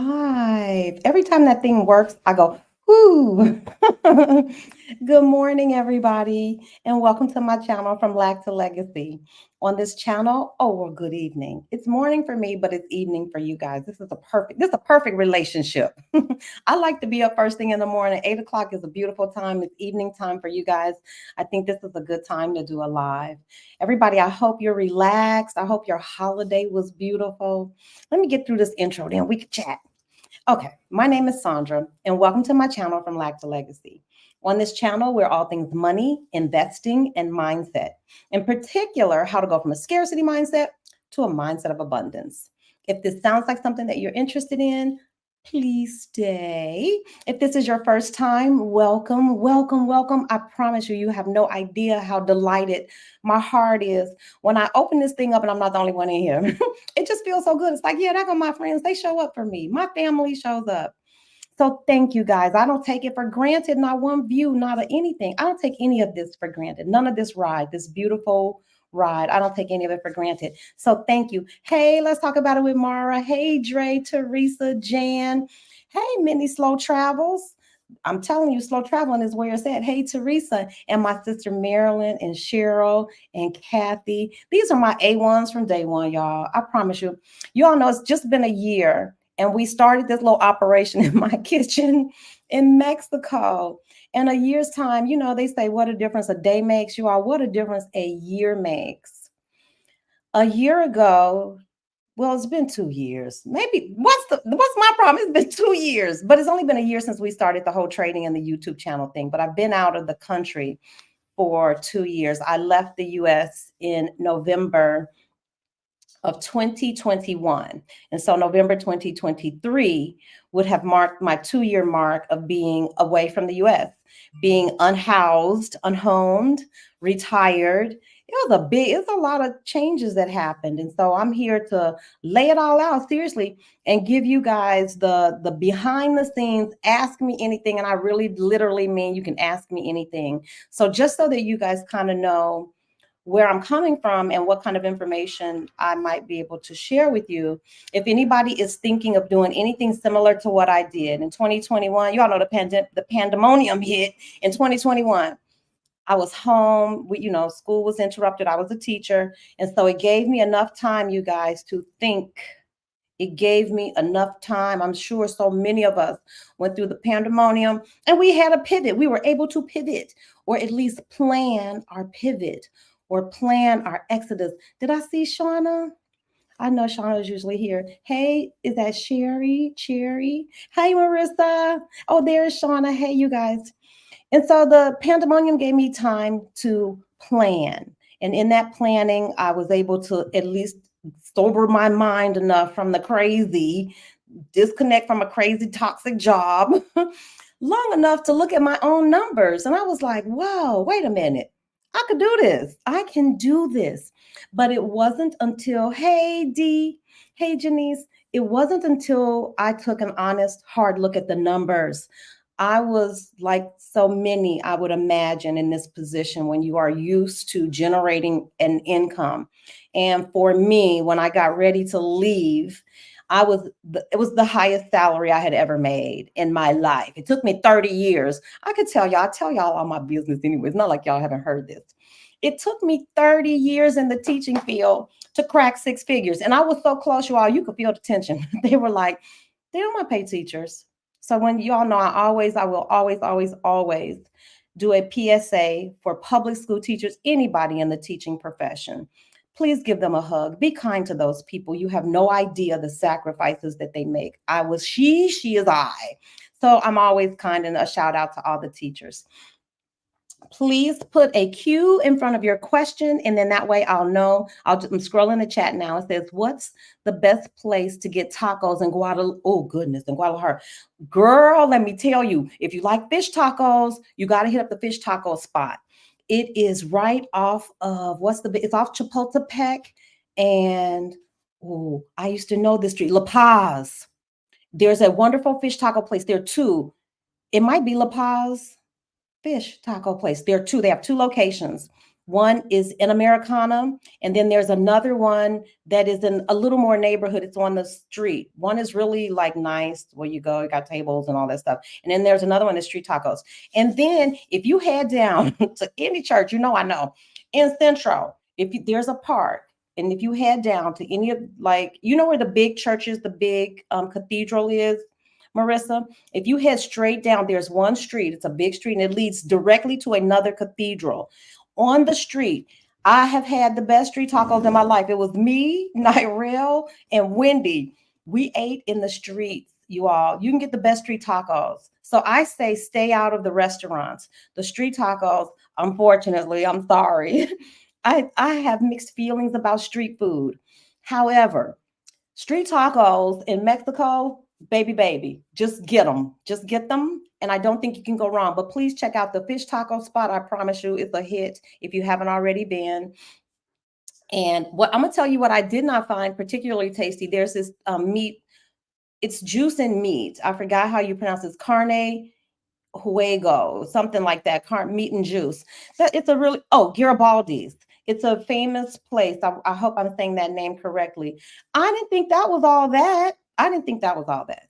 5. Every time that thing works, I go, whoo. Good morning, everybody, and welcome to my channel From Lack to Legacy. On this channel, oh, well, good evening. It's morning for me, but it's evening for you guys. This is a perfect relationship. I like to be up first thing in the morning. 8 o'clock is a beautiful time. It's evening time for you guys. I think this is a good time to do a live. Everybody, I hope you're relaxed. I hope your holiday was beautiful. Let me get through this intro, then we can chat. Okay, my name is Sandra, and welcome to my channel From Lack to Legacy. On this channel, we're all things money, investing, and mindset. In particular, how to go from a scarcity mindset to a mindset of abundance. If this sounds like something that you're interested in, please stay. If this is your first time, welcome, welcome, welcome. I promise you, you have no idea how delighted my heart is when I open this thing up and I'm not the only one in here. It just feels so good. It's like, yeah, that go my friends. They show up for me. My family shows up. So thank you guys. I don't take it for granted. Not one view, not anything. I don't take any of this for granted. None of this ride, this beautiful ride. I don't take any of it for granted. So thank you. Hey, let's talk about it with Mara. Hey, Dre, Teresa, Jan. Hey, Minnie Slow Travels. I'm telling you, slow traveling is where it's at. Hey, Teresa, and my sister Marilyn and Cheryl and Kathy. These are my A1s from day one, y'all. I promise you. You all know it's just been a year, and we started this little operation in my kitchen in Mexico. In a year's time, they say what a difference a day makes. You all, what a difference a year makes. A year ago, well, it's been 2 years. Maybe what's my problem? It's been 2 years, but it's only been a year since we started the whole trading and the YouTube channel thing. But I've been out of the country for 2 years. I left the US in November of 2021. And so November 2023 would have marked my 2 year mark of being away from the US, being unhoused, unhomed, retired. It's a lot of changes that happened. And so I'm here to lay it all out seriously and give you guys the behind the scenes, ask me anything. And I really literally mean you can ask me anything. So just so that you guys kind of know where I'm coming from and what kind of information I might be able to share with you. If anybody is thinking of doing anything similar to what I did in 2021, you all know the pandemonium hit in 2021. I was home, school was interrupted. I was a teacher. And so it gave me enough time, you guys, to think. It gave me enough time. I'm sure so many of us went through the pandemonium and we had a pivot. We were able to pivot or at least plan our pivot or plan our exodus. Did I see Shauna? I know Shauna is usually here. Hey, is that Sherry? Cherry? Hey, Marissa. Oh, there's Shauna. Hey, you guys. And so the pandemonium gave me time to plan. And in that planning, I was able to at least sober my mind enough from the crazy, disconnect from a crazy toxic job long enough to look at my own numbers. And I was like, whoa, wait a minute. I could do this. I can do this. But it wasn't until, hey, Dee, hey, Janice, it wasn't until I took an honest, hard look at the numbers. I was like so many, I would imagine, in this position when you are used to generating an income. And for me, when I got ready to leave, it was the highest salary I had ever made in my life. It took me 30 years. I tell y'all all my business anyway. It's not like y'all haven't heard this. It took me 30 years in the teaching field to crack 6 figures. And I was so close, you all, you could feel the tension. They were like, they don't want to pay teachers. So when y'all know, I will always do a PSA for public school teachers, anybody in the teaching profession. Please give them a hug. Be kind to those people. You have no idea the sacrifices that they make. She is I. So I'm always kind, and a shout out to all the teachers. Please put a Q in front of your question, and then that way I'll know. I'm scrolling the chat now. It says, what's the best place to get tacos in Guadalajara? Oh, goodness, in Guadalajara. Girl, let me tell you, if you like fish tacos, you got to hit up the fish taco spot. It is right off of, it's off Chapultepec, and, oh, I used to know this street, La Paz. There's a wonderful fish taco place there, too. It might be La Paz fish taco place. There are two. They have two locations. One is in Americana, and then there's another one that is in a little more neighborhood. It's on the street. One is really like nice where you go, you got tables and all that stuff. And then there's another one that's street tacos. And then if you head down to any church, I know in Central, there's a park, and if you head down to any of, like, where the big churches, the big cathedral is, Marissa, if you head straight down, there's one street. It's a big street, and it leads directly to another cathedral. On the street, I have had the best street tacos in my life. It was me, Nirel, and Wendy. We ate in the streets, you all. You can get the best street tacos. So I say stay out of the restaurants. The street tacos, unfortunately, I'm sorry. I have mixed feelings about street food. However, street tacos in Mexico, baby, just get them. Just get them. And I don't think you can go wrong. But please check out the fish taco spot. I promise you it's a hit if you haven't already been. And what I'm going to tell you what I did not find particularly tasty. There's this meat. It's juice and meat. I forgot how you pronounce it. Carne Juego, something like that. Meat and juice. It's a really, Garibaldi's. It's a famous place. I hope I'm saying that name correctly. I didn't think that was all that.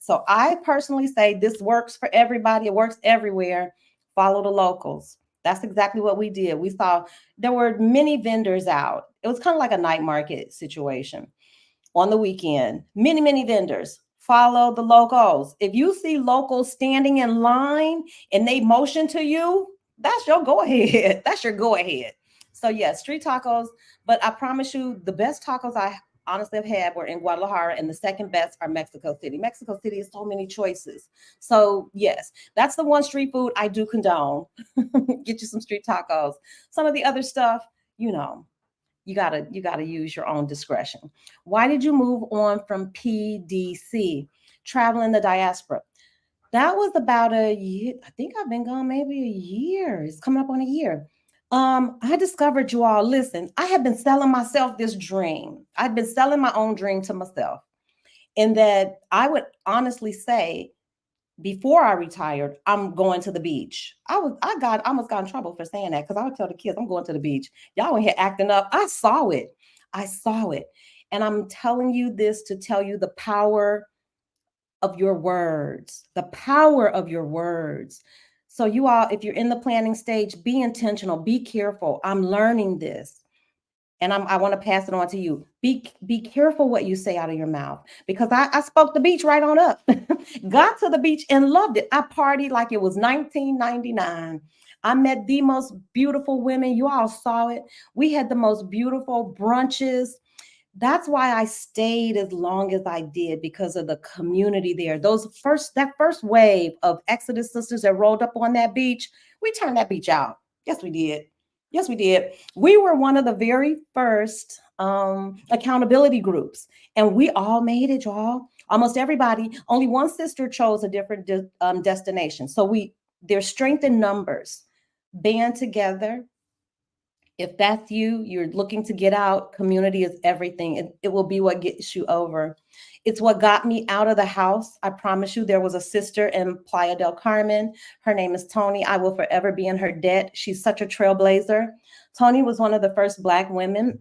So I personally say this works for everybody. It works everywhere. Follow the locals. That's exactly what we did. We saw there were many vendors out. It was kind of like a night market situation on the weekend. Many vendors. Follow the locals. If you see locals standing in line and they motion to you, that's your go ahead. That's your go ahead. So yes, street tacos. But I promise you, the best tacos I honestly have had were in Guadalajara, and the second best are Mexico City. Mexico City has so many choices. So yes, that's the one street food I do condone. Get you some street tacos. Some of the other stuff, you gotta use your own discretion. Why did you move on from PDC, traveling the diaspora? That was about a year. I think I've been gone maybe a year. It's coming up on a year. I discovered, you all, listen, I had been selling myself this dream. I'd been selling my own dream to myself. And that I would honestly say, before I retired, I'm going to the beach. I almost got in trouble for saying that, because I would tell the kids I'm going to the beach. Y'all in here acting up. I saw it. And I'm telling you this to tell you the power of your words, the power of your words. So you all, if you're in the planning stage, be intentional, be careful. I'm learning this. And I want to pass it on to you. Be careful what you say out of your mouth, because I spoke the beach right on up. Got to the beach and loved it. I partied like it was 1999. I met the most beautiful women. You all saw it. We had the most beautiful brunches. That's why I stayed as long as I did, because of the community there. That first wave of Exodus sisters that rolled up on that beach, we turned that beach out. Yes, we did. Yes, we did. We were one of the very first accountability groups, and we all made it, y'all. Almost everybody. Only one sister chose a different destination. So there's strength in numbers. Band together. If that's you, you're looking to get out, community is everything. It will be what gets you over. It's what got me out of the house. I promise you, there was a sister in Playa del Carmen. Her name is Tony. I will forever be in her debt. She's such a trailblazer. Tony was one of the first Black women,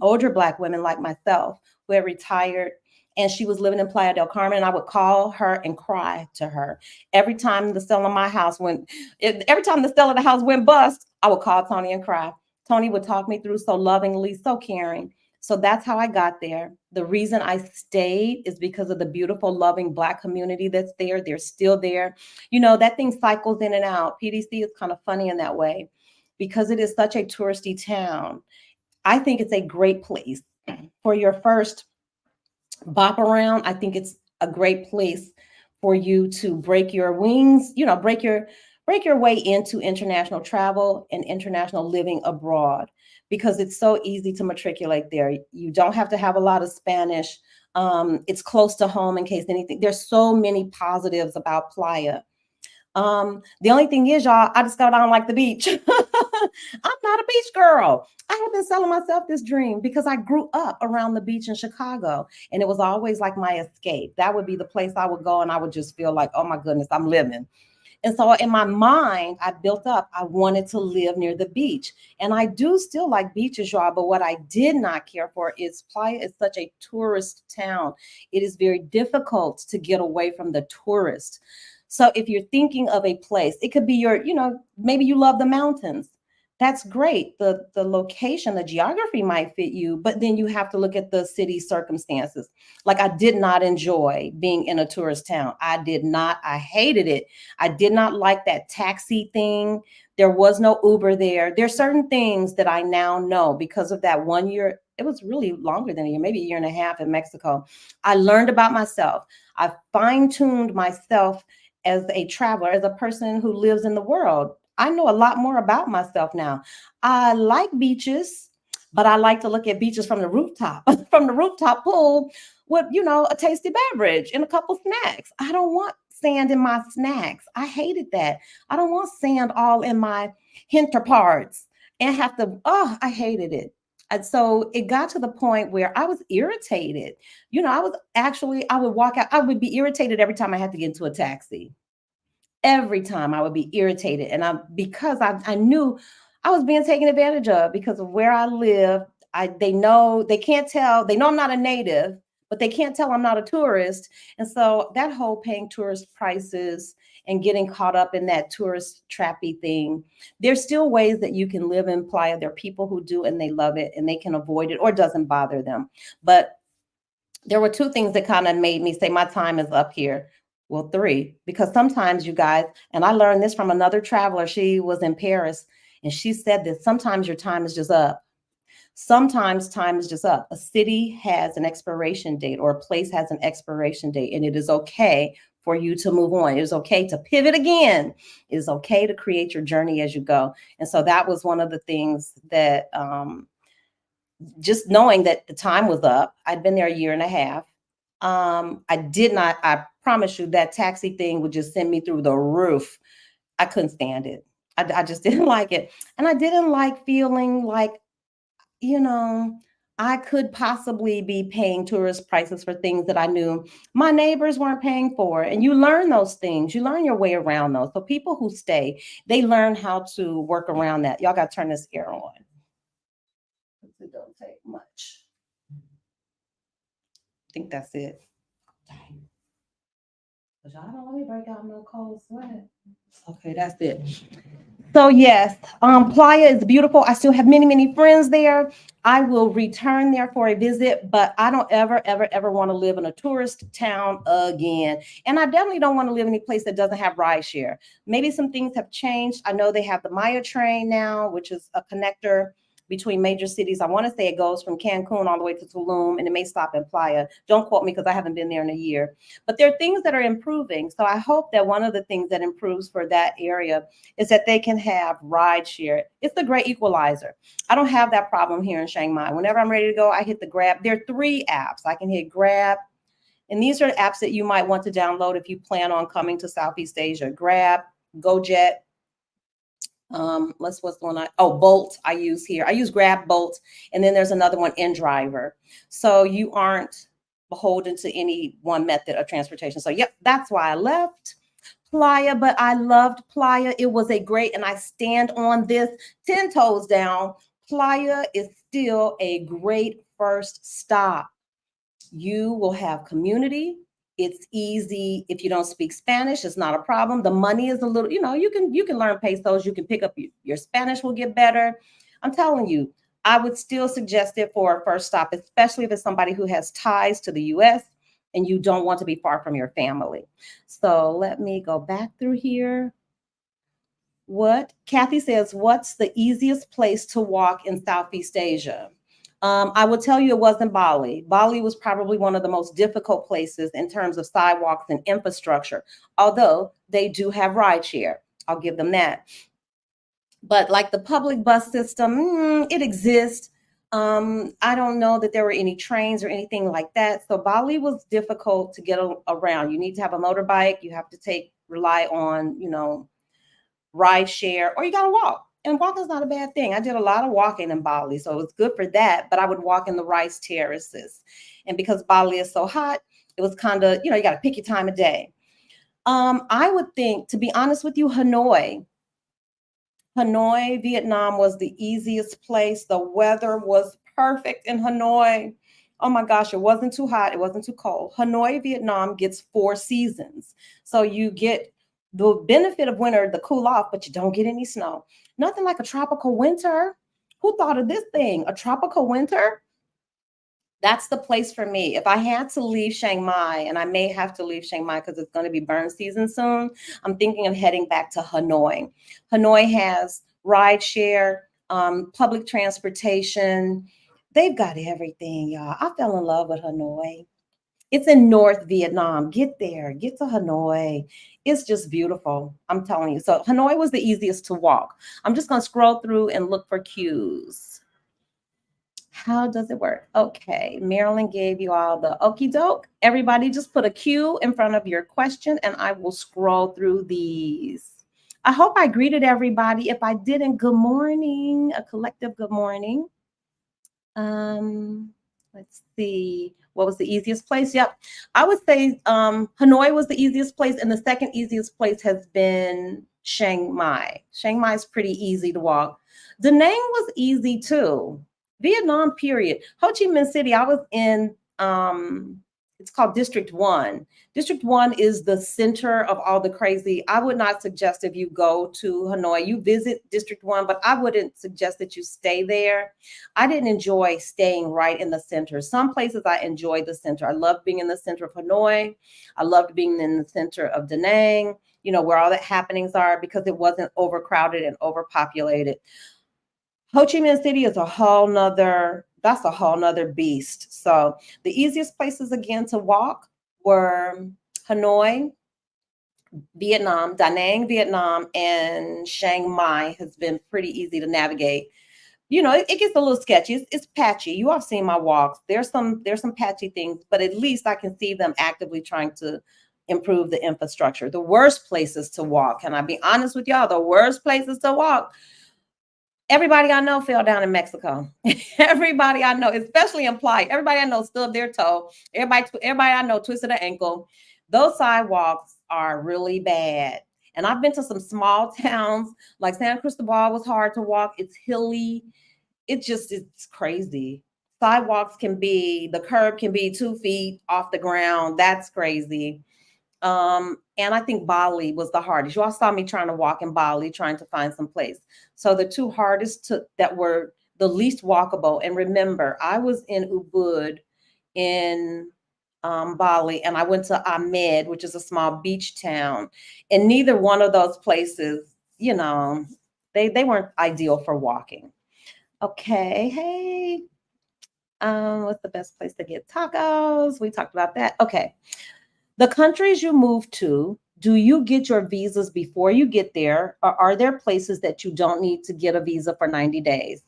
older Black women like myself, who had retired. And she was living in Playa del Carmen. And I would call her and cry to her. Every time the sale of the house went bust, I would call Tony and cry. Tony would talk me through so lovingly, so caring. So that's how I got there. The reason I stayed is because of the beautiful, loving Black community that's there. They're still there. That thing cycles in and out. PDC is kind of funny in that way, because it is such a touristy town. I think it's a great place for your first bop around. I think it's a great place for you to break your wings, break your way into international travel and international living abroad, because it's so easy to matriculate there. You don't have to have a lot of Spanish. It's close to home in case anything. There's so many positives about Playa. The only thing is, y'all, I discovered I don't like the beach. I'm not a beach girl. I have been selling myself this dream because I grew up around the beach in Chicago, and it was always like my escape. That would be the place I would go, and I would just feel like, oh my goodness, I'm living. And so in my mind, I built up, I wanted to live near the beach. And I do still like beaches, y'all. But what I did not care for is Playa is such a tourist town. It is very difficult to get away from the tourists. So if you're thinking of a place, it could be your, maybe you love the mountains. That's great. The location, the geography might fit you, but then you have to look at the city circumstances. Like I did not enjoy being in a tourist town. I did not. I hated it. I did not like that taxi thing. There was no Uber there. There's certain things that I now know because of that 1 year. It was really longer than a year, maybe a year and a half in Mexico. I learned about myself. I fine-tuned myself as a traveler, as a person who lives in the world. I know a lot more about myself now. I like beaches, but I like to look at beaches from the rooftop, from the rooftop pool with, a tasty beverage and a couple snacks. I don't want sand in my snacks. I hated that. I don't want sand all in my hinter parts and have to, oh, I hated it. And so it got to the point where I was irritated. I would walk out, I would be irritated every time I had to get into a taxi. Every time I would be irritated. And because I knew I was being taken advantage of because of where I live. They can't tell, they know I'm not a native, but they can't tell I'm not a tourist. And so that whole paying tourist prices and getting caught up in that tourist trappy thing, there's still ways that you can live in Playa. There are people who do and they love it and they can avoid it or it doesn't bother them. But there were two things that kind of made me say my time is up here. Well, three, because sometimes you guys, and I learned this from another traveler, she was in Paris, and she said that sometimes your time is just up. Sometimes time is just up. A city has an expiration date or a place has an expiration date, and it is okay for you to move on. It is okay to pivot again. It is okay to create your journey as you go. And so that was one of the things that just knowing that the time was up. I'd been there a year and a half. I promise you that taxi thing would just send me through the roof. I couldn't stand it. I just didn't like it. And I didn't like feeling like, you know, I could possibly be paying tourist prices for things that I knew my neighbors weren't paying for. And you learn those things. You learn your way around those. So people who stay, they learn how to work around that. Y'all got to turn this air on. It don't take much. I think that's it. But y'all don't let me break out no cold sweat. Okay, that's it. So yes, Playa is beautiful. I still have many, many friends there. I will return there for a visit, but I don't ever, ever, ever want to live in a tourist town again. And I definitely don't want to live in any place that doesn't have rideshare. Maybe some things have changed. I know they have the Maya train now, which is a connector between major cities. I want to say it goes from Cancun all the way to Tulum, and it may stop in Playa. Don't quote me because I haven't been there in a year. But there are things that are improving. So I hope that one of the things that improves for that area is that they can have ride share. It's the great equalizer. I don't have that problem here in Chiang Mai. Whenever I'm ready to go, I hit the Grab. There are 3 apps. I can hit Grab. And these are apps that you might want to download if you plan on coming to Southeast Asia. Grab, GoJet, what's the one Bolt I use here. I use Grab, Bolt, and then there's another one, InDriver. So you aren't beholden to any one method of transportation. So yep, that's why I left Playa, but I loved Playa. It was a great, and I stand on this 10 toes down. Playa is still a great first stop. You will have community. It's easy. If you don't speak Spanish, it's not a problem. The money is a little, you can learn pesos. You can pick up your Spanish will get better. I'm telling you, I would still suggest it for a first stop, especially if it's somebody who has ties to the US and you don't want to be far from your family. So let me go back through here. Kathy says, what's the easiest place to walk in Southeast Asia? I will tell you it wasn't Bali. Bali was probably one of the most difficult places in terms of sidewalks and infrastructure, although they do have rideshare. I'll give them that. But like the public bus system, it exists. I don't know that there were any trains or anything like that. So Bali was difficult to get around. You need to have a motorbike. You have to rely on, ride share, or you got to walk. And walking is not a bad thing. I did a lot of walking in Bali, so it was good for that. But I would walk in the rice terraces. And because Bali is so hot, it was kind of, you got to pick your time of day. I would think, to be honest with you, Hanoi, Vietnam was the easiest place. The weather was perfect in Hanoi. Oh my gosh, it wasn't too hot, it wasn't too cold. Hanoi, Vietnam gets four seasons. So you get the benefit of winter, the cool off, but you don't get any snow. Nothing like a tropical winter. Who thought of this thing? A tropical winter? That's the place for me. If I had to leave Chiang Mai, and I may have to leave Chiang Mai because it's going to be burn season soon, I'm thinking of heading back to Hanoi. Hanoi has rideshare, public transportation. They've got everything, y'all. I fell in love with Hanoi. It's in North Vietnam. Get there, get to Hanoi. It's just beautiful. I'm telling you. So Hanoi was the easiest to walk. I'm just going to scroll through and look for cues. How does it work? Okay, Marilyn gave you all the okie doke. Everybody just put a Q in front of your question and I will scroll through these. I hope I greeted everybody. If I didn't, good morning, a collective good morning. Um, let's see. What was the easiest place? Yep. I would say Hanoi was the easiest place, and the second easiest place has been Chiang Mai. Chiang Mai is pretty easy to walk. Da Nang was easy too. Vietnam, period. Ho Chi Minh City, I was in it's called District 1. District 1 is the center of all the crazy. I would not suggest if you go to Hanoi, you visit District 1, but I wouldn't suggest that you stay there. I didn't enjoy staying right in the center. Some places I enjoyed the center. I loved being in the center of Hanoi. I loved being in the center of Da Nang, where all the happenings are because it wasn't overcrowded and overpopulated. Ho Chi Minh City is that's a whole nother beast. So the easiest places again to walk were Hanoi, Vietnam, Da Nang, Vietnam, and Chiang Mai has been pretty easy to navigate. It gets a little sketchy. It's patchy. You all have seen my walks. There's some patchy things, but at least I can see them actively trying to improve the infrastructure. The worst places to walk, can I be honest with y'all? The worst places to walk. Everybody I know fell down in Mexico. Everybody I know, especially in Playa, everybody I know stubbed their toe. Everybody I know twisted an ankle. Those sidewalks are really bad. And I've been to some small towns like San Cristobal was hard to walk. It's hilly. It's crazy. The curb can be 2 feet off the ground. That's crazy. And I think Bali was the hardest. You all saw me trying to walk in Bali, trying to find some place. So the two hardest that were the least walkable. And remember, I was in Ubud in Bali, and I went to Ahmed, which is a small beach town. And neither one of those places, they weren't ideal for walking. Okay, hey, what's the best place to get tacos? We talked about that. Okay. The countries you move to, do you get your visas before you get there, or are there places that you don't need to get a visa for 90 days?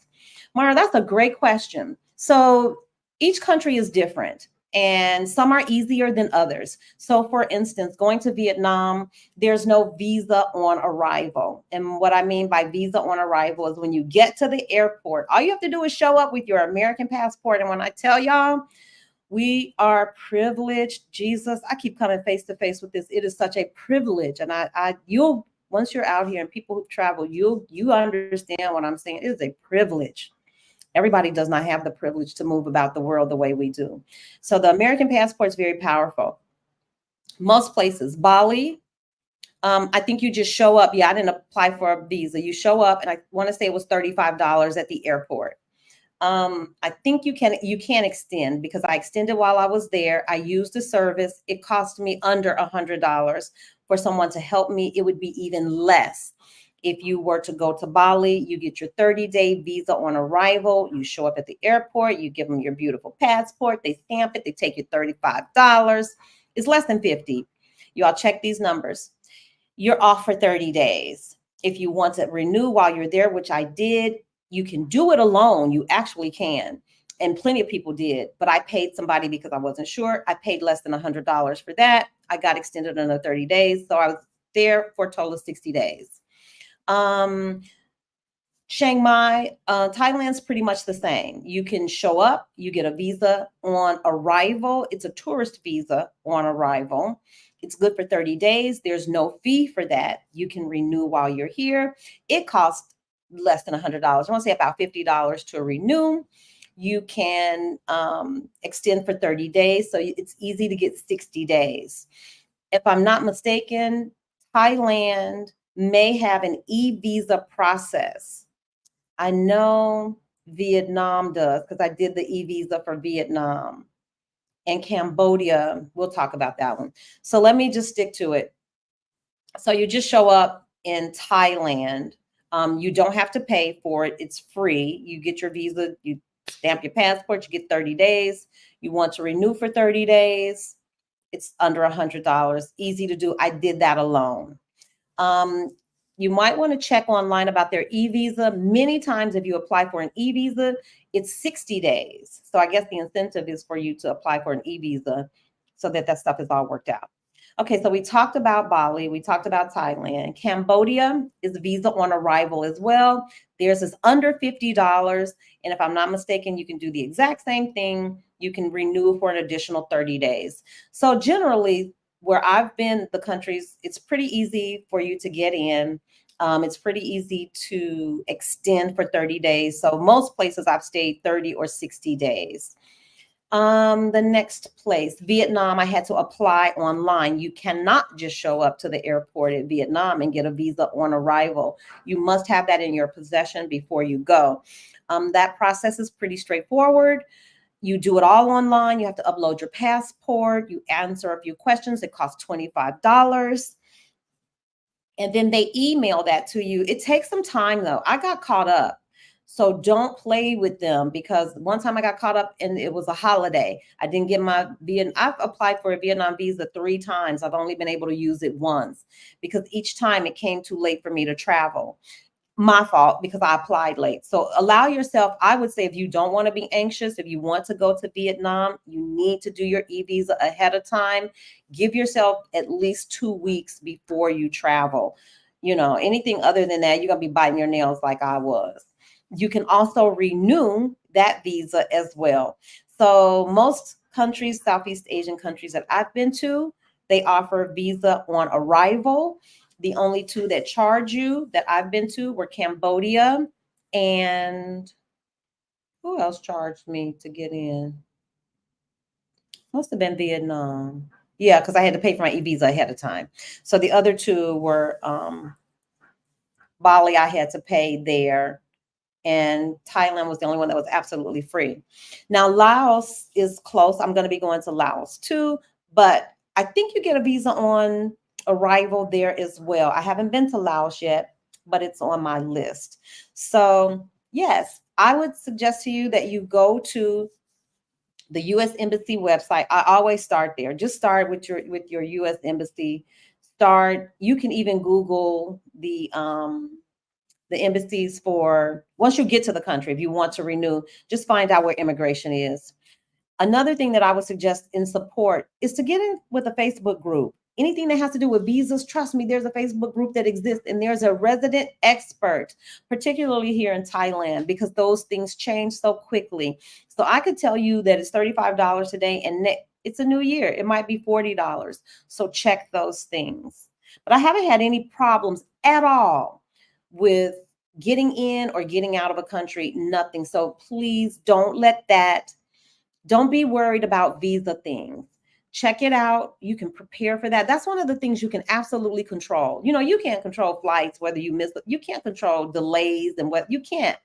Mara, that's a great question. So each country is different, and some are easier than others. So, for instance, going to Vietnam, there's no visa on arrival. And what I mean by visa on arrival is when you get to the airport, all you have to do is show up with your American passport. And when I tell y'all, we are privileged. Jesus, I keep coming face to face with this. It is such a privilege. And you'll, once you're out here and people who travel, you understand what I'm saying. It is a privilege. Everybody does not have the privilege to move about the world the way we do. So the American passport is very powerful. Most places, Bali, I think you just show up. Yeah, I didn't apply for a visa. You show up, and I want to say it was $35 at the airport. I think you can extend because I extended while I was there. I used the service. It cost me under $100 for someone to help me. It would be even less. If you were to go to Bali, you get your 30-day visa on arrival. You show up at the airport. You give them your beautiful passport. They stamp it. They take you $35. It's less than 50. You all check these numbers. You're off for 30 days. If you want to renew while you're there, which I did, you can do it alone. You actually can. And plenty of people did. But I paid somebody because I wasn't sure. I paid less than $100 for that. I got extended another 30 days. So I was there for a total of 60 days. Chiang Mai, Thailand's pretty much the same. You can show up, you get a visa on arrival. It's a tourist visa on arrival. It's good for 30 days. There's no fee for that. You can renew while you're here. It costs less than $100. I want to say about $50 to renew. You can extend for 30 days. So it's easy to get 60 days. If I'm not mistaken, Thailand may have an e-visa process. I know Vietnam does because I did the e-visa for Vietnam, and Cambodia. We'll talk about that one. So let me just stick to it. So you just show up in Thailand. You don't have to pay for it. It's free. You get your visa, you stamp your passport, you get 30 days. You want to renew for 30 days. It's under $100. Easy to do. I did that alone. Um, you might want to check online about their e-visa. Many times if you apply for an e-visa, it's 60 days. So I guess the incentive is for you to apply for an e-visa so that that stuff is all worked out. Okay, so we talked about Bali, we talked about Thailand. Cambodia is visa on arrival as well. Theirs is under $50. And if I'm not mistaken, you can do the exact same thing. You can renew for an additional 30 days. So generally, where I've been, the countries, it's pretty easy for you to get in. It's pretty easy to extend for 30 days. So most places I've stayed 30 or 60 days. The next place, Vietnam, I had to apply online. You cannot just show up to the airport at Vietnam and get a visa on arrival. You must have that in your possession before you go. That process is pretty straightforward. You do it all online. You have to upload your passport. You answer a few questions. It costs $25. And then they email that to you. It takes some time though. I got caught up. So don't play with them because one time I got caught up and it was a holiday. I didn't get my Vietnam. I've applied for a Vietnam visa 3 times. I've only been able to use it once because each time it came too late for me to travel. My fault because I applied late. So allow yourself, I would say if you don't want to be anxious, if you want to go to Vietnam, you need to do your e-visa ahead of time. Give yourself at least 2 weeks before you travel. You know, anything other than that, you're going to be biting your nails like I was. You can also renew that visa as well. So most countries, Southeast Asian countries that I've been to, they offer visa on arrival. The only 2 that charge you that I've been to were Cambodia and who else charged me to get in? Must have been Vietnam. Yeah, because I had to pay for my e-visa ahead of time. So the other 2 were Bali, I had to pay there, and Thailand was the only one that was absolutely free. Now, Laos is close. I'm going to be going to Laos too, but I think you get a visa on arrival there as well. I haven't been to Laos yet, but it's on my list. So, yes, I would suggest to you that you go to the U.S. Embassy website. I always start there. Just start with your U.S. Embassy. Start. You can even Google the embassies for once you get to the country. If you want to renew, just find out where immigration is. Another thing that I would suggest in support is to get in with a Facebook group. Anything that has to do with visas, trust me, there's a Facebook group that exists and there's a resident expert, particularly here in Thailand, because those things change so quickly. So I could tell you that it's $35 today and it's a new year. It might be $40. So check those things. But I haven't had any problems at all with getting in or getting out of a country, nothing. So please don't be worried about visa things. Check it out. You can prepare for that. That's one of the things you can absolutely control. You know, you can't control flights, whether you miss, you can't control delays and what you can't,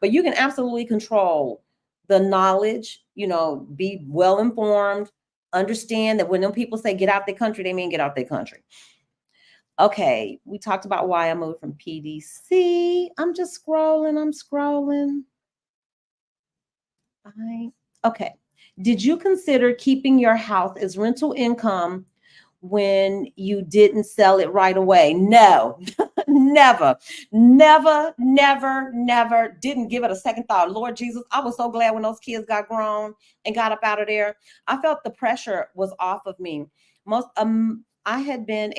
but you can absolutely control the knowledge, you know, be well informed, understand that when them people say get out the country, they mean get out their country. Okay, we talked about why I moved from PDC. I'm just scrolling. I'm scrolling. Okay. Did you consider keeping your house as rental income when you didn't sell it right away? No, never, never, never, never. Didn't give it a second thought. Lord Jesus, I was so glad when those kids got grown and got up out of there. I felt the pressure was off of me. I had been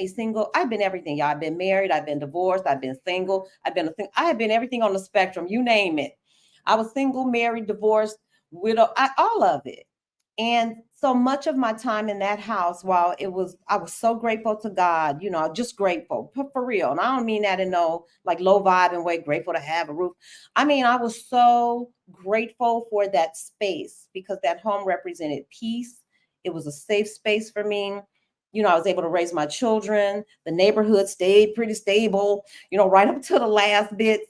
I've been everything, y'all. I've been married, I've been divorced, I've been single, I have been everything on the spectrum, you name it. I was single, married, divorced, widow, all of it. And So much of my time in that house, while I was so grateful to God, just grateful for real. And I don't mean that in no like low vibe and way, grateful to have a roof. I mean, I was so grateful for that space because that home represented peace. It was a safe space for me. I was able to raise my children. The neighborhood stayed pretty stable, right up to the last bit.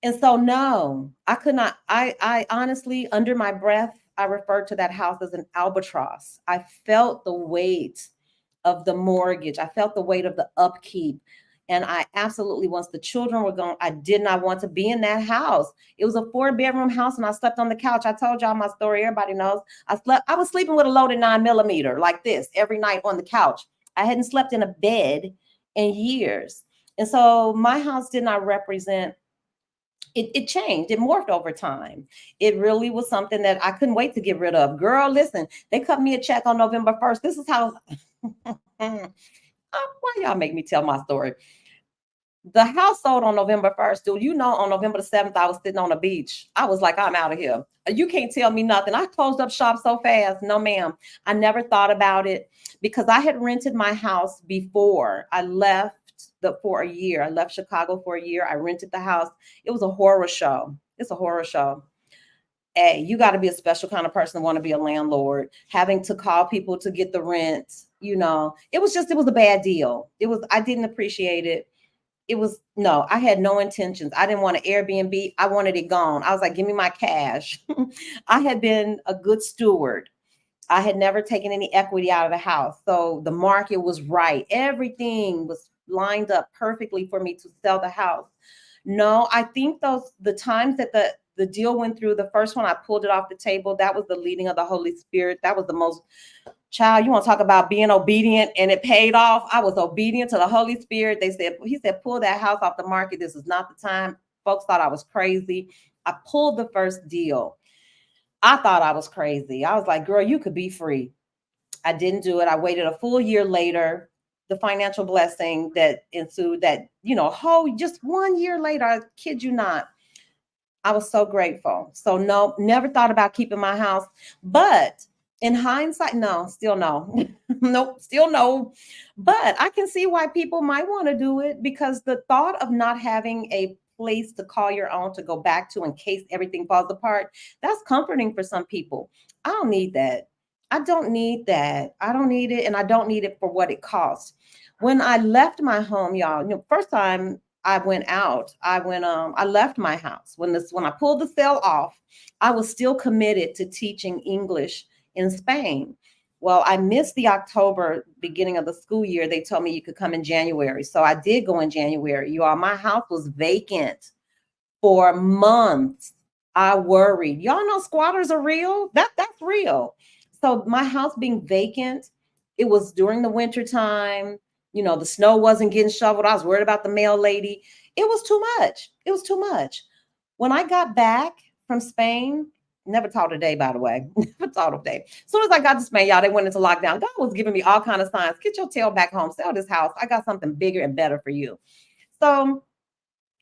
And so no, I could not. I honestly, under my breath, I referred to that house as an albatross. I felt the weight of the mortgage. I felt the weight of the upkeep. And I absolutely, once the children were gone, I did not want to be in that house. It was a 4-bedroom house, and I slept on the couch. I told y'all my story. Everybody knows. I was sleeping with a loaded 9mm like this every night on the couch. I hadn't slept in a bed in years. And so my house did not represent it changed. It morphed over time. It really was something that I couldn't wait to get rid of. Girl, listen, they cut me a check on November 1st. This is how why y'all make me tell my story? The house sold on November 1st. Dude, on November the 7th, I was sitting on the beach. I was like, I'm out of here. You can't tell me nothing. I closed up shop so fast. No, ma'am. I never thought about it because I had rented my house before I left for a year. I left Chicago for a year. I rented the house. It was a horror show. It's a horror show. Hey, you got to be a special kind of person to want to be a landlord, having to call people to get the rent. It was a bad deal. I didn't appreciate it. No, I had no intentions. I didn't want an Airbnb. I wanted it gone. I was like, give me my cash. I had been a good steward. I had never taken any equity out of the house. So the market was right. Everything was lined up perfectly for me to sell the house. No, I think the times that the deal went through, the first one I pulled it off the table. That was the leading of the Holy Spirit. That was the most. Child, you want to talk about being obedient, and it paid off. I was obedient to the Holy Spirit. He said, pull that house off the market. This is not the time. Folks thought I was crazy. I pulled the first deal. I thought I was crazy. I was like, girl, you could be free. I didn't do it. I waited a full year later. The financial blessing that ensued just 1 year later, I kid you not, I was so grateful. So no, never thought about keeping my house. But in hindsight, no, still no. Nope, still no. But I can see why people might want to do it because the thought of not having a place to call your own to go back to in case everything falls apart, that's comforting for some people. I don't need that. I don't need that. I don't need it. And I don't need it for what it costs. When I left my home, y'all, first time I went out. I left my house. When I pulled the sale off, I was still committed to teaching English in Spain. Well, I missed the October beginning of the school year. They told me you could come in January. So I did go in January. You all, my house was vacant for months. I worried. Y'all know squatters are real. That's real. So my house being vacant, it was during the winter time. The snow wasn't getting shoveled. I was worried about the mail lady. It was too much. It was too much. When I got back from Spain, never taught a day, by the way. Never taught a day. As soon as I got to Spain, y'all, they went into lockdown. God was giving me all kind of signs. Get your tail back home. Sell this house. I got something bigger and better for you. So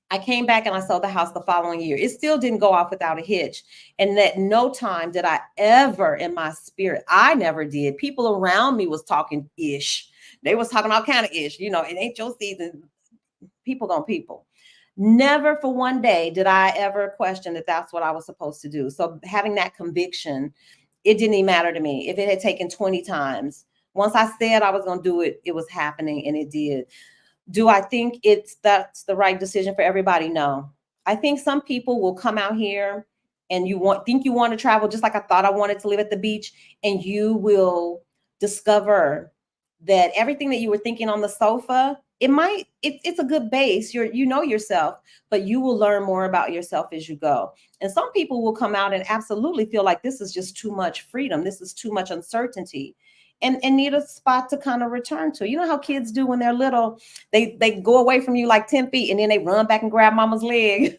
I came back and I sold the house the following year. It still didn't go off without a hitch. And at no time did I ever in my spirit, I never did. People around me was talking ish. They was talking all kind of ish. It ain't your season. People gonna people. Never for one day did I ever question that that's what I was supposed to do. So having that conviction, it didn't even matter to me. If it had taken 20 times, once I said I was going to do it, it was happening and it did. Do I think that's the right decision for everybody? No. I think some people will come out here and think you want to travel just like I thought I wanted to live at the beach, and you will discover that everything that you were thinking on the sofa, it's a good base. You know yourself, but you will learn more about yourself as you go. And some people will come out and absolutely feel like this is just too much freedom. This is too much uncertainty. And need a spot to kind of return to. You know how kids do when they're little, they go away from you like 10 feet and then they run back and grab mama's leg.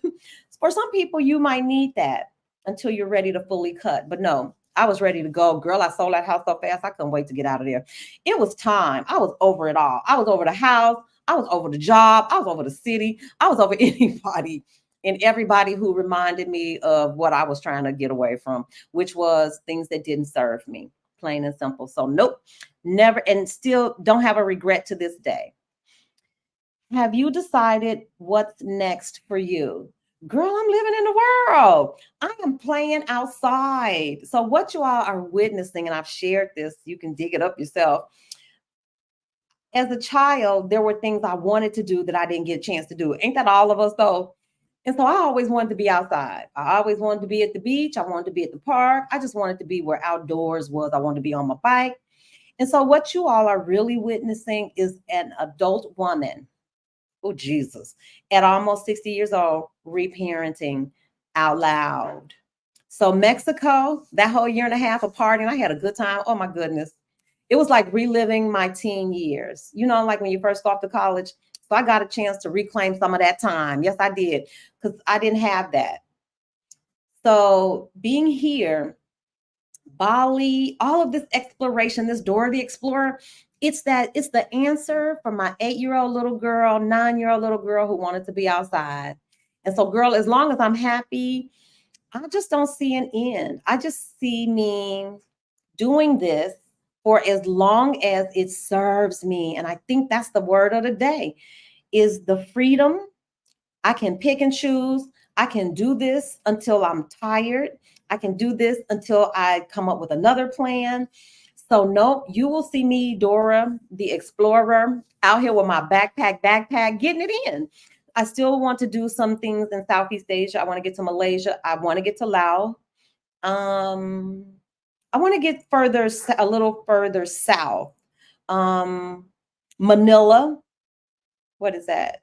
For some people, you might need that until you're ready to fully cut. But no, I was ready to go. Girl, I sold that house so fast, I couldn't wait to get out of there. It was time. I was over it all. I was over the house. I was over the job. I was over the city. I was over anybody and everybody who reminded me of what I was trying to get away from, which was things that didn't serve me. plain and simple. So nope, never, and still don't have a regret to this day. Have you decided what's next for you? Girl, I'm living in the world. I am playing outside. So, what you all are witnessing, and I've shared this, you can dig it up yourself. As a child, there were things I wanted to do that I didn't get a chance to do. Ain't that all of us, though? And so I always wanted to be outside. I always wanted to be at the beach. I wanted to be at the park. I just wanted to be where outdoors was. I wanted to be on my bike. And so, what you all are really witnessing is an adult woman, oh Jesus, at almost 60 years old, reparenting out loud. So Mexico, that whole year and a half of partying, I had a good time. Oh my goodness. It was like reliving my teen years. You know, like when you first go off to college. So I got a chance to reclaim some of that time. Yes, I did, because I didn't have that. So being here, Bali, all of this exploration, this Dora the Explorer, it's the answer for my 8-year-old little girl, 9-year-old little girl who wanted to be outside. And so, girl, as long as I'm happy, I just don't see an end. I just see me doing this for as long as it serves me. And I think that's the word of the day is the freedom. I can pick and choose. I can do this until I'm tired. I can do this until I come up with another plan. So, no, you will see me, Dora, the explorer, out here with my backpack, getting it in. I still want to do some things in Southeast Asia. I want to get to Malaysia. I want to get to Laos. Um, I want to get further, a little further south. Um, Manila. What is that?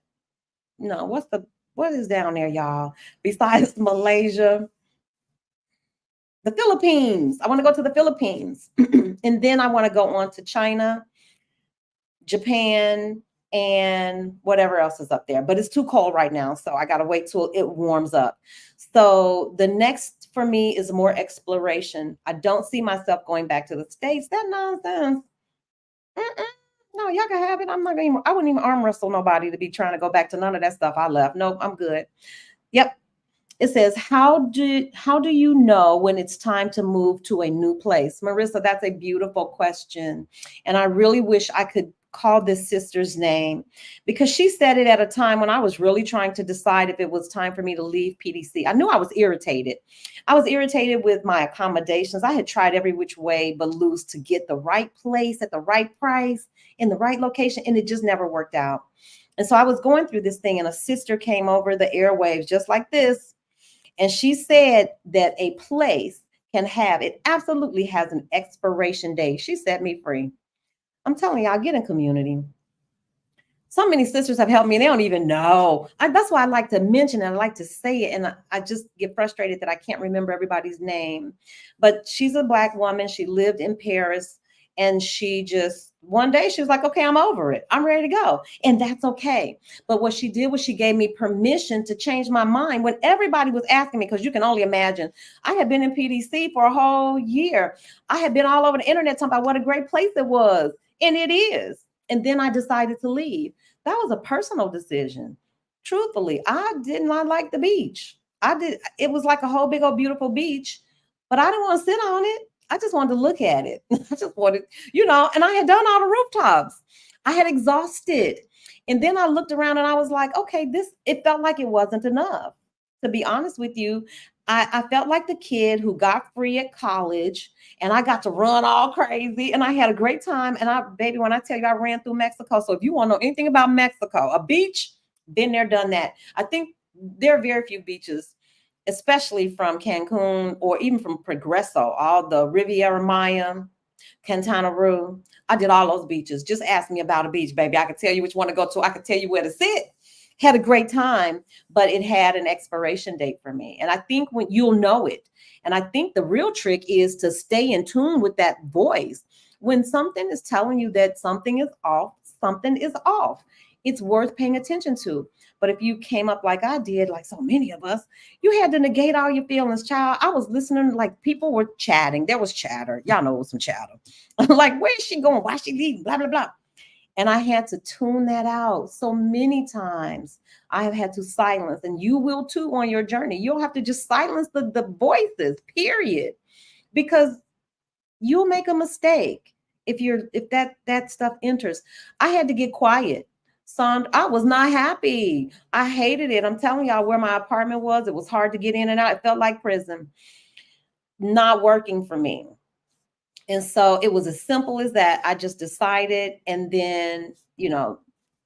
No, what is down there, y'all? Besides Malaysia, the Philippines. I want to go to the Philippines. And then I want to go on to China, Japan, and whatever else is up there. But it's too cold right now, so I got to wait till it warms up. So the next for me is more exploration. I don't see myself going back to the States. That nonsense. Mm-mm. No, y'all can have it. I'm not going to, I wouldn't even arm wrestle nobody to be trying to go back to none of that stuff I left. Nope, I'm good. Yep. It says, how do you know when it's time to move to a new place? Marissa, that's a beautiful question. And I really wish I could call this sister's name because she said it at a time when I was really trying to decide if it was time for me to leave PDC. I knew I was irritated. I was irritated with my accommodations. I had tried every which way but loose to get the right place at the right price in the right location, and it just never worked out. And so I was going through this thing, and a sister came over the airwaves just like this. And she said that a place it absolutely has an expiration date. She set me free. I'm telling y'all, get in community. So many sisters have helped me. They don't even know. That's why I like to mention it. I like to say it. And I just get frustrated that I can't remember everybody's name. But she's a Black woman. She lived in Paris. And she just, one day she was like, okay, I'm over it. I'm ready to go. And that's okay. But what she did was she gave me permission to change my mind when everybody was asking me, because you can only imagine. I had been in PDC for a whole year. I had been all over the internet talking about what a great place it was. And it is. And then I decided to leave. That was a personal decision. Truthfully, I did not like the beach. It was like a whole big old beautiful beach, but I didn't want to sit on it. I just wanted to look at it. I just wanted, and I had done all the rooftops. I had exhausted. And then I looked around and I was like, okay, it felt like it wasn't enough. To be honest with you, I felt like the kid who got free at college and I got to run all crazy and I had a great time. And baby, when I tell you I ran through Mexico. So if you want to know anything about Mexico, a beach, been there, done that. I think there are very few beaches, especially from Cancun or even from Progreso, all the Riviera Maya, Quintana Roo. I did all those beaches. Just ask me about a beach, baby. I could tell you which one to go to. I could tell you where to sit. Had a great time, but it had an expiration date for me. And I think when you'll know it. And I think the real trick is to stay in tune with that voice. When something is telling you that something is off, something is off. It's worth paying attention to. But if you came up like I did, like so many of us, you had to negate all your feelings, child. I was listening, like people were chatting. There was chatter. Y'all know it was some chatter. Like, where is she going? Why is she leaving? Blah, blah, blah. And I had to tune that out. So many times I have had to silence, and you will too on your journey. You'll have to just silence the voices, period. Because You'll make a mistake if that stuff enters. I had to get quiet. Son, I was not happy. I hated it. I'm telling y'all where my apartment was. It was hard to get in and out. It felt like prison. Not working for me. And so it was as simple as that. I just decided. And then,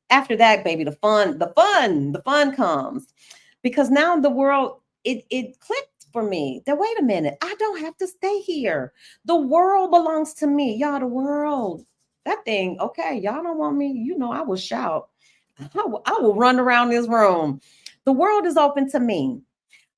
after that, baby, the fun comes. Because now the world, it clicked for me that, wait a minute, I don't have to stay here. The world belongs to me. Y'all, the world. That thing, okay, y'all don't want me. I will shout. I will run around this room. The world is open to me.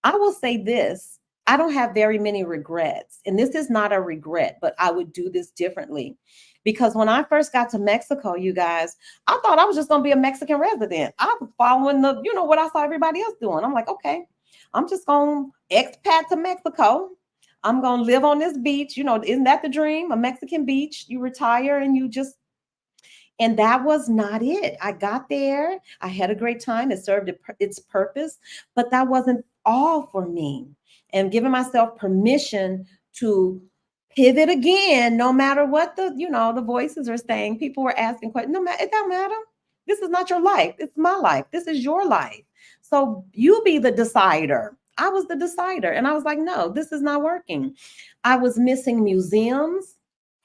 I will say this. I don't have very many regrets. And this is not a regret, but I would do this differently. Because when I first got to Mexico, you guys, I thought I was just going to be a Mexican resident. I was following what I saw everybody else doing. I'm like, okay, I'm just going to expat to Mexico. I'm going to live on this beach. Isn't that the dream? A Mexican beach. You retire and you just, and that was not it. I got there. I had a great time. It served its purpose, but that wasn't all for me. And giving myself permission to pivot again, no matter what the voices are saying. People were asking questions. No matter, it don't matter. This is not your life. It's my life. This is your life. So you be the decider. I was the decider. And I was like, no, this is not working. I was missing museums,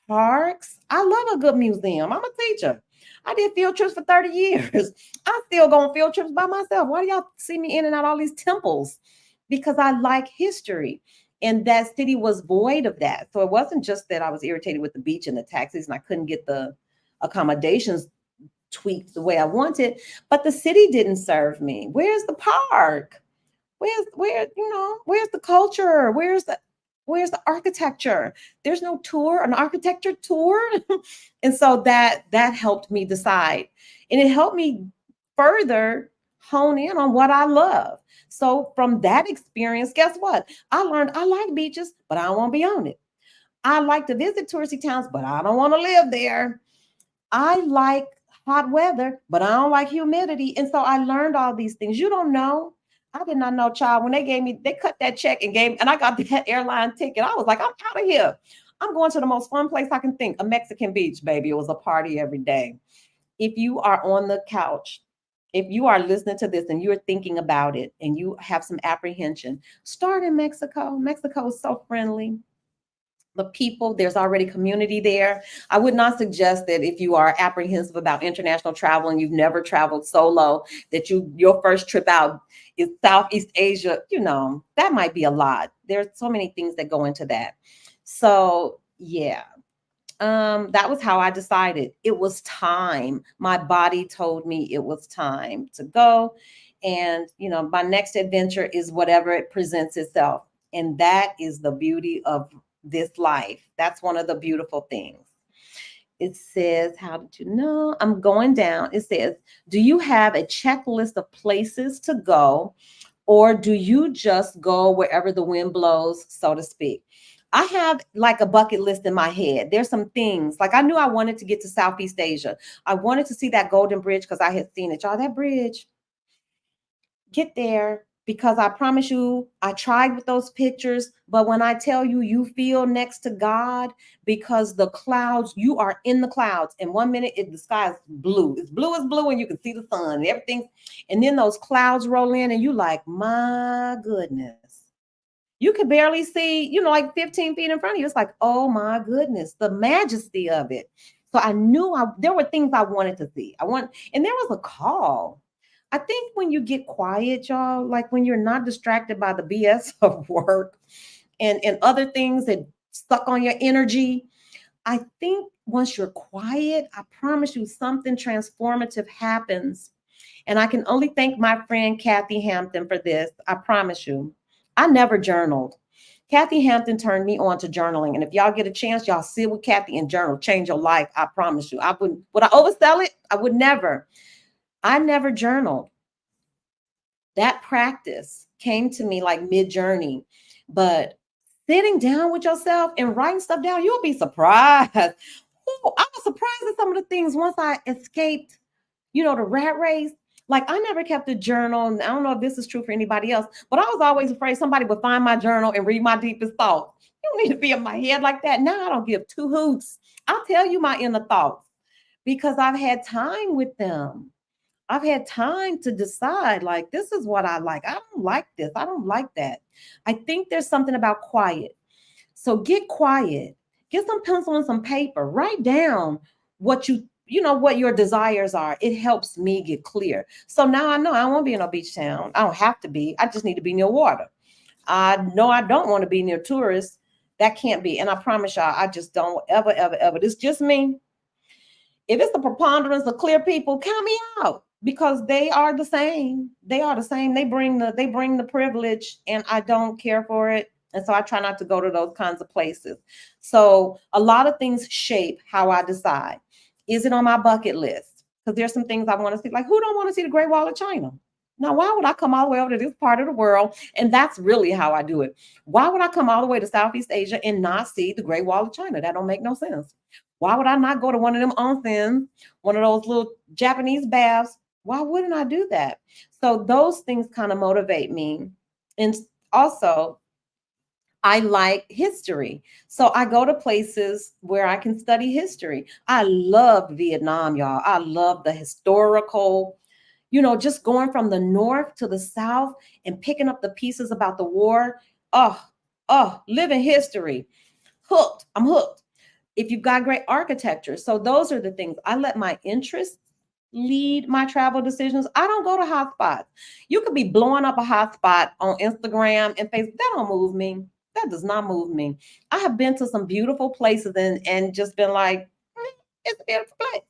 parks. I love a good museum. I'm a teacher. I did field trips for 30 years. I still go on field trips by myself. Why do y'all see me in and out all these temples? Because I like history. And that city was void of that. So it wasn't just that I was irritated with the beach and the taxis and I couldn't get the accommodations tweaked the way I wanted, but the city didn't serve me. Where's the park? Where's the culture? Where's the architecture? There's no tour, an architecture tour. And so that helped me decide. And it helped me further hone in on what I love. So from that experience, guess what? I learned I like beaches, but I don't want to be on it. I like to visit touristy towns, but I don't want to live there. I like hot weather, but I don't like humidity. And so I learned all these things. You don't know. I did not know, child. When they cut that check and I got that airline ticket. I was like, I'm out of here. I'm going to the most fun place I can think, a Mexican beach, baby. It was a party every day. If you are on the couch, if you are listening to this and you're thinking about it and you have some apprehension, start in Mexico. Mexico is so friendly. The people, there's already community there. I would not suggest that if you are apprehensive about international travel and you've never traveled solo, that your first trip out is Southeast Asia. That might be a lot. There's so many things that go into that. So yeah, that was how I decided. It was time. My body told me it was time to go. And my next adventure is whatever it presents itself. And that is the beauty of this life. That's one of the beautiful things. It says, how did you know? I'm going down. It says, do you have a checklist of places to go, or do you just go wherever the wind blows, so to speak? I have like a bucket list in my head. There's some things like I knew I wanted to get to Southeast Asia. I wanted to see that Golden Bridge because I had seen it. Y'all, that bridge, get there, because I promise you, I tried with those pictures, but when I tell you, you feel next to God, because the clouds, you are in the clouds, and 1 minute the sky is blue. It's blue as blue, and you can see the sun and everything. And then those clouds roll in, and you like, my goodness. You could barely see, like 15 feet in front of you. It's like, oh my goodness, the majesty of it. So I knew there were things I wanted to see. And there was a call. I think when you get quiet, y'all, like when you're not distracted by the BS of work and other things that suck on your energy, I think once you're quiet, I promise you something transformative happens. And I can only thank my friend Kathy Hampton for this. I promise you. I never journaled. Kathy Hampton turned me on to journaling. And if y'all get a chance, y'all sit with Kathy and journal. Change your life. I promise you. Would I oversell it? I would never. I never journaled. That practice came to me like mid-journey. But sitting down with yourself and writing stuff down, you'll be surprised. Ooh, I was surprised at some of the things once I escaped, the rat race. Like I never kept a journal. And I don't know if this is true for anybody else, but I was always afraid somebody would find my journal and read my deepest thoughts. You don't need to be in my head like that. Now I don't give two hoots. I'll tell you my inner thoughts because I've had time with them. I've had time to decide, like, this is what I like. I don't like this. I don't like that. I think there's something about quiet. So get quiet. Get some pencil and some paper. Write down what what your desires are. It helps me get clear. So now I know I won't be in a beach town. I don't have to be. I just need to be near water. I know I don't want to be near tourists. That can't be. And I promise y'all, I just don't ever, ever, ever. It's just me. If it's the preponderance of clear people, count me out because they are the same. They are the same. They bring the privilege, and I don't care for it. And so I try not to go to those kinds of places. So a lot of things shape how I decide. Is it on my bucket list? Because there's some things I want to see. Like, who don't want to see the Great Wall of China? Now, why would I come all the way over to this part of the world? And that's really how I do it. Why would I come all the way to Southeast Asia and not see the Great Wall of China? That don't make no sense. Why would I not go to one of them onsens, one of those little Japanese baths? Why wouldn't I do that? So those things kind of motivate me. And also, I like history. So I go to places where I can study history. I love Vietnam, y'all. I love the historical, just going from the north to the south and picking up the pieces about the war. Oh, living history. Hooked. I'm hooked. If you've got great architecture. So those are the things. I let my interests lead my travel decisions. I don't go to hot spots. You could be blowing up a hot spot on Instagram and Facebook. That don't move me. That does not move me. I have been to some beautiful places and just been like, it's a beautiful place.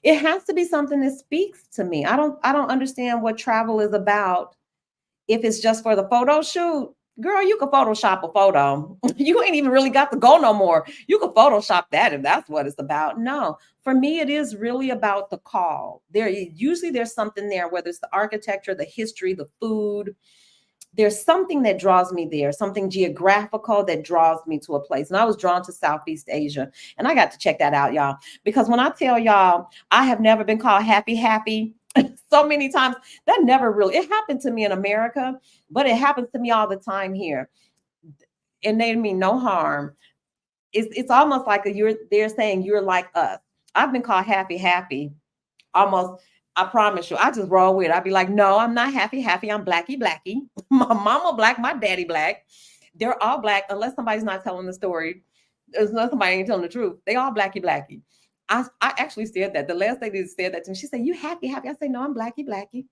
It has to be something that speaks to me. I don't understand what travel is about if it's just for the photo shoot. Girl, you can Photoshop a photo. You ain't even really got to go no more. You can Photoshop that if that's what it's about. No, for me, it is really about the call. There's something there, whether it's the architecture, the history, the food. There's something that draws me there, something geographical that draws me to a place. And I was drawn to Southeast Asia. And I got to check that out, y'all. Because when I tell y'all, I have never been called happy, happy so many times. That never really, it happened to me in America, but it happens to me all the time here. It made me no harm. It's almost like they're saying you're like us. I've been called happy, happy almost. I promise you, I just roll with it. I'd be like, no, I'm not happy, happy. I'm blacky, blacky. My mama black, my daddy black. They're all black, unless somebody's not telling the story. There's not somebody ain't telling the truth. They all blacky, blacky. I actually said that. The last lady said that to me. She said, you happy, happy. I said, no, I'm blacky, blacky.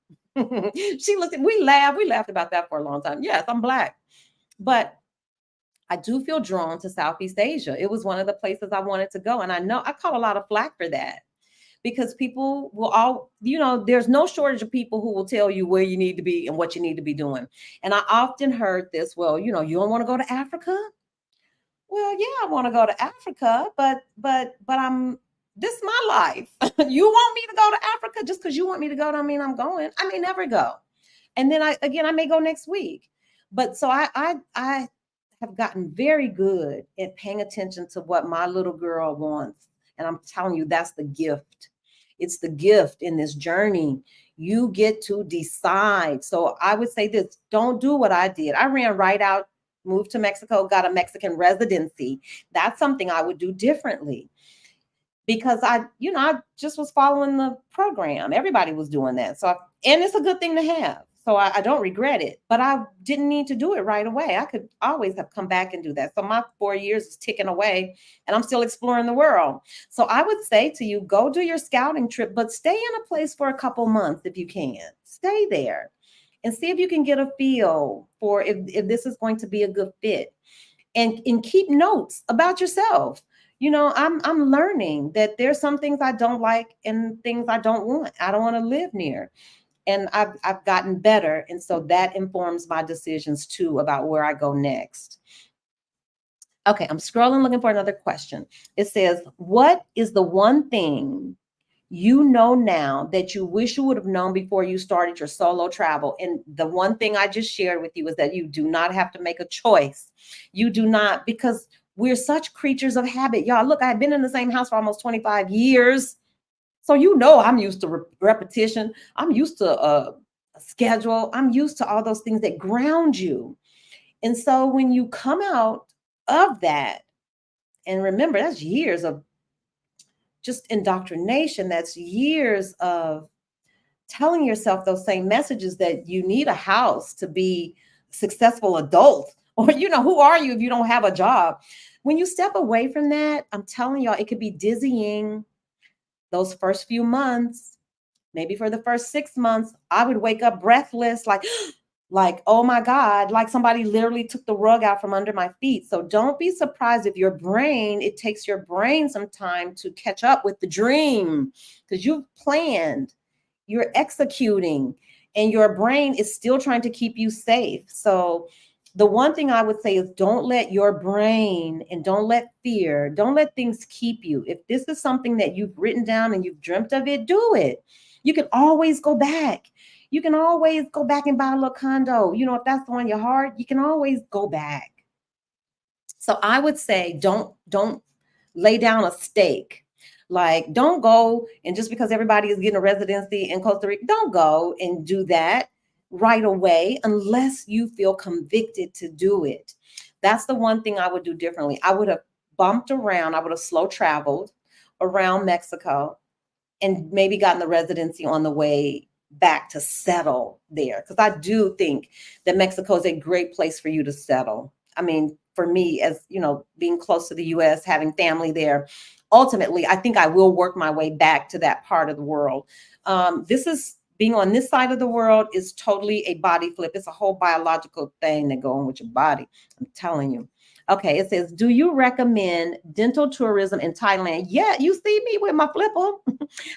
She looked at, we laughed about that for a long time. Yes, I'm black. But I do feel drawn to Southeast Asia. It was one of the places I wanted to go. And I know I caught a lot of flack for that because people will there's no shortage of people who will tell you where you need to be and what you need to be doing. And I often heard this, well, you don't want to go to Africa? Well, yeah, I want to go to Africa, but this is my life. You want me to go to Africa just because you want me to go don't mean I'm going. I may never go. And then I may go next week. But so I have gotten very good at paying attention to what my little girl wants. And I'm telling you, that's the gift. It's the gift in this journey. You get to decide. So I would say this, don't do what I did. I ran right out, moved to Mexico, got a Mexican residency. That's something I would do differently because I just was following the program. Everybody was doing that. And it's a good thing to have. So I don't regret it, but I didn't need to do it right away. I could always have come back and do that. So my 4 years is ticking away and I'm still exploring the world. So I would say to you, go do your scouting trip, but stay in a place for a couple months if you can. Stay there and see if you can get a feel for if this is going to be a good fit. And keep notes about yourself. I'm learning that there's some things I don't like and things I don't want. I don't want to live near. And I've gotten better. And so that informs my decisions too about where I go next. Okay, I'm scrolling looking for another question. It says, what is the one thing you know now that you wish you would have known before you started your solo travel? And the one thing I just shared with you is that you do not have to make a choice. You do not, because we're such creatures of habit. Y'all, look, I've been in the same house for almost 25 years. So I'm used to repetition. I'm used to a schedule. I'm used to all those things that ground you. And so when you come out of that, and remember, that's years of just indoctrination. That's years of telling yourself those same messages that you need a house to be successful adult. Or, who are you if you don't have a job? When you step away from that, I'm telling y'all, it could be dizzying those first few months. Maybe for the first 6 months, I would wake up breathless, like, oh my God, like somebody literally took the rug out from under my feet. So don't be surprised if it takes your brain some time to catch up with the dream, because you've planned, you're executing, and your brain is still trying to keep you safe. So the one thing I would say is, don't let your brain and don't let things keep you. If this is something that you've written down and you've dreamt of it, do it. You can always go back. You can always go back and buy a little condo. If that's on your heart, you can always go back. So I would say, don't lay down a stake. Like, don't go and just because everybody is getting a residency in Costa Rica, don't go and do that right away unless you feel convicted to do it. That's the one thing I would do differently. I would have bumped around, I would have slow traveled around Mexico and maybe gotten the residency on the way back to settle there. Because I do think that Mexico is a great place for you to settle. I mean, for me, as being close to the US, having family there, ultimately, I think I will work my way back to that part of the world. This is being on this side of the world is totally a body flip. It's a whole biological thing that go on with your body. I'm telling you. Okay, it says, do you recommend dental tourism in Thailand? Yeah, you see me with my flipper.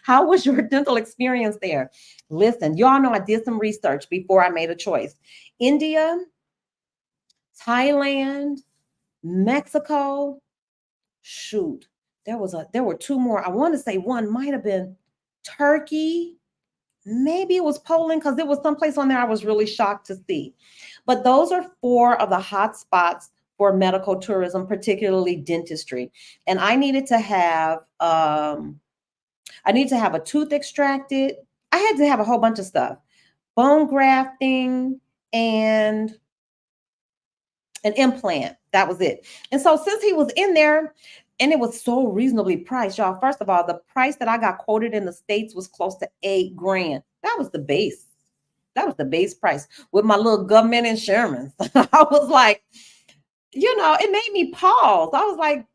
How was your dental experience there? Listen, y'all know I did some research before I made a choice. India, Thailand, Mexico, shoot. There were two more. I want to say one might have been Turkey. Maybe it was Poland, because there was someplace on there I was really shocked to see. But those are four of the hot spots for medical tourism, particularly dentistry. And I need to have a tooth extracted. I had to have a whole bunch of stuff. Bone grafting and an implant. That was it. And so since he was in there and it was so reasonably priced, y'all, first of all, the price that I got quoted in the States was close to 8 grand. That was the base. That was the base price with my little government insurance. I was like, it made me pause. I was like,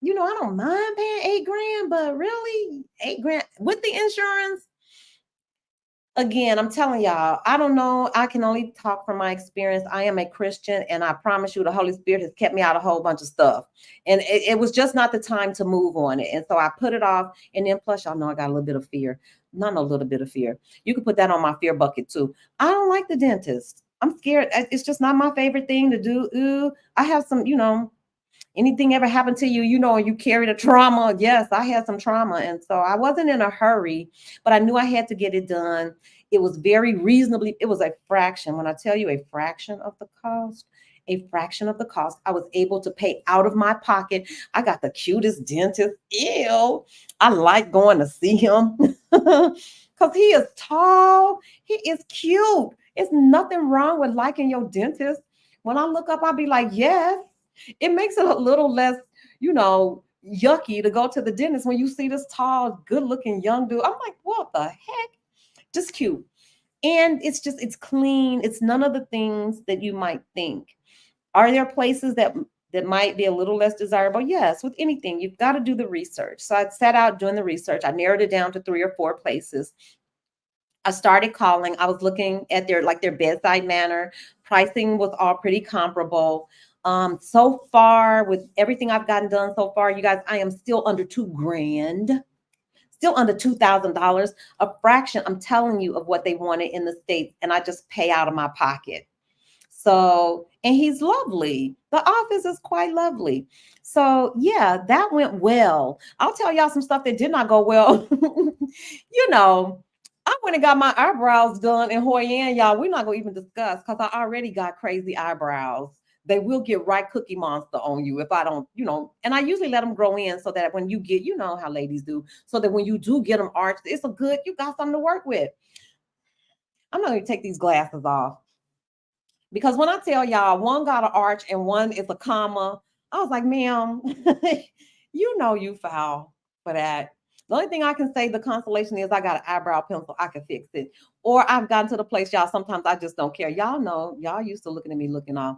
I don't mind paying 8 grand, but really 8 grand with the insurance. Again, I'm telling y'all, I don't know. I can only talk from my experience. I am a Christian, and I promise you, the Holy Spirit has kept me out of a whole bunch of stuff. And it was just not the time to move on it. And so I put it off. And then plus, y'all know I got a little bit of fear. Not a little bit of fear. You can put that on my fear bucket too. I don't like the dentist. I'm scared. It's just not my favorite thing to do. Ooh, I have some, anything ever happened to you, you carried a trauma. Yes, I had some trauma. And so I wasn't in a hurry, but I knew I had to get it done. It was very reasonably, it was a fraction. When I tell you a fraction of the cost, I was able to pay out of my pocket. I got the cutest dentist. Ew. I like going to see him because he is tall. He is cute. It's nothing wrong with liking your dentist. When I look up, I'll be like, yes. It makes it a little less, yucky to go to the dentist when you see this tall, good looking young dude. I'm like, what the heck? Just cute. And it's clean. It's none of the things that you might think. Are there places that might be a little less desirable? Yes, with anything, you've got to do the research. So I set out doing the research. I narrowed it down to 3 or 4 places. I started calling. I was looking at their bedside manner. Pricing was all pretty comparable. So far, with everything I've gotten done so far, you guys, I am still under 2 grand, still under $2,000, a fraction, I'm telling you, of what they wanted in the States. And I just pay out of my pocket. So, and he's lovely. The office is quite lovely. So yeah, that went well. I'll tell y'all some stuff that did not go well. I went and got my eyebrows done in Hoi An, y'all. We're not gonna even discuss because I already got crazy eyebrows. They will get right Cookie Monster on you if I don't, and I usually let them grow in so that when you get, how ladies do, so that when you do get them arched, you got something to work with. I'm not gonna take these glasses off because when I tell y'all one got an arch and one is a comma, I was like, ma'am, you know you foul for that. The only thing I can say, the consolation is I got an eyebrow pencil. I can fix it. Or I've gotten to the place, y'all, sometimes I just don't care. Y'all know, y'all used to looking at me looking off.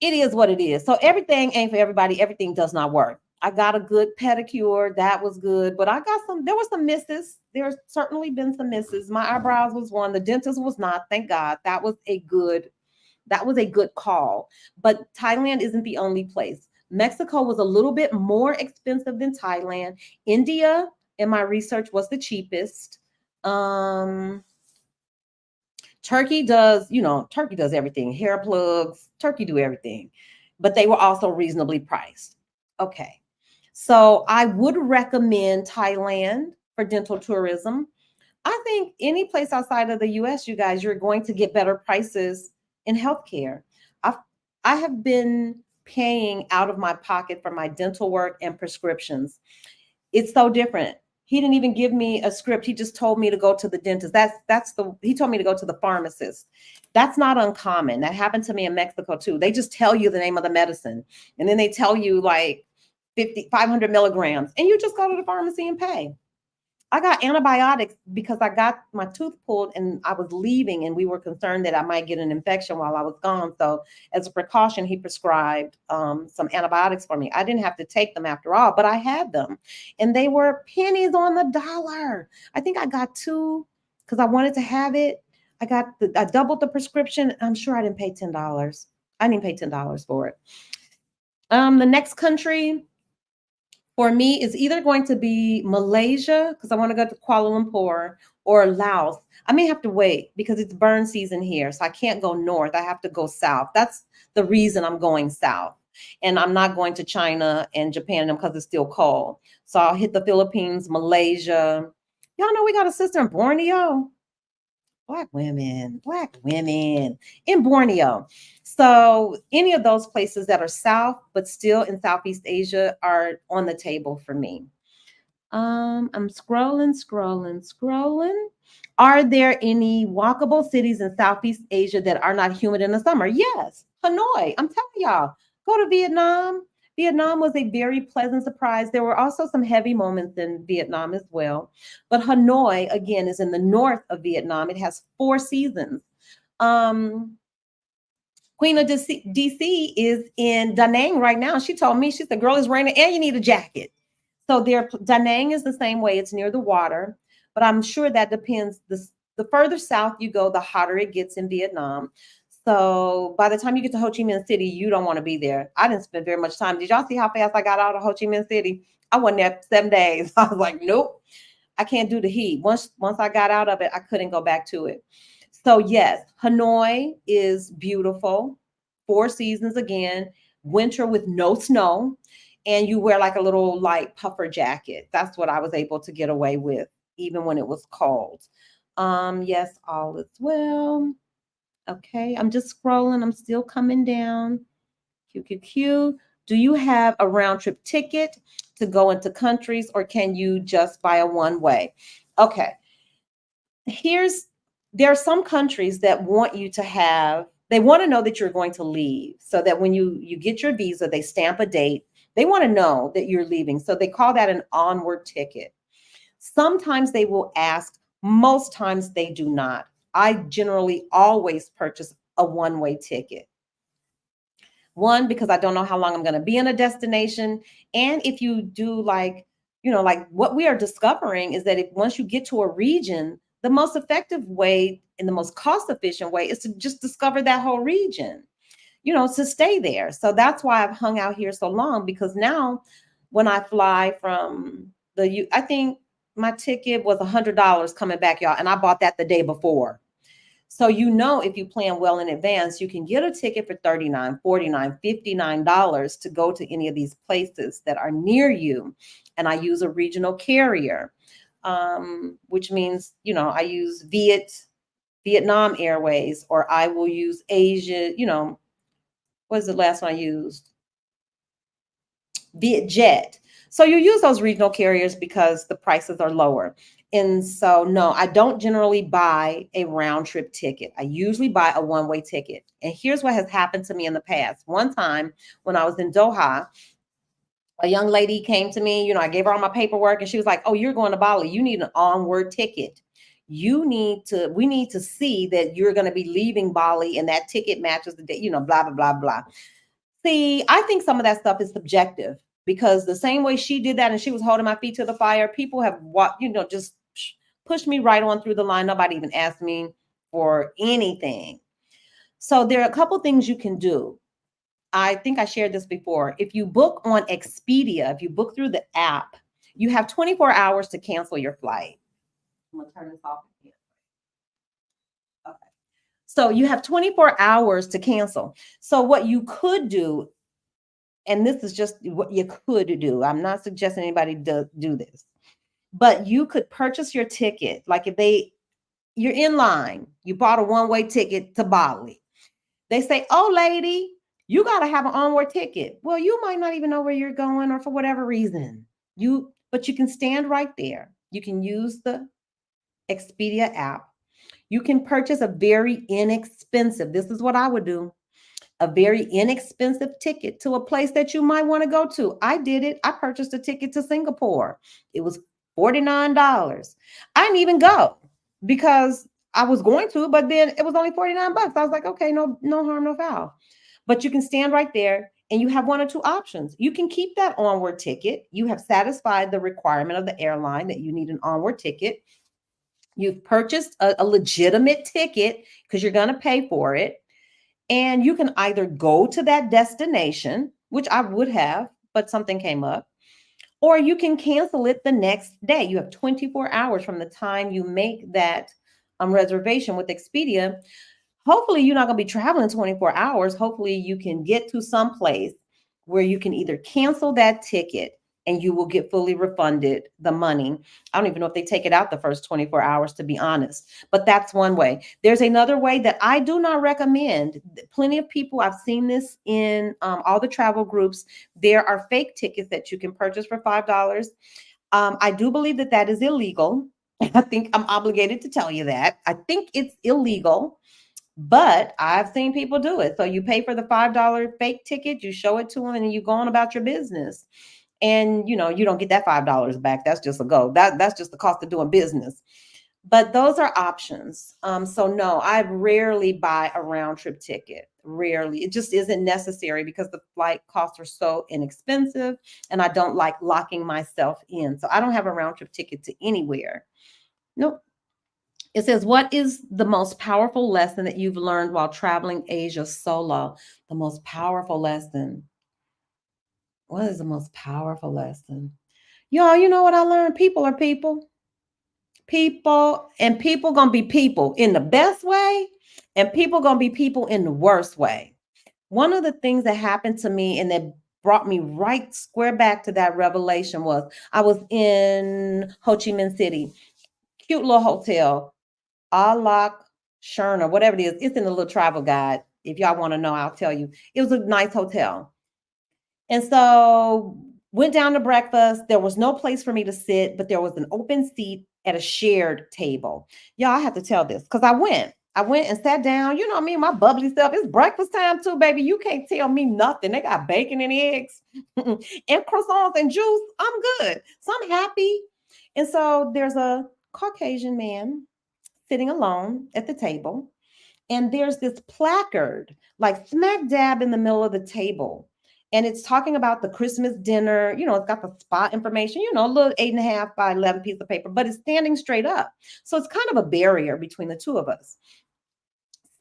It is what it is. So everything ain't for everybody. Everything does not work. I got a good pedicure. That was good. But I got there were some misses. There's certainly been some misses. My eyebrows was one. The dentist was not. Thank God. That was a good call. But Thailand isn't the only place. Mexico was a little bit more expensive than Thailand. India, in my research, was the cheapest. Um, Turkey does everything. Hair plugs, Turkey do everything. But they were also reasonably priced. Okay. So I would recommend Thailand for dental tourism. I think any place outside of the US, you guys, you're going to get better prices in healthcare. I've I have been paying out of my pocket for my dental work and prescriptions. It's so different. He didn't even give me a script. He just told me to go to the dentist. He told me to go to the pharmacist. That's not uncommon. That happened to me in Mexico too. They just tell you the name of the medicine and then they tell you like 500 milligrams and you just go to the pharmacy and pay. I got antibiotics because I got my tooth pulled and I was leaving, and we were concerned that I might get an infection while I was gone. So, as a precaution, he prescribed some antibiotics for me. I didn't have to take them after all, but I had them, and they were pennies on the dollar. I think I got two because I wanted to have it. I doubled the prescription. I'm sure I didn't pay $10. I didn't pay $10 for it. The next country for me is either going to be Malaysia because I want to go to Kuala Lumpur, or Laos. I may have to wait because it's burn season here, so I can't go north. I have to go south. That's the reason I'm going south. And I'm not going to China and Japan because it's still cold. So I'll hit the Philippines, Malaysia. Y'all know we got a sister in Borneo. Black women in Borneo. So any of those places that are south, but still in Southeast Asia are on the table for me. I'm scrolling. Are there any walkable cities in Southeast Asia that are not humid in the summer? Yes. Hanoi. I'm telling y'all, go to Vietnam. Vietnam was a very pleasant surprise. There were also some heavy moments in Vietnam as well. But Hanoi, again, is in the north of Vietnam. It has 4 seasons. Um, Queen of DC is in Da Nang right now. She told me, she said, girl, it's raining and you need a jacket. So Da Nang is the same way. It's near the water, but I'm sure that depends. The further south you go, the hotter it gets in Vietnam. So by the time you get to Ho Chi Minh City, you don't want to be there. I didn't spend very much time. Did y'all see how fast I got out of Ho Chi Minh City? I wasn't there 7 days. I was like, nope, I can't do the heat. Once I got out of it, I couldn't go back to it. So yes, Hanoi is beautiful. 4 seasons again, winter with no snow, and you wear like a little light puffer jacket. That's what I was able to get away with, even when it was cold. Yes, all is well. Okay, I'm just scrolling. I'm still coming down. QQQ. Do you have a round trip ticket to go into countries, or can you just buy a one way? Okay, here's there are some countries that want you to have, they want to know that you're going to leave, so that when you get your visa, they stamp a date. They want to know that you're leaving, so they call that an onward ticket. Sometimes they will ask, most times they do not. I generally always purchase a one-way ticket. One, because I don't know how long I'm going to be in a destination. And if you do like what we are discovering is that if once you get to a region, the most effective way and the most cost efficient way is to just discover that whole region, to stay there. So that's why I've hung out here so long, because now when I fly from I think my ticket was $100 coming back, y'all. And I bought that the day before. So, if you plan well in advance, you can get a ticket for $39, $49, $59 to go to any of these places that are near you. And I use a regional carrier, which means, I use Vietnam Airways, or I will use Asia, what is the last one I used? Vietjet. So you use those regional carriers because the prices are lower. And so, no, I don't generally buy a round trip ticket. I usually buy a one-way ticket. And here's what has happened to me in the past. One time when I was in Doha, a young lady came to me, I gave her all my paperwork and she was like, "Oh, you're going to Bali. You need an onward ticket. We need to see that you're going to be leaving Bali and that ticket matches the date, blah, blah, blah, blah." See, I think some of that stuff is subjective because the same way she did that and she was holding my feet to the fire, people have just pushed me right on through the line. Nobody even asked me for anything. So there are a couple things you can do. I think I shared this before. If you book on Expedia, if you book through the app, you have 24 hours to cancel your flight. I'm going to turn this off again. Okay. So you have 24 hours to cancel. So what you could do, and this is just what you could do, I'm not suggesting anybody do this, but you could purchase your ticket. Like you're in line, you bought a one-way ticket to Bali. They say, "Oh, lady, you got to have an onward ticket." Well, you might not even know where you're going or for whatever reason. But you can stand right there. You can use the Expedia app. You can purchase a very inexpensive, this is what I would do, a very inexpensive ticket to a place that you might want to go to. I did it. I purchased a ticket to Singapore. It was $49. I didn't even go because I was going to, but then it was only 49 bucks. I was like, okay, no harm, no foul. But you can stand right there and you have one or two options. You can keep that onward ticket. You have satisfied the requirement of the airline that you need an onward ticket. You've purchased a legitimate ticket because you're going to pay for it. And you can either go to that destination, which I would have, but something came up, or you can cancel it the next day. You have 24 hours from the time you make that reservation with Expedia. Hopefully, you're not going to be traveling 24 hours. Hopefully, you can get to some place where you can either cancel that ticket and you will get fully refunded the money. I don't even know if they take it out the first 24 hours, to be honest, but that's one way. There's another way that I do not recommend. Plenty of people, I've seen this in all the travel groups. There are fake tickets that you can purchase for $5. I do believe that that is illegal. I think I'm obligated to tell you that. I think it's illegal. But I've seen people do it. So you pay for the $5 fake ticket, you show it to them, and you go on about your business. And you don't get that $5 back. That's just a go. That's just the cost of doing business. But those are options. So no, I rarely buy a round trip ticket. Rarely. It just isn't necessary because the flight costs are so inexpensive, and I don't like locking myself in. So I don't have a round trip ticket to anywhere. Nope. It says, "What is the most powerful lesson that you've learned while traveling Asia solo?" The most powerful lesson. What is the most powerful lesson? Y'all, you know what I learned? People are people. People, and people gonna be people in the best way, and people gonna be people in the worst way. One of the things that happened to me and that brought me right square back to that revelation was I was in Ho Chi Minh City, cute little hotel, Alak Sherna, whatever it is. It's in the little travel guide. If y'all want to know, I'll tell you. It was a nice hotel. And so went down to breakfast. There was no place for me to sit, but there was an open seat at a shared table. Y'all, I have to tell this because I went. I went and sat down. You know me, my bubbly self. It's breakfast time too, baby. You can't tell me nothing. They got bacon and eggs and croissants and juice. I'm good. So I'm happy. And so there's a Caucasian man sitting alone at the table. And there's this placard, like smack dab in the middle of the table. And it's talking about the Christmas dinner. It's got the spot information, a little 8.5 by 11 piece of paper, but it's standing straight up. So it's kind of a barrier between the two of us.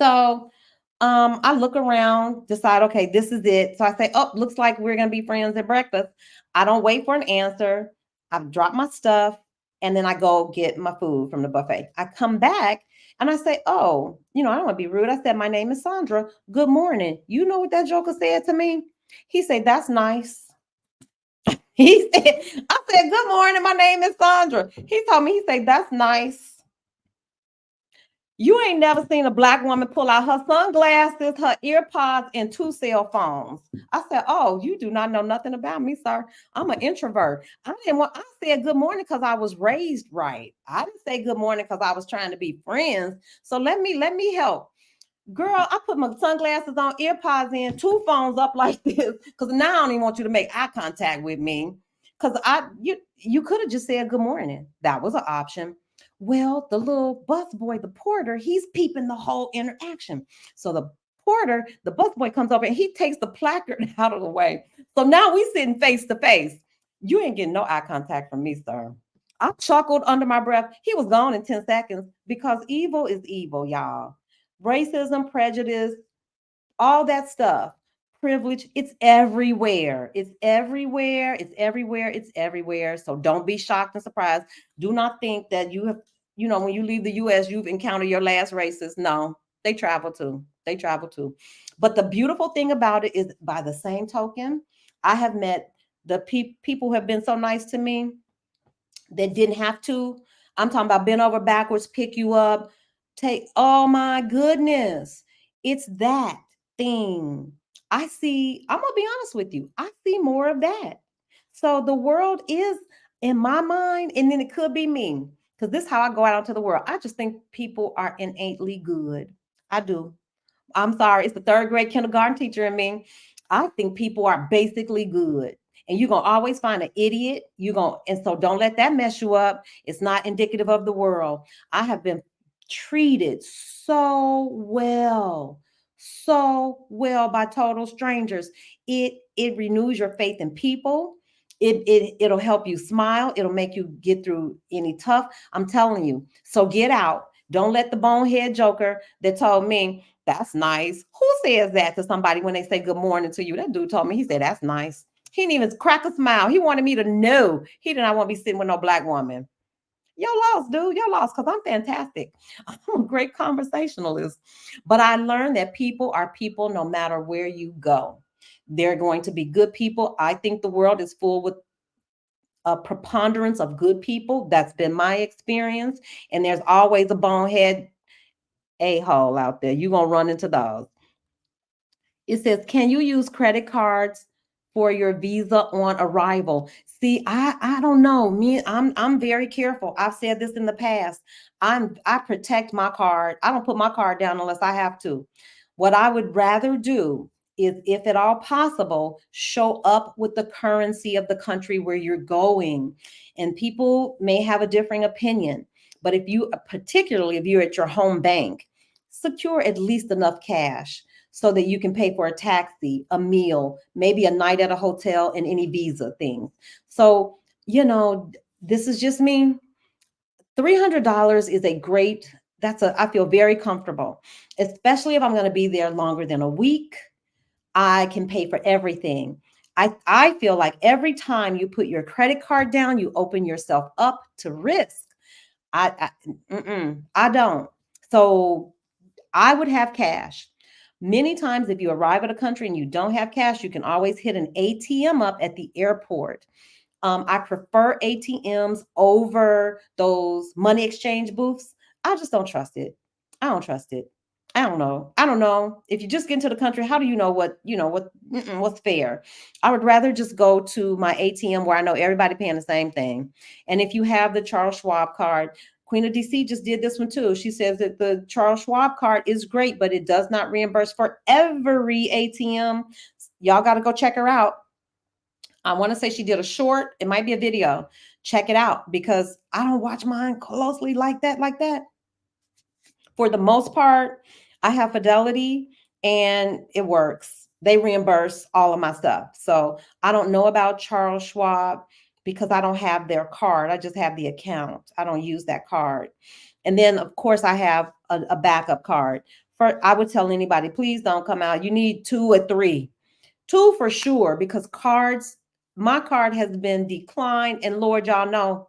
So I look around, decide, okay, this is it. So I say, "Oh, looks like we're going to be friends at breakfast." I don't wait for an answer. I've dropped my stuff and then I go get my food from the buffet. I come back and I say, "Oh, I don't want to be rude." I said, "My name is Sandra. Good morning." You know what that joker said to me? He said, "That's nice." I said, "Good morning. My name is Sandra." He told me, he said, "That's nice." You ain't never seen a black woman pull out her sunglasses, her earpods, and two cell phones. I said, "Oh, you do not know nothing about me, sir. I'm an introvert. I didn't want. I said good morning because I was raised right. I didn't say good morning because I was trying to be friends. So let me help." Girl, I put my sunglasses on, earpods in, two phones up like this, because now I don't even want you to make eye contact with me. Because you could have just said good morning. That was an option. Well, the little bus boy, the porter, he's peeping the whole interaction. So the bus boy comes over and he takes the placard out of the way. So now we sitting face to face. You ain't getting no eye contact from me, sir. I chuckled under my breath. He was gone in 10 seconds because evil is evil, y'all. Racism, prejudice, all that stuff, privilege, it's everywhere. It's everywhere. It's everywhere. It's everywhere. So don't be shocked and surprised. Do not think that you have, when you leave the US, you've encountered your last racist. No, they travel too. They travel too. But the beautiful thing about it is, by the same token, I have met the people who have been so nice to me that didn't have to. I'm talking about bend over backwards, pick you up, take, oh my goodness. It's that thing. I'm going to be honest with you. I see more of that. So the world is, in my mind, and then it could be me, because this is how I go out into the world. I just think people are innately good. I do. I'm sorry, it's the third grade kindergarten teacher in me. I think people are basically good. And you're gonna always find an idiot. And so don't let that mess you up. It's not indicative of the world. I have been treated so well by total strangers. It renews your faith in people. It'll help you smile. It'll make you get through any tough. I'm telling you. So get out. Don't let the bonehead joker that told me that's nice. Who says that to somebody when they say good morning to you? That dude told me, he said, that's nice. He didn't even crack a smile. He wanted me to know he did not want to be sitting with no black woman. You're lost, dude. You're lost because I'm fantastic. I'm a great conversationalist. But I learned that people are people no matter where you go. They're going to be good people. I think the world is full with a preponderance of good people. That's been my experience. And there's always a bonehead a-hole out there. You're going to run into those. It says, can you use credit cards for your visa on arrival? See, I don't know. I'm very careful. I've said this in the past. I protect my card. I don't put my card down unless I have to. What I would rather do is, if at all possible, show up with the currency of the country where you're going. And people may have a differing opinion, but particularly if you're at your home bank, secure at least enough cash so that you can pay for a taxi, a meal, maybe a night at a hotel, and any visa things. So, this is just me. $300 is a great, I feel very comfortable, especially if I'm going to be there longer than a week. I can pay for everything. I feel like every time you put your credit card down, you open yourself up to risk. I don't. So I would have cash. Many times, if you arrive at a country and you don't have cash, you can always hit an ATM up at the airport. I prefer ATMs over those money exchange booths. I just don't trust it. I don't trust it. I don't know. I don't know. If you just get into the country, how do you know what's fair? I would rather just go to my ATM where I know everybody paying the same thing. And if you have the Charles Schwab card, Queen of DC just did this one too. She says that the Charles Schwab card is great, but it does not reimburse for every ATM. Y'all got to go check her out. I want to say she did a short. It might be a video. Check it out, because I don't watch mine closely like that. For the most part, I have Fidelity and it works. They reimburse all of my stuff. So I don't know about Charles Schwab because I don't have their card. I just have the account. I don't use that card. And then, of course, I have a backup card. I would tell anybody, please don't come out. You need 2 or 3. 2 for sure, because my card has been declined. And Lord, y'all know,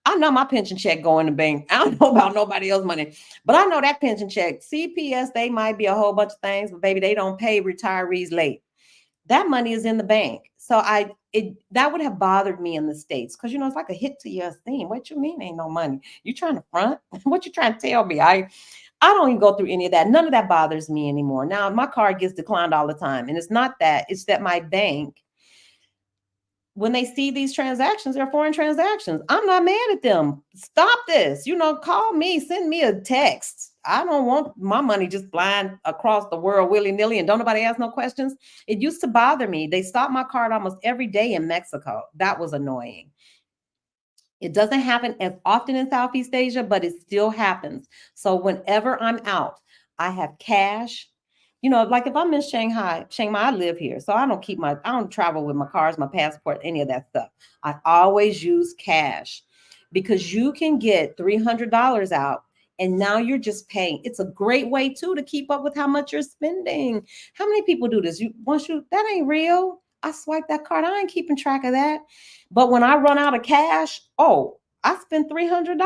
I know my pension check going to bank. I don't know about nobody else's money, but I know that pension check, CPS, they might be a whole bunch of things, but baby, they don't pay retirees late. That money is in the bank. So that would have bothered me in the States, because it's like a hit to your esteem. What you mean ain't no money? You trying to front? What you trying to tell me? I don't even go through any of that. None of that bothers me anymore. Now my card gets declined all the time. And it's not that, it's that my bank, when they see these transactions, they're foreign transactions. I'm not mad at them. Stop this. Call me, send me a text. I don't want my money just flying across the world willy nilly and don't nobody ask no questions. It used to bother me. They stopped my card almost every day in Mexico. That was annoying. It doesn't happen as often in Southeast Asia, but it still happens. So whenever I'm out, I have cash. Like if I'm in Chiang Mai, I live here. So I don't travel with my cards, my passport, any of that stuff. I always use cash because you can get $300 out and now you're just paying. It's a great way too to keep up with how much you're spending. How many people do this? That ain't real. I swipe that card. I ain't keeping track of that. But when I run out of cash, oh, I spent $300.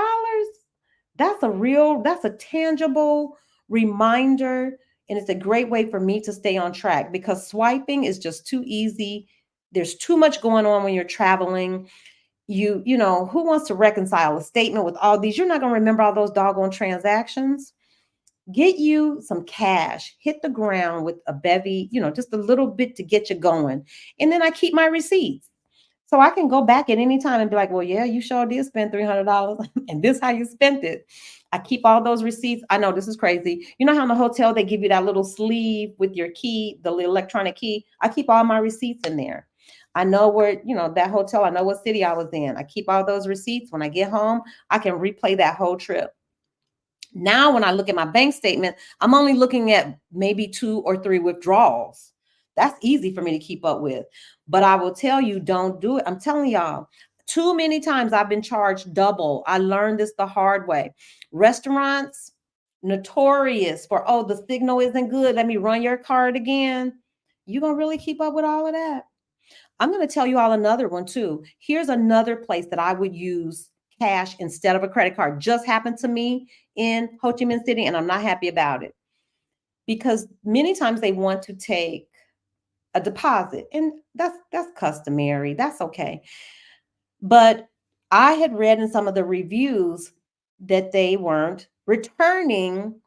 That's a tangible reminder. And it's a great way for me to stay on track because swiping is just too easy. There's too much going on when you're traveling. Who wants to reconcile a statement with all these? You're not going to remember all those doggone transactions. Get you some cash, hit the ground with a bevy, just a little bit to get you going. And then I keep my receipts. So I can go back at any time and be like, well, yeah, you sure did spend $300 and this how you spent it. I keep all those receipts. I know this is crazy. You know how in the hotel they give you that little sleeve with your key, the little electronic key? I keep all my receipts in there. I know where, that hotel, I know what city I was in. I keep all those receipts. When I get home, I can replay that whole trip. Now, when I look at my bank statement, I'm only looking at maybe 2 or 3 withdrawals. That's easy for me to keep up with. But I will tell you, don't do it. I'm telling y'all, too many times I've been charged double. I learned this the hard way. Restaurants, notorious for, oh, the signal isn't good. Let me run your card again. You gonna really keep up with all of that? I'm going to tell you all another one too. Here's another place that I would use cash instead of a credit card. Just happened to me in Ho Chi Minh City, and I'm not happy about it because many times they want to take a deposit, and that's customary. That's okay. But I had read in some of the reviews that they weren't returning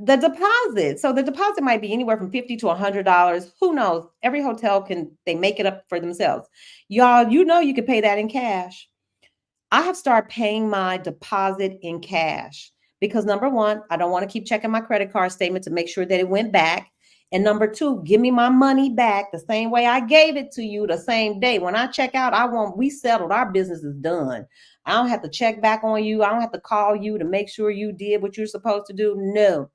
the deposit. So the deposit might be anywhere from $50 to $100. Who knows? Every hotel they make it up for themselves. Y'all, you can pay that in cash. I have started paying my deposit in cash because number one, I don't want to keep checking my credit card statement to make sure that it went back. And number two, give me my money back the same way I gave it to you the same day. When I check out, we settled. Our business is done. I don't have to check back on you. I don't have to call you to make sure you did what you're supposed to do. No.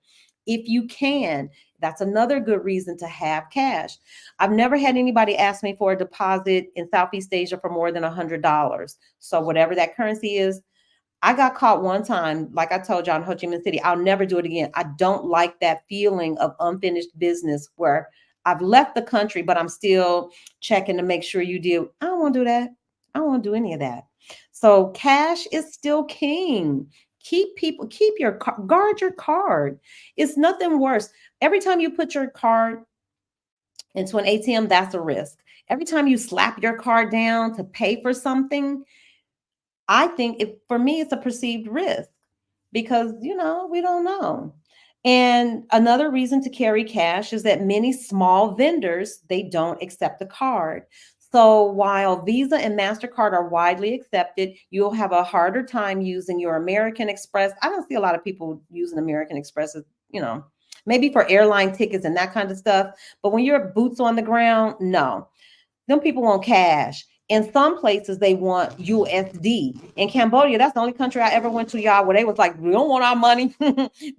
If you can, that's another good reason to have cash. I've never had anybody ask me for a deposit in Southeast Asia for more than $100. So whatever that currency is, I got caught one time, like I told y'all in Ho Chi Minh City. I'll never do it again. I don't like that feeling of unfinished business where I've left the country, but I'm still checking to make sure you do. I don't want to do that. I don't want to do any of that. So cash is still king. Guard your card. It's nothing worse. Every time you put your card into an ATM, that's a risk. Every time you slap your card down to pay for something, I think for me, it's a perceived risk because, we don't know. And another reason to carry cash is that many small vendors, they don't accept a card. So while Visa and MasterCard are widely accepted, you'll have a harder time using your American Express. I don't see a lot of people using American Express, maybe for airline tickets and that kind of stuff. But when you're boots on the ground, no. Them people want cash. In some places, they want USD. In Cambodia, that's the only country I ever went to, y'all, where they was like, we don't want our money.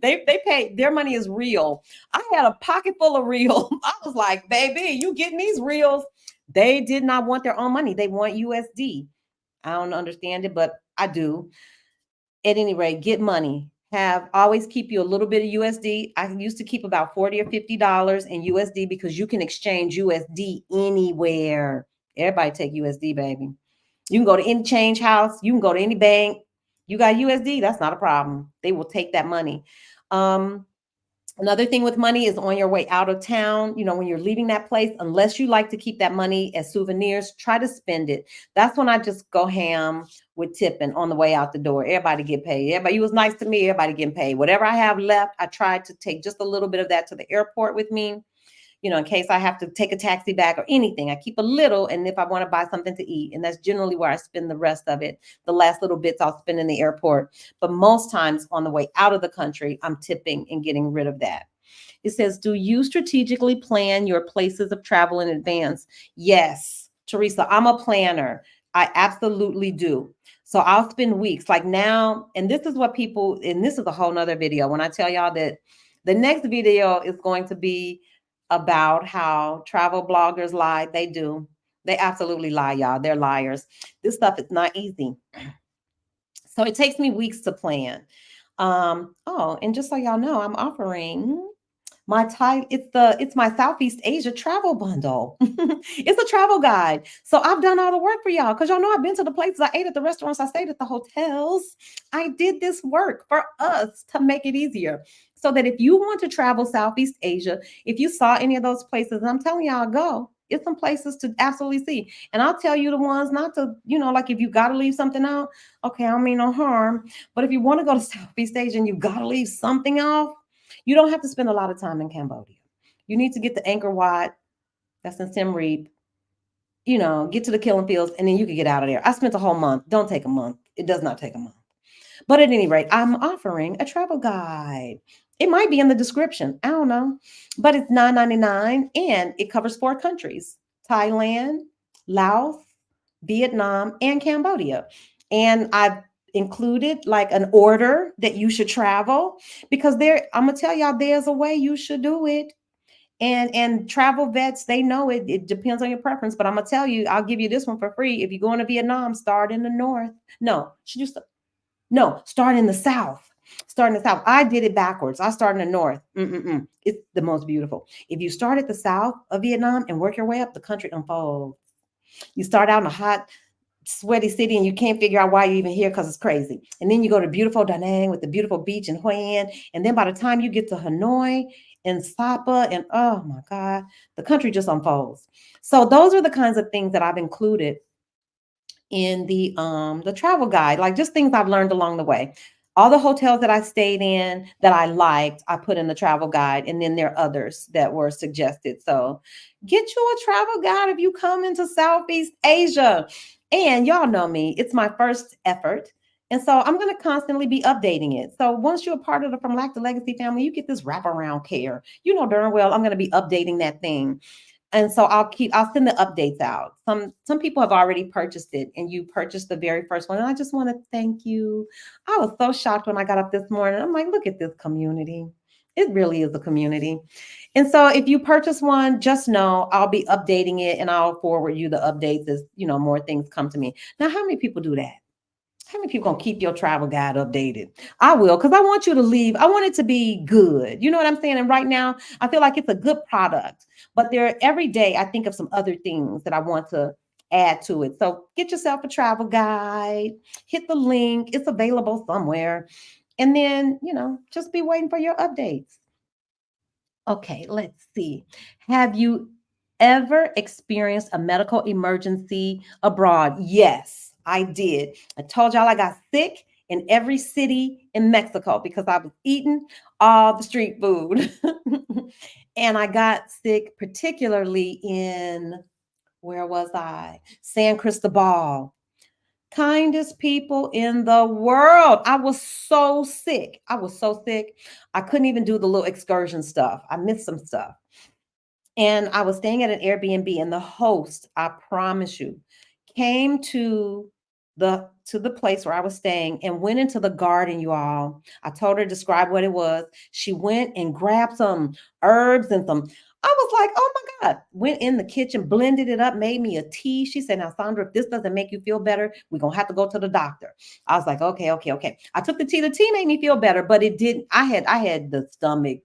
they pay, their money is real. I had a pocket full of real. I was like, baby, you getting these reals? They did not want their own money. They want USD. I don't understand it, but I do. At any rate, get money. Always keep you a little bit of USD. I used to keep about $40 or $50 in USD because you can exchange USD anywhere. Everybody take USD, baby. You can go to any change house. You can go to any bank. You got USD, that's not a problem. They will take that money. Another thing with money is on your way out of town, when you're leaving that place, unless you like to keep that money as souvenirs, try to spend it. That's when I just go ham with tipping on the way out the door. Everybody get paid. Everybody, you was nice to me, everybody getting paid. Whatever I have left, I try to take just a little bit of that to the airport with me, in case I have to take a taxi back or anything. I keep a little, and if I want to buy something to eat, and that's generally where I spend the rest of it. The last little bits I'll spend in the airport. But most times on the way out of the country, I'm tipping and getting rid of that. It says, do you strategically plan your places of travel in advance? Yes, Teresa, I'm a planner. I absolutely do. So I'll spend weeks like now, and this is what people, and this is a whole nother video. When I tell y'all that the next video is going to be about how travel bloggers lie, they do. They absolutely lie, y'all. They're liars. This stuff is not easy. So it takes me weeks to plan. Oh, and just so y'all know, I'm offering it's my Southeast Asia travel bundle. It's a travel guide. So I've done all the work for y'all because y'all know I've been to the places, I ate at the restaurants, I stayed at the hotels. I did this work for us to make it easier. So that if you want to travel Southeast Asia, if you saw any of those places, and I'm telling y'all, go. It's some places to absolutely see. And I'll tell you the ones not to, like if you got to leave something out, okay, I don't mean no harm. But if you want to go to Southeast Asia and you got to leave something off, you don't have to spend a lot of time in Cambodia. You need to get to Angkor Wat, that's in Siem Reap, get to the killing fields, and then you can get out of there. I spent a whole month. Don't take a month. It does not take a month. But at any rate, I'm offering a travel guide. It might be in the description. I don't know. But it's $9.99 and it covers 4 countries: Thailand, Laos, Vietnam, and Cambodia. And I've included like an order that you should travel because I'm gonna tell y'all there's a way you should do it. And travel vets, they know it. It depends on your preference, but I'm gonna tell you, I'll give you this one for free. If you're going to Vietnam, start in the north. No, should you no, start in the south. Start in the south. I did it backwards. I started in the north. It's the most beautiful. If you start at the south of Vietnam and work your way up, the country unfolds. You start out in a hot, sweaty city and you can't figure out why you're even here because it's crazy. And then you go to beautiful Da Nang with the beautiful beach in Hue An. And then by the time you get to Hanoi and Sapa, and oh my God, the country just unfolds. So those are the kinds of things that I've included in the travel guide, like just things I've learned along the way. All the hotels that I stayed in that I liked, I put in the travel guide, and then there are others that were suggested. So get you a travel guide if you come into Southeast Asia. And y'all know me, it's my first effort. And so I'm going to constantly be updating it. So once you're a part of the From Lack to Legacy family, you get this wraparound care. You know darn well I'm going to be updating that thing. And so I'll send the updates out. Some people have already purchased it, and you purchased the very first one. And I just want to thank you. I was so shocked when I got up this morning. I'm like, look at this community. It really is a community. And so if you purchase one, just know I'll be updating it and I'll forward you the updates as more things come to me. Now, how many people do that? How many people gonna keep your travel guide updated? I will, because I want you to leave. I want it to be good. You know what I'm saying? And right now, I feel like it's a good product. But every day I think of some other things that I want to add to it. So get yourself a travel guide, hit the link, it's available somewhere. And then, just be waiting for your updates. Okay, let's see. Have you ever experienced a medical emergency abroad? Yes, I did. I told y'all I got sick in every city in Mexico because I was eating all the street food. And I got sick particularly in, where was I? San Cristobal. Kindest people in the world. I was so sick. I was so sick. I couldn't even do the little excursion stuff. I missed some stuff. And I was staying at an Airbnb, and the host, I promise you, came to the place where I was staying and went into the garden, you all. I told her to describe what it was. She went and grabbed some herbs and some. I was like, oh my God. Went in the kitchen, blended it up, made me a tea. She said, now, Sandra, if this doesn't make you feel better, we're going to have to go to the doctor. I was like, okay, okay, okay. I took the tea. The tea made me feel better, but it didn't. I had the stomach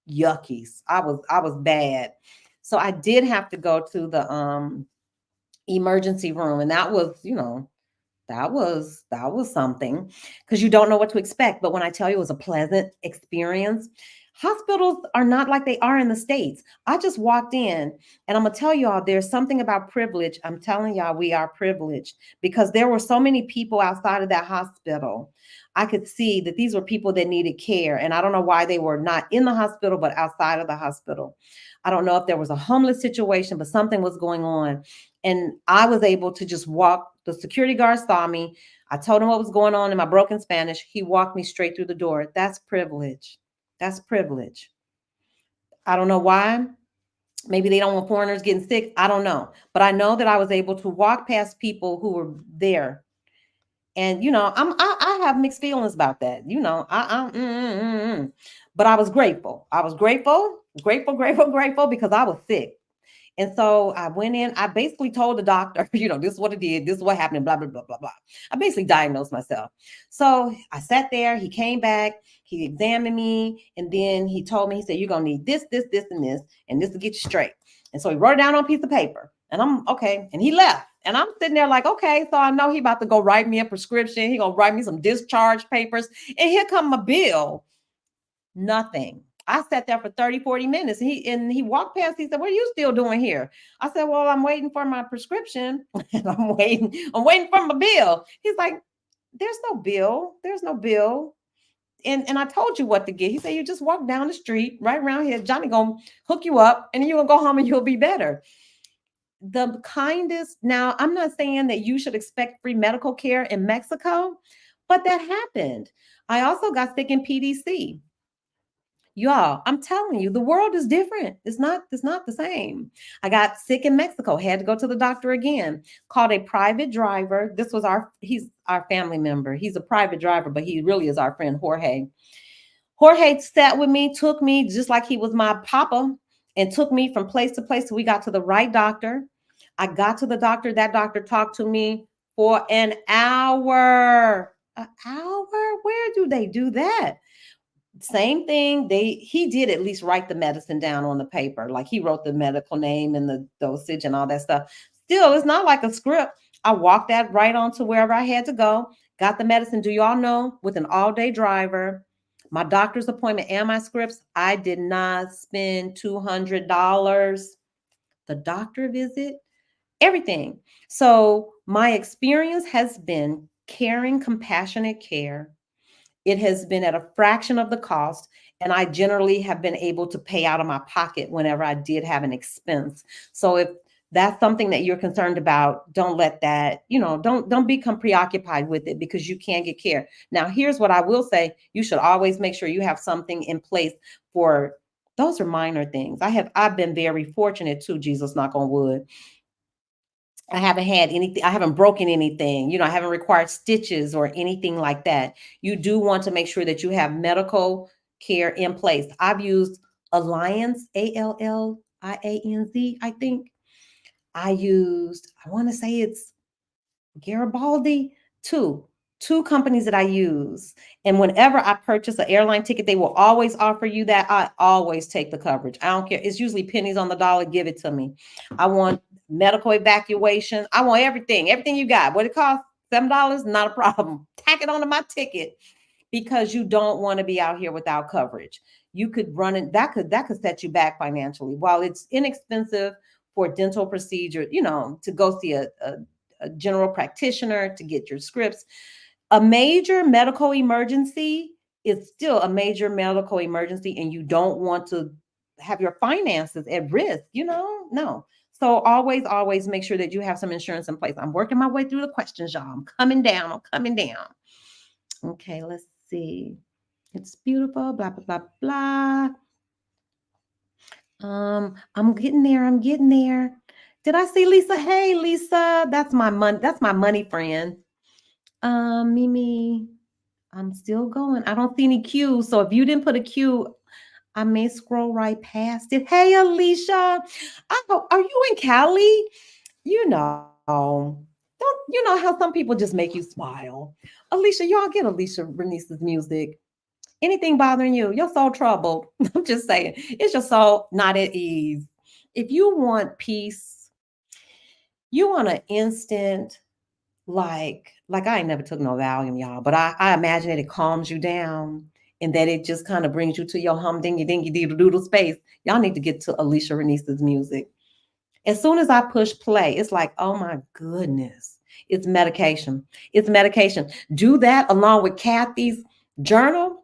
yuckies. I was bad. So I did have to go to the emergency room, and that was, that was something because you don't know what to expect. But when I tell you it was a pleasant experience, Hospitals are not like they are in the States. I just walked in and I'm going to tell y'all there's something about privilege. I'm telling y'all we are privileged because there were so many people outside of that hospital. I could see that these were people that needed care. And I don't know why they were not in the hospital, but outside of the hospital. I don't know if there was a homeless situation, but something was going on. And I was able to just walk. The security guard saw me. I told him what was going on in my broken Spanish. He walked me straight through the door. That's privilege. That's privilege. I don't know why. Maybe they don't want foreigners getting sick. I don't know. But I know that I was able to walk past people who were there. And I have mixed feelings about that. But I was grateful. I was grateful because I was sick. And so I went in, I basically told the doctor, this is what it did, this is what happened, blah, blah, blah, blah, blah. I basically diagnosed myself. So I sat there, he came back, he examined me, and then he told me, he said, you're going to need this, and this to get you straight. And so he wrote it down on a piece of paper. And I'm okay. And he left. And I'm sitting there like, okay, so I know he about to go write me a prescription. He going to write me some discharge papers. And here come my bill. Nothing. I sat there for 30, 40 minutes. And he walked past. He said, what are you still doing here? I said, well, I'm waiting for my prescription. And I'm waiting for my bill. He's like, there's no bill. There's no bill. And I told you what to get. He said, you just walk down the street right around here. Johnny gonna hook you up and you're gonna go home and you'll be better. The kindest. Now, I'm not saying that you should expect free medical care in Mexico, but that happened. I also got sick in PDC. Y'all, I'm telling you, the world is different. It's not the same. I got sick in Mexico, had to go to the doctor again. Called a private driver. He's our family member. He's a private driver, but he really is our friend Jorge. Jorge sat with me, took me just like he was my papa, and took me from place to place till we got to the right doctor. I got to the doctor. That doctor talked to me for an hour. An hour? Where do they do that? Same thing. He did at least write the medicine down on the paper. Like he wrote the medical name and the dosage and all that stuff. Still, it's not like a script. I walked that right on to wherever I had to go, got the medicine. Do y'all know with an all-day driver, my doctor's appointment and my scripts, I did not spend $200. The doctor visit, everything. So my experience has been caring, compassionate care. It has been at a fraction of the cost, and I generally have been able to pay out of my pocket whenever I did have an expense. So if that's something that you're concerned about, don't let that, don't become preoccupied with it because you can't get care. Now, here's what I will say. You should always make sure you have something in place for those are minor things. I've been very fortunate too, Jesus knock on wood. I haven't had anything, I haven't broken anything, I haven't required stitches or anything like that. You do want to make sure that you have medical care in place. I've used Alliance, Allianz, I think. I want to say it's Garibaldi, two, two companies that I use. And whenever I purchase an airline ticket, they will always offer you that. I always take the coverage. I don't care. It's usually pennies on the dollar. Give it to me. I want medical evacuation. I want everything you got. What it costs? $7, not a problem. Tack it onto my ticket because you don't want to be out here without coverage. You could run it. That could set you back financially. While it's inexpensive for dental procedure, to go see a general practitioner to get your scripts. A major medical emergency is still a major medical emergency, and you don't want to have your finances at risk, no. So always make sure that you have some insurance in place. I'm working my way through the questions, y'all. I'm coming down. Okay, let's see. It's beautiful, blah, blah, blah, blah. I'm getting there. Did I see Lisa? Hey, Lisa, that's my money friend. Mimi, I'm still going. I don't see any Q's. So if you didn't put a Q, I may scroll right past it. Hey, Alicia. Are you in Cali? Don't you know how some people just make you smile? Alicia, y'all get Alicia Bernice's music. Anything bothering you? Your soul troubled. I'm just saying, it's your soul not at ease. If you want peace, you want an instant, like I ain't never took no Valium, y'all, but I imagine that it calms you down and that it just kind of brings you to your humdingy dingy doodle doodle space, y'all need to get to Alicia Renice's music. As soon as I push play, it's like, oh my goodness, it's medication. It's medication. Do that along with Kathy's journal.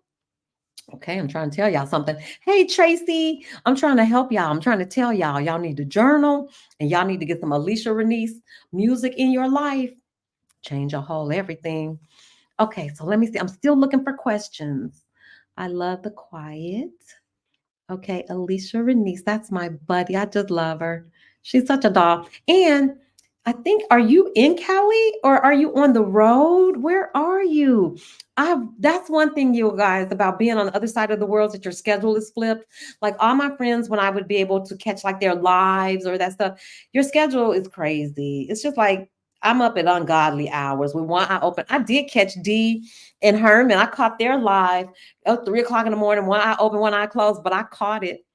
Okay, I'm trying to tell y'all something. Hey, Tracy, I'm trying to help y'all. I'm trying to tell y'all, y'all need to journal and y'all need to get some Alicia Renice music in your life. Change your whole everything. Okay, so let me see. I'm still looking for questions. I love the quiet. Okay, Alicia Renice, that's my buddy. I just love her. She's such a doll. And I think, are you in Cali or are you on the road? Where are you? I That's one thing, you guys, about being on the other side of the world, that your schedule is flipped. Like all my friends, when I would be able to catch like their lives or that stuff, your schedule is crazy. It's just like I'm up at ungodly hours. With one eye open, I did catch D and Herman. I caught their live at 3 o'clock in the morning, one eye open, one eye closed, but I caught it.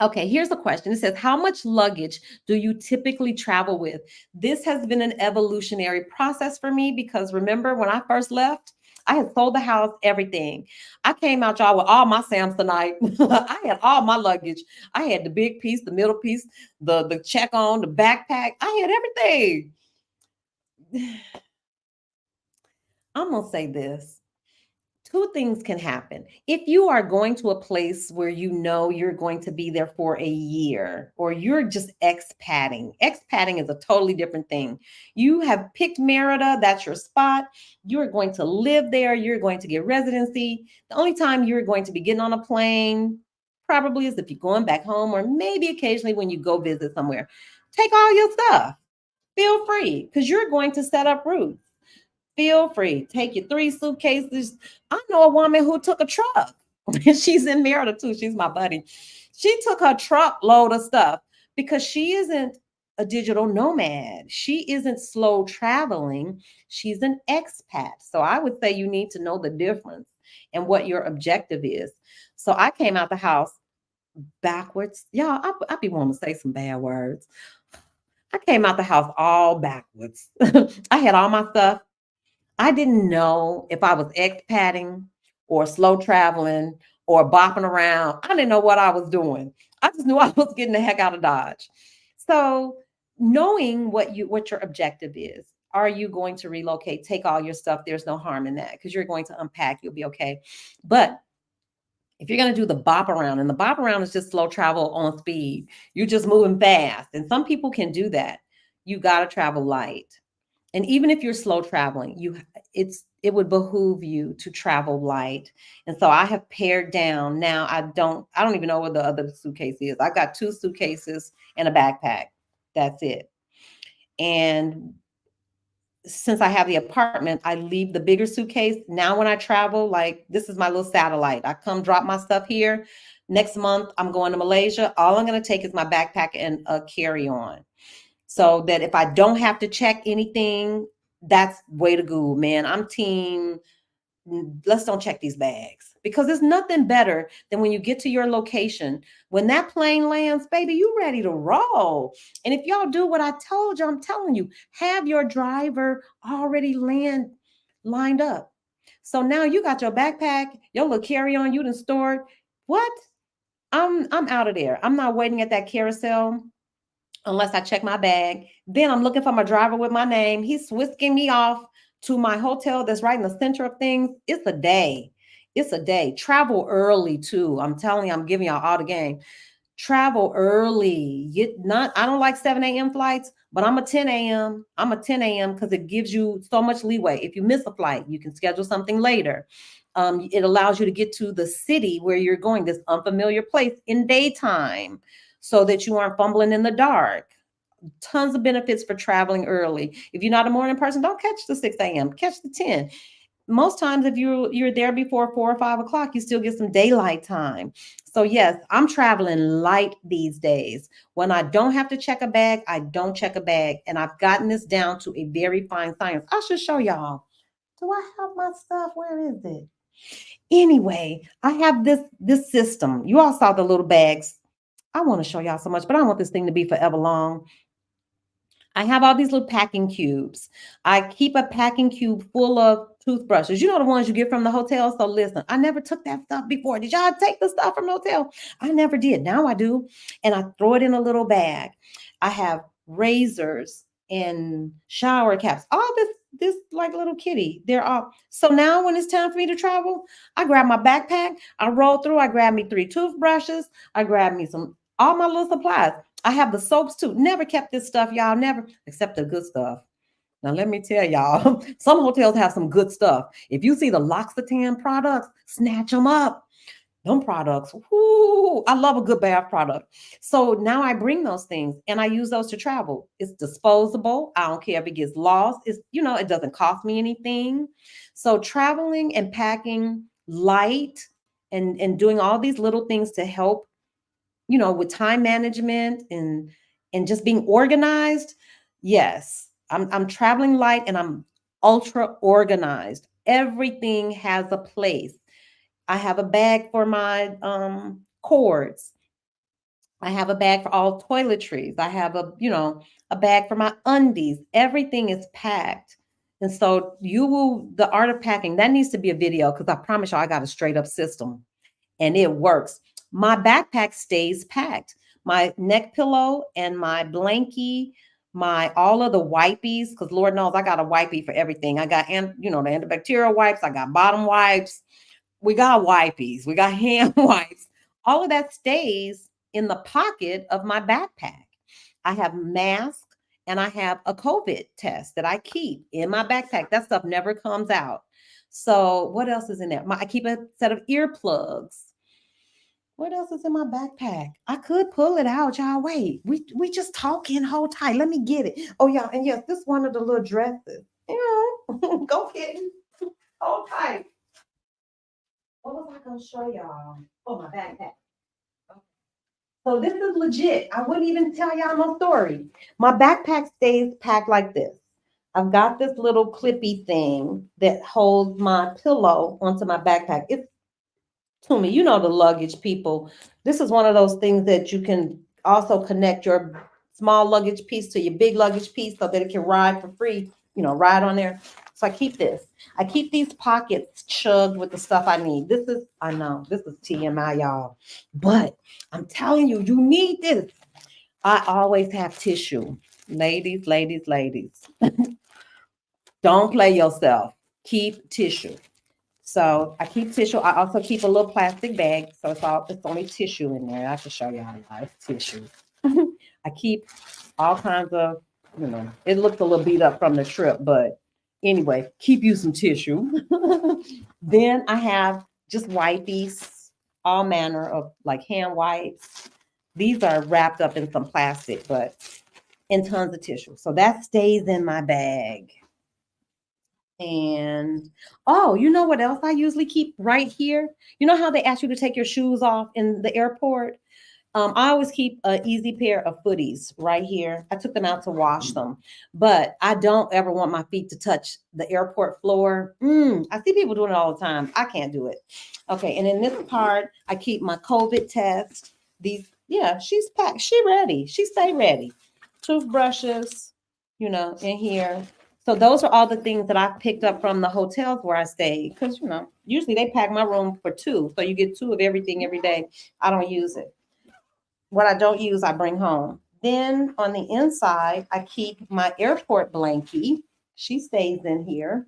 Okay, here's a question. It says, how much luggage do you typically travel with? This has been an evolutionary process for me because remember when I first left, I had sold the house, everything. I came out, y'all, with all my Samsonite. I had all my luggage. I had the big piece, the middle piece, the check on, the backpack. I had everything. I'm going to say this. Two things can happen. If you are going to a place where you know you're going to be there for a year, or you're just expatting is a totally different thing. You have picked Merida, that's your spot. You're going to live there, you're going to get residency. The only time you're going to be getting on a plane probably is if you're going back home, or maybe occasionally when you go visit somewhere. Take all your stuff. Feel free, because you're going to set up roots. Feel free. Take your 3 suitcases. I know a woman who took a truck. She's in Merida too. She's my buddy. She took her truckload of stuff because she isn't a digital nomad. She isn't slow traveling. She's an expat. So I would say you need to know the difference and what your objective is. So I came out the house backwards. Y'all, I be wanting to say some bad words. I came out the house all backwards. I had all my stuff. I didn't know if I was expatting or slow traveling or bopping around. I didn't know what I was doing. I just knew I was getting the heck out of Dodge. So knowing what your objective is. Are you going to relocate? Take all your stuff. There's no harm in that because you're going to unpack. You'll be okay. But if you're going to do the bop around, and the bop around is just slow travel on speed, you're just moving fast. And some people can do that. You got to travel light. And even if you're slow traveling, it would behoove you to travel light. And so I have pared down. Now I don't even know where the other suitcase is. I got 2 suitcases and a backpack. That's it. And since I have the apartment, I leave the bigger suitcase. Now when I travel, like this is my little satellite. I come drop my stuff here. Next month I'm going to Malaysia. All I'm going to take is my backpack and a carry-on, so that if I don't have to check anything, that's way to go, man. I'm team, let's don't check these bags, because there's nothing better than when you get to your location, when that plane lands, baby, you ready to roll. And if y'all do what I told you, I'm telling you, have your driver already lined up. So now you got your backpack, your little carry-on you done stored. What? I'm out of there. I'm not waiting at that carousel unless I check my bag. Then I'm looking for my driver with my name. He's whisking me off to my hotel that's right in the center of things. It's a day. It's a day. Travel early too. I'm telling you, I'm giving y'all all the game. Travel early. I don't like 7 a.m. flights, but I'm a 10 a.m. I'm a 10 a.m. because it gives you so much leeway. If you miss a flight, you can schedule something later. It allows you to get to the city where you're going, this unfamiliar place, in daytime, so that you aren't fumbling in the dark. Tons of benefits for traveling early. If you're not a morning person, don't catch the 6 a.m. Catch the 10. Most times, if you're there before 4 or 5 o'clock, you still get some daylight time. So yes, I'm traveling light these days. When I don't have to check a bag, I don't check a bag, and I've gotten this down to a very fine science. I should show y'all. Do I have my stuff? Where is it? Anyway, I have this system. You all saw the little bags. I want to show y'all so much, but I don't want this thing to be forever long. I have all these little packing cubes. I keep a packing cube full of toothbrushes. You know the ones you get from the hotel. So listen, I never took that stuff before. Did y'all take the stuff from the hotel? I never did. Now I do. And I throw it in a little bag. I have razors and shower caps. All this like little kitty. They're all so now when it's time for me to travel, I grab my backpack, I roll through, I grab me 3 toothbrushes, I grab me some all my little supplies. I have the soaps too. Never kept this stuff, y'all. Never, except the good stuff. Now, let me tell y'all, some hotels have some good stuff. If you see the L'Occitane products, snatch them up. Them products, whoo, I love a good bath product. So now I bring those things and I use those to travel. It's disposable. I don't care if it gets lost. It doesn't cost me anything. So traveling and packing light and doing all these little things to help with time management and just being organized. Yes, I'm traveling light and I'm ultra organized. Everything has a place. I have a bag for my cords. I have a bag for all toiletries. I have a bag for my undies. Everything is packed. And so the art of packing, that needs to be a video because I promise you I got a straight up system and it works. My backpack stays packed. My neck pillow and my blankie, my all of the wipies, because Lord knows I got a wipey for everything. I got the antibacterial wipes, I got bottom wipes, we got wipies, we got hand wipes. All of that stays in the pocket of my backpack. I have masks and I have a COVID test that I keep in my backpack. That stuff never comes out. So what else is in there? I keep a set of earplugs. What else is in my backpack? I could pull it out, y'all. Wait, we just talking. Hold tight. Let me get it. Oh yeah, and yes, this one of the little dresses. Go get it. Hold tight. What was I gonna show y'all? Oh, my backpack. So this is legit. I wouldn't even tell y'all no story. My backpack stays packed like this. I've got this little clippy thing that holds my pillow onto my backpack. It's to me, the luggage people. This is one of those things that you can also connect your small luggage piece to your big luggage piece so that it can ride for free, ride on there. So I keep this. I keep these pockets chugged with the stuff I need. I know, this is TMI, y'all. But I'm telling you, you need this. I always have tissue. Ladies, ladies, ladies. Don't play yourself. Keep tissue. So I keep tissue. I also keep a little plastic bag. So it's only tissue in there. I can show y'all it's tissue. I keep all kinds of, it looks a little beat up from the trip, but anyway, keep you some tissue. Then I have just wipies, all manner of like hand wipes. These are wrapped up in some plastic, but in tons of tissue. So that stays in my bag. And oh, you know what else I usually keep right here? You know how they ask you to take your shoes off in the airport? I always keep an easy pair of footies right here. I took them out to wash them, but I don't ever want my feet to touch the airport floor. I see people doing it all the time. I can't do it. Okay, and in this part, I keep my COVID test. Yeah, she's packed. She ready. She stay ready. Toothbrushes, in here. So those are all the things that I picked up from the hotels where I stayed. Because, usually they pack my room for 2. So you get 2 of everything every day. I don't use it. What I don't use, I bring home. Then on the inside, I keep my airport blankie. She stays in here.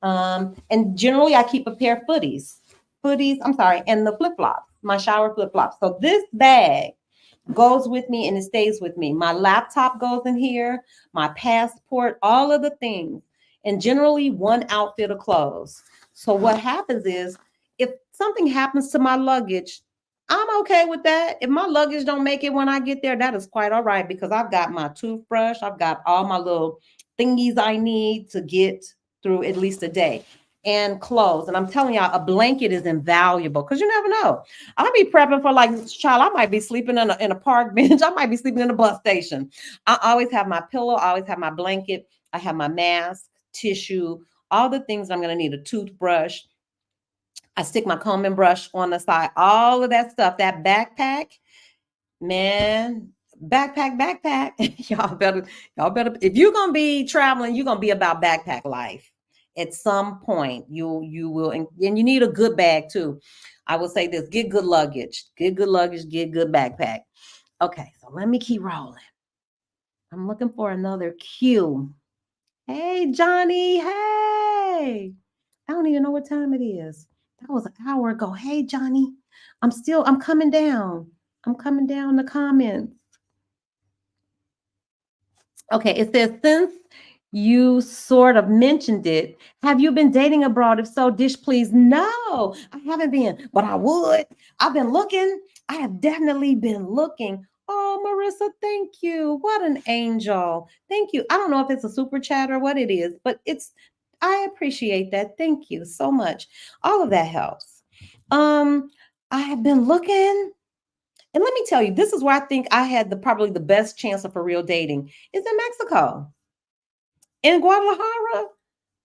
And generally, I keep a pair of and the flip flops, my shower flip flops. So this bag goes with me and it stays with me. My laptop goes in here, my passport, all of the things, and generally one outfit of clothes. So what happens is if something happens to my luggage, I'm okay with that. If my luggage don't make it when I get there, that is quite all right because I've got my toothbrush, I've got all my little thingies I need to get through at least a day and clothes. And I'm telling y'all, a blanket is invaluable because you never know. I'll be prepping for child, I might be sleeping in a park bench. I might be sleeping in a bus station. I always have my pillow. I always have my blanket. I have my mask, tissue, all the things I'm going to need, a toothbrush. I stick my combing brush on the side, all of that stuff, that backpack, man, backpack. Y'all better. If you're gonna be traveling, you're gonna be about backpack life. At some point, you will, and you need a good bag too. I will say this: get good luggage, get good backpack. Okay, so let me keep rolling. I'm looking for another cue. Hey, Johnny. Hey. I don't even know what time it is. That was an hour ago. Hey, Johnny. I'm coming down. I'm coming down the comments. Okay, it says, since you sort of mentioned it, have you been dating abroad? If so, dish please. No, I haven't been, but I would. I've been looking. I have definitely been looking. Oh, Marissa, thank you. What an angel. Thank you. I don't know if it's a super chat or what it is, but I appreciate that. Thank you so much. All of that helps. Um, I have been looking. And let me tell you, this is where I think I had probably the best chance of for real dating is in Mexico. In Guadalajara,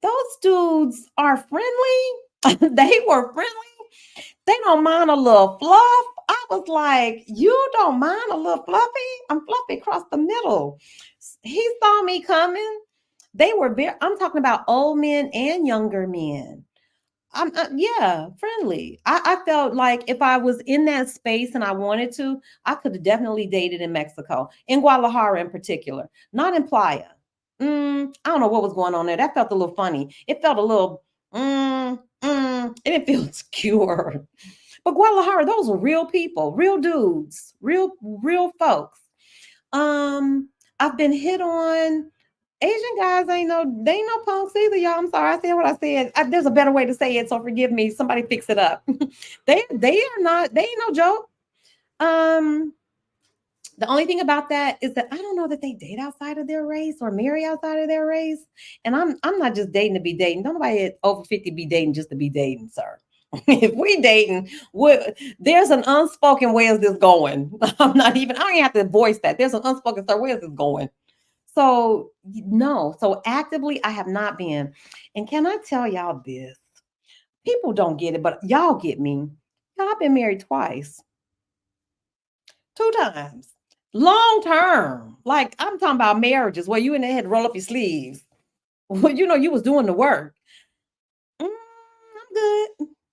those dudes are friendly. They were friendly. They don't mind a little fluff. I was like, you don't mind a little fluffy? I'm fluffy across the middle. He saw me coming. I'm talking about old men and younger men. Yeah, friendly. I felt like if I was in that space and I wanted to, I could have definitely dated in Mexico, in Guadalajara in particular, not in Playa. I don't know what was going on there. That felt a little funny. It felt a little, it didn't feel secure. But Guadalajara, those were real people, real dudes, real folks. I've been hit on. Asian guys they ain't no punks either, y'all. I'm sorry, I said what I said. There's a better way to say it, so forgive me. Somebody fix it up. They are not. They ain't no joke. Um, the only thing about that is that I don't know that they date outside of their race or marry outside of their race. And I'm not just dating to be dating. Don't nobody over 50 be dating just to be dating, sir. If we dating, there's an unspoken where's this going. I don't even have to voice that. There's an unspoken, sir, where's this going? So, no. So actively, I have not been. And can I tell y'all this? People don't get it, but y'all get me. Y'all, I've been married twice, two times, long term. Like I'm talking about marriages where you in there had to roll up your sleeves. Well, you was doing the work. I'm good.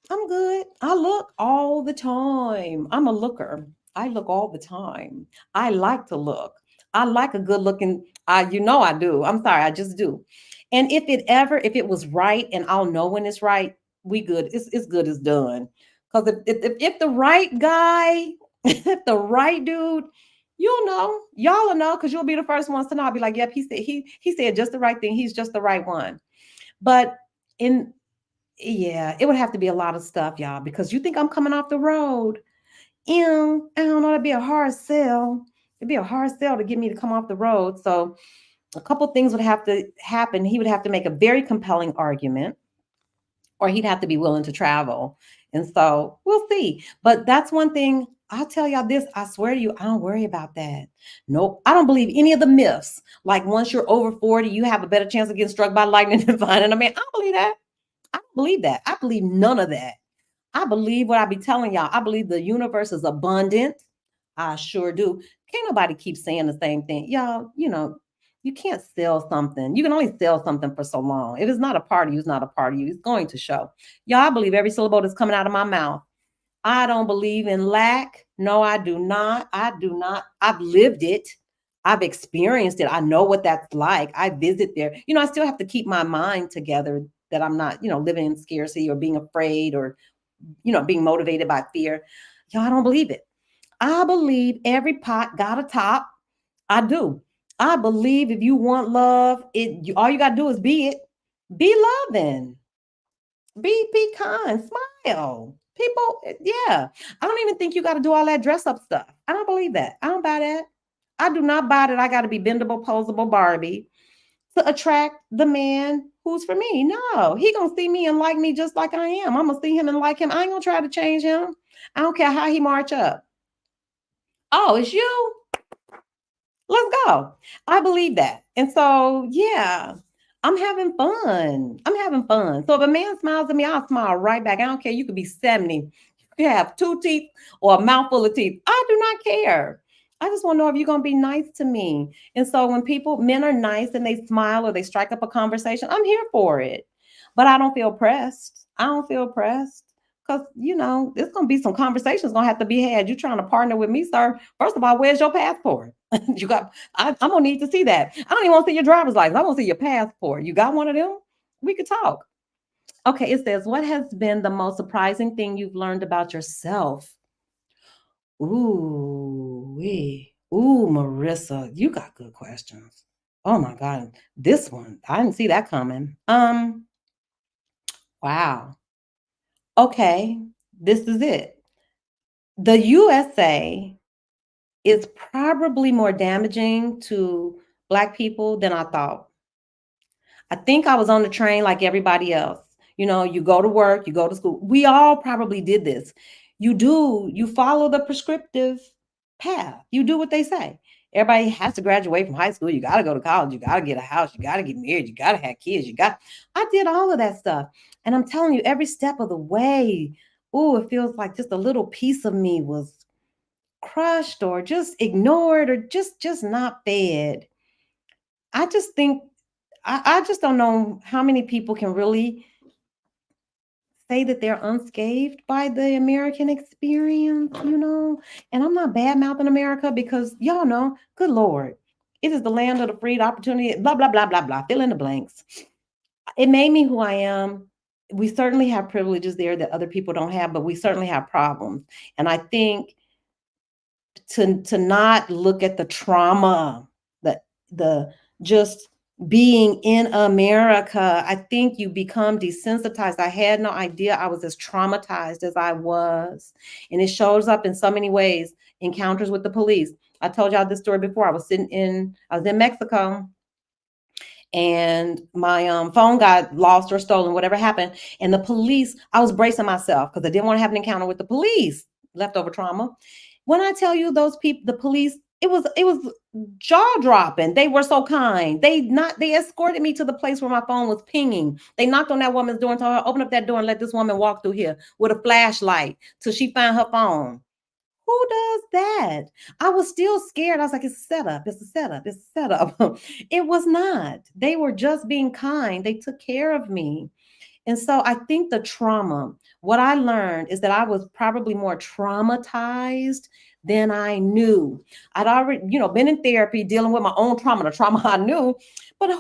I'm good. I look all the time. I'm a looker. I look all the time. I like to look. I like a good looking. I do. I'm sorry, I just do. And if it was right, and I'll know when it's right, we good. It's good as done. Because if the right guy, if the right dude, you'll know. Y'all will know because you'll be the first ones to know. I'll be like, yep, he said just the right thing. He's just the right one. But in yeah, it would have to be a lot of stuff, y'all, because you think I'm coming off the road. I don't know, it'd be a hard sell. It'd be a hard sell to get me to come off the road. So a couple things would have to happen. He would have to make a very compelling argument, or he'd have to be willing to travel. And so we'll see. But that's one thing I'll tell y'all this. I swear to you, I don't worry about that. Nope. I don't believe any of the myths. Like once you're over 40, you have a better chance of getting struck by lightning than finding a man. I don't believe that. I don't believe that. I believe none of that. I believe what I be telling y'all. I believe the universe is abundant. I sure do. Can't nobody keep saying the same thing. Y'all, you can't sell something. You can only sell something for so long. If it's not a part of you, it's not a part of you. It's going to show. Y'all, I believe every syllable that's coming out of my mouth. I don't believe in lack. No, I do not. I do not. I've lived it. I've experienced it. I know what that's like. I visit there. I still have to keep my mind together that I'm not, living in scarcity or being afraid or, being motivated by fear. Y'all, I don't believe it. I believe every pot got a top. I do. I believe if you want love, all you got to do is be it. Be loving. Be kind, smile. People, yeah. I don't even think you got to do all that dress up stuff. I don't believe that. I don't buy that. I do not buy that I got to be bendable, posable Barbie to attract the man who's for me. No, he gonna see me and like me just like I am. I'm gonna see him and like him. I ain't gonna try to change him. I don't care how he march up. Oh, it's you. Let's go. I believe that. And so, yeah, I'm having fun. I'm having fun. So if a man smiles at me, I'll smile right back. I don't care. You could be 70. You have two teeth or a mouthful of teeth. I do not care. I just want to know if you're going to be nice to me. And so when men are nice and they smile or they strike up a conversation, I'm here for it. But I don't feel pressed. I don't feel pressed because, there's going to be some conversations going to have to be had. You trying to partner with me, sir. First of all, where's your passport? I'm going to need to see that. I don't even want to see your driver's license. I want to see your passport. You got one of them? We could talk. Okay, it says, what has been the most surprising thing you've learned about yourself? Ooh, Ooh, Marissa, you got good questions. Oh my God, this one, I didn't see that coming. Wow. Okay, this is it. The USA is probably more damaging to Black people than I thought. I think I was on the train like everybody else. You go to work, you go to school. We all probably did this. You follow the prescriptive path. You do what they say. Everybody has to graduate from high school. You got to go to college. You got to get a house. You got to get married. You got to have kids. I did all of that stuff. And I'm telling you, every step of the way, it feels like just a little piece of me was crushed or just ignored or just not fed. I just think I just don't know how many people can really say that they're unscathed by the American experience. And I'm not bad mouthing America because y'all know, good Lord, it is the land of the free, the opportunity, blah, blah, blah, blah, blah, fill in the blanks. It made me who I am. We certainly have privileges there that other people don't have, but we certainly have problems. And I think to not look at the trauma, the just being in America, I think you become desensitized. I had no idea I was as traumatized as I was. And it shows up in so many ways. Encounters with the police. I told y'all this story before. I was in Mexico and my phone got lost or stolen, whatever happened. And the police, I was bracing myself because I didn't want to have an encounter with the police, leftover trauma. When I tell you those people, the police, it was jaw dropping. They were so kind. They escorted me to the place where my phone was pinging. They knocked on that woman's door and told her, open up that door and let this woman walk through here with a flashlight till she found her phone. Who does that? I was still scared. I was like, it's a setup. It's a setup. It's a setup. It was not. They were just being kind. They took care of me. And so I think the trauma, what I learned is that I was probably more traumatized than I knew. I'd already, been in therapy dealing with my own trauma, the trauma I knew. But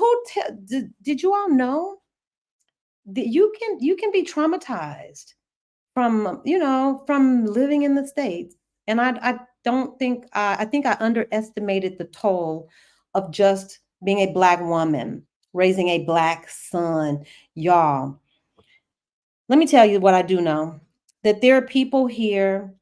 did you all know that you can be traumatized from living in the States? And I don't think I think I underestimated the toll of just being a Black woman, raising a Black son. Y'all, let me tell you what I do know, that there are people here,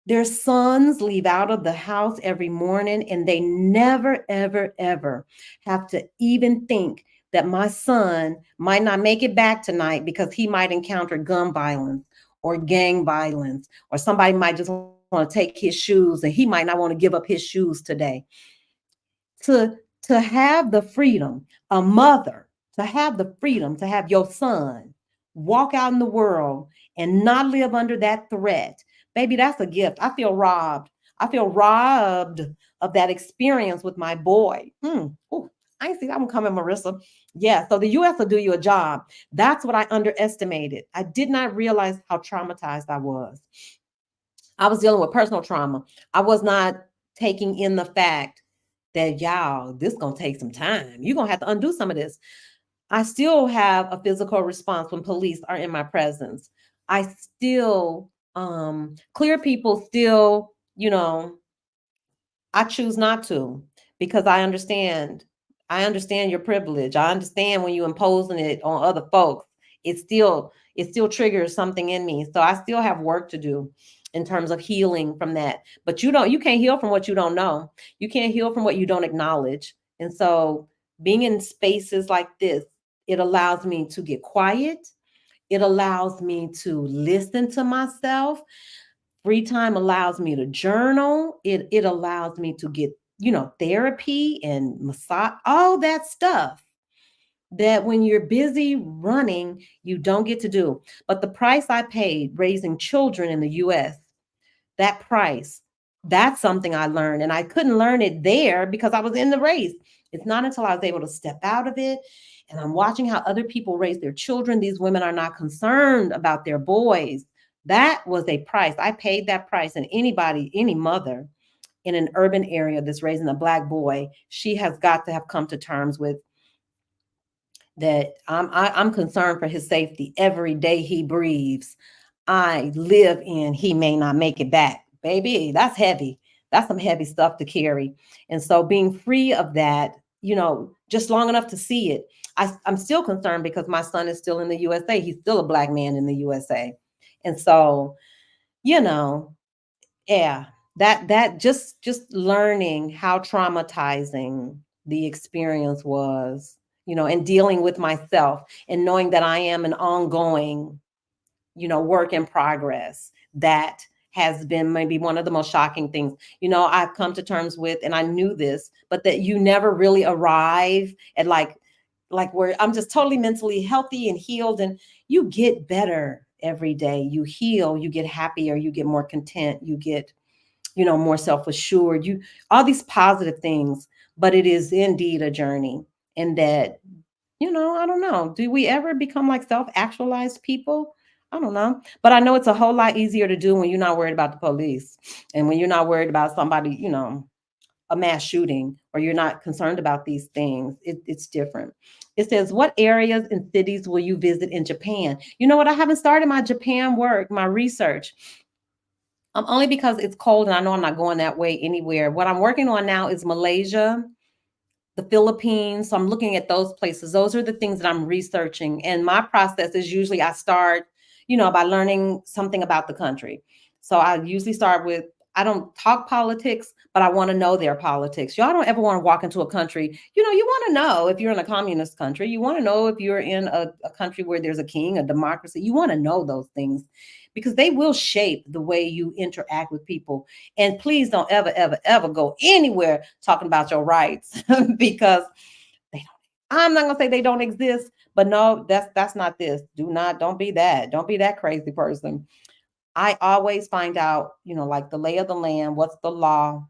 their sons leave out of the house every morning and they never, ever, ever have to even think that my son might not make it back tonight because he might encounter gun violence or gang violence, or somebody might just want to take his shoes and he might not want to give up his shoes today. To to have the freedom, a mother, to have the freedom to have your son walk out in the world and not live under that threat. Baby, that's a gift. I feel robbed. I feel robbed of that experience with my boy. Ooh, I ain't see that one coming, Marissa. Yeah, so the US will do you a job. That's what I underestimated. I did not realize how traumatized I was. I was dealing with personal trauma. I was not taking in the fact that, y'all, this gonna take some time. You're gonna have to undo some of this. I still have a physical response when police are in my presence. I still clear people still, I choose not to because I understand your privilege. I understand when you imposing it on other folks, it still triggers something in me. So I still have work to do in terms of healing from that. But you can't heal from what you don't know. You can't heal from what you don't acknowledge. And so being in spaces like this, it allows me to get quiet. It allows me to listen to myself. Free time allows me to journal. It allows me to get, therapy and massage, all that stuff that when you're busy running, you don't get to do. But the price I paid raising children in the US, that price That's something I learned, and I couldn't learn it there because I was in the race. It's not until I was able to step out of it and I'm watching how other people raise their children. These women are not concerned about their boys. That was a price. I paid that price. And anybody, any mother in an urban area that's raising a Black boy, she has got to have come to terms with that. I'm concerned for his safety every day he breathes. I live in, he may not make it back. Baby, that's heavy. That's some heavy stuff to carry. And so being free of that, just long enough to see it. I'm still concerned because my son is still in the USA. He's still a Black man in the USA. And so, you know, yeah, that just learning how traumatizing the experience was, and dealing with myself and knowing that I am an ongoing, work in progress. That has been maybe one of the most shocking things. I've come to terms with, and I knew this, but that you never really arrive at like where I'm just totally mentally healthy and healed, and you get better every day. You heal, you get happier, you get more content, you get, more self-assured, you all these positive things. But it is indeed a journey. And that, I don't know. Do we ever become like self-actualized people? I don't know. But I know it's a whole lot easier to do when you're not worried about the police and when you're not worried about somebody, a mass shooting, or you're not concerned about these things. It's different. It says, what areas and cities will you visit in Japan? You know what? I haven't started my Japan work, my research. Only because it's cold and I know I'm not going that way anywhere. What I'm working on now is Malaysia, the Philippines. So I'm looking at those places. Those are the things that I'm researching. And my process is usually I start, by learning something about the country. So I usually start with, I don't talk politics, but I want to know their politics. Y'all don't ever want to walk into a country. You want to know if you're in a communist country. You want to know if you're in a country where there's a king, a democracy. You want to know those things because they will shape the way you interact with people. And please don't ever, ever, ever go anywhere talking about your rights because they don't. I'm not gonna say they don't exist, but no, that's not this. Don't be that. Don't be that crazy person. I always find out, like the lay of the land, what's the law,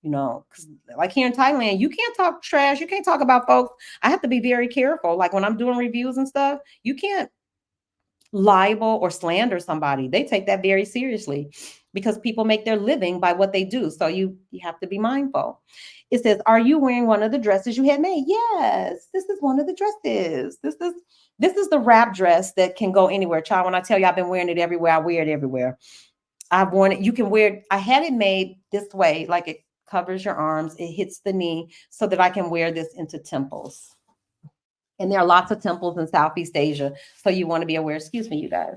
because like here in Thailand, you can't talk trash, you can't talk about folks. I have to be very careful. Like when I'm doing reviews and stuff, you can't libel or slander somebody. They take that very seriously because people make their living by what they do. So you have to be mindful. It says, "Are you wearing one of the dresses you had made?" Yes, this is one of the dresses. This is the wrap dress that can go anywhere. Child, when I tell you I've been wearing it everywhere, I wear it everywhere. I've worn it. You can wear it. I had it made this way, like it covers your arms, it hits the knee, so that I can wear this into temples. And there are lots of temples in Southeast Asia. So you want to be aware, excuse me, you guys.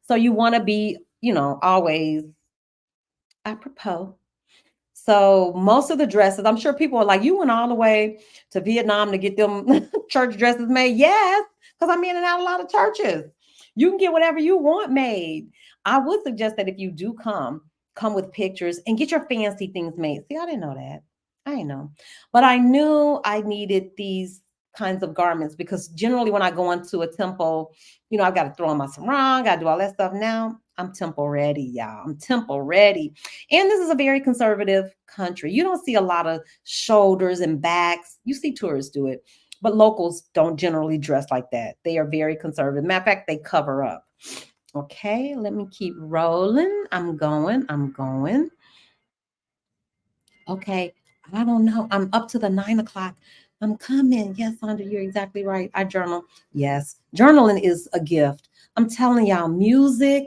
So you want to be, always apropos. So most of the dresses, I'm sure people are like, you went all the way to Vietnam to get them church dresses made. Yes, because I'm in and out a lot of churches. You can get whatever you want made. I would suggest that if you do come with pictures and get your fancy things made. See, I didn't know that. I didn't know. But I knew I needed these kinds of garments because generally when I go into a temple, I've got to throw on my sarong, got to do all that stuff. Now I'm temple ready, y'all. I'm temple ready. And this is a very conservative country. You don't see a lot of shoulders and backs. You see tourists do it, but locals don't generally dress like that. They are very conservative. Matter of fact, they cover up. Okay, let me keep rolling. I'm going. I'm going. Okay, I don't know. I'm up to the 9 o'clock. I'm coming. Yes, Sandra, you're exactly right. I journal. Yes, journaling is a gift. I'm telling y'all, music.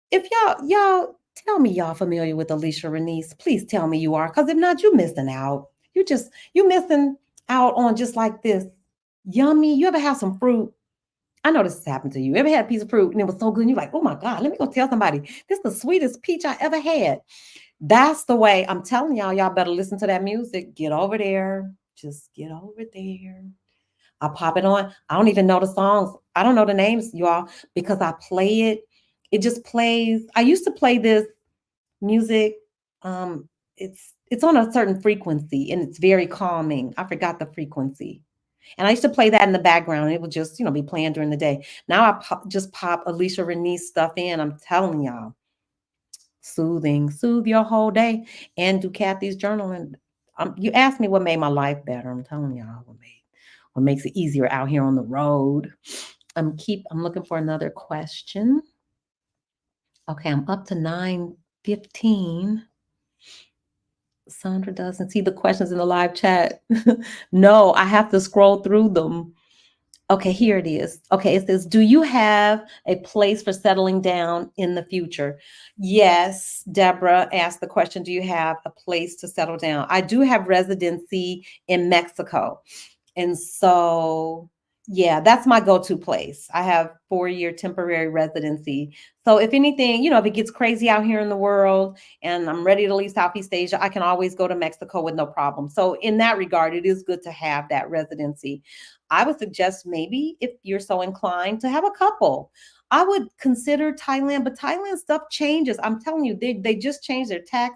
If y'all tell me y'all familiar with Alicia Renice, please tell me you are. Because if not, you're missing out. You missing out on just like this. Yummy. You ever have some fruit? I know this has happened to you. Ever had a piece of fruit and it was so good, and you're like, oh my God, let me go tell somebody. This is the sweetest peach I ever had. That's the way I'm telling y'all better listen to that music. Get over there. Just get over there. I pop it on. I don't even know the songs. I don't know the names, y'all, because I play it. It just plays. I used to play this music. It's on a certain frequency and it's very calming. I forgot the frequency. And I used to play that in the background. It would just, be playing during the day. Now I just pop Alicia Renice stuff in. I'm telling y'all. Soothing, soothe your whole day, and do Kathy's journaling. You asked me what made my life better. I'm telling y'all what makes it easier out here on the road. I'm looking for another question. Okay, I'm up to 9:15. Sandra doesn't see the questions in the live chat. No, I have to scroll through them. Okay, here it is. Okay, it says, do you have a place for settling down in the future? Yes, Deborah asked the question, do you have a place to settle down? I do have residency in Mexico. And so, yeah, that's my go-to place. I have 4-year temporary residency. So if anything, if it gets crazy out here in the world and I'm ready to leave Southeast Asia, I can always go to Mexico with no problem. So in that regard, it is good to have that residency. I would suggest maybe if you're so inclined to have a couple. I would consider Thailand, but Thailand stuff changes. I'm telling you, they just changed their tax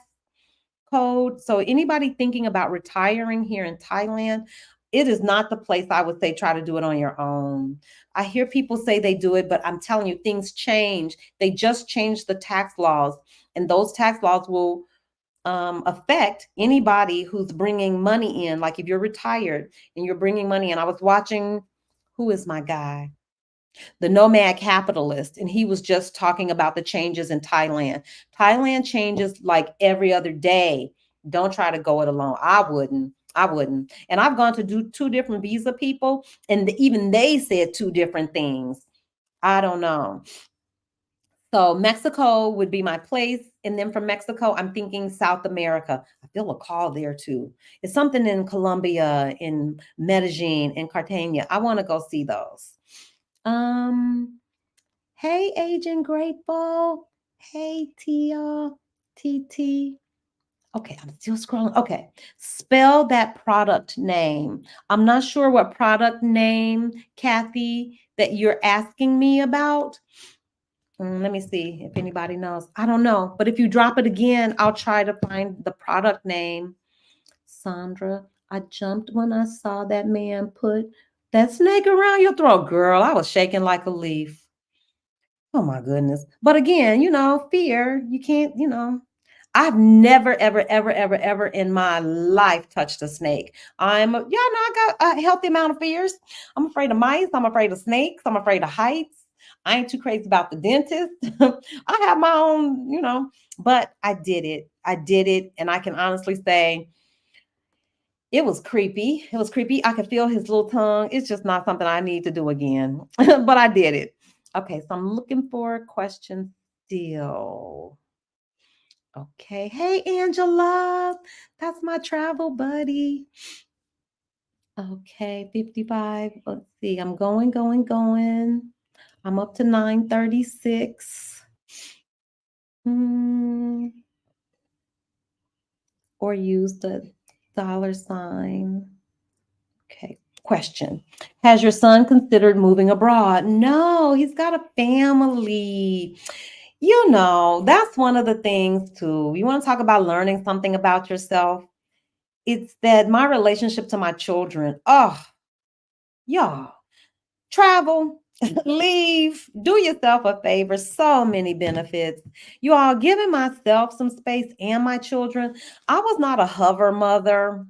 code. So anybody thinking about retiring here in Thailand, it is not the place I would say try to do it on your own. I hear people say they do it, but I'm telling you, things change. They just changed the tax laws, and those tax laws will affect anybody who's bringing money in. Like if you're retired and you're bringing money in, I was watching, who is my guy? The Nomad Capitalist, and he was just talking about the changes in Thailand. Thailand changes like every other day. Don't try to go it alone. I wouldn't. I wouldn't. And I've gone to do two different visa people, and even they said two different things. I don't know. So Mexico would be my place. And then from Mexico, I'm thinking South America. I feel a call there too. It's something in Colombia, in Medellin, in Cartagena. I want to go see those. Um, Hey, Agent Grateful. Hey, Tia, TT. Okay, I'm still scrolling. Okay, spell that product name. I'm not sure what product name, Kathy, that you're asking me about. Let me see if anybody knows. I don't know, but if you drop it again, I'll try to find the product name. Sandra, I jumped when I saw that man put that snake around your throat, girl. I was shaking like a leaf. Oh my goodness. But again, fear, you can't, I've never, ever, ever, ever, ever in my life touched a snake. Y'all know I got a healthy amount of fears. I'm afraid of mice. I'm afraid of snakes. I'm afraid of heights. I ain't too crazy about the dentist. I have my own, but I did it. I did it. And I can honestly say it was creepy. It was creepy. I could feel his little tongue. It's just not something I need to do again, but I did it. Okay, so I'm looking for a question still. Okay. Hey, Angela. That's my travel buddy. Okay, 55. Let's see. I'm going, going, going. I'm up to 936. Hmm. Or use the $sign. Okay. Question. Has your son considered moving abroad? No, he's got a family. That's one of the things too. You want to talk about learning something about yourself? It's that my relationship to my children, oh, y'all, travel, leave, do yourself a favor. So many benefits. You all giving myself some space and my children. I was not a hover mother.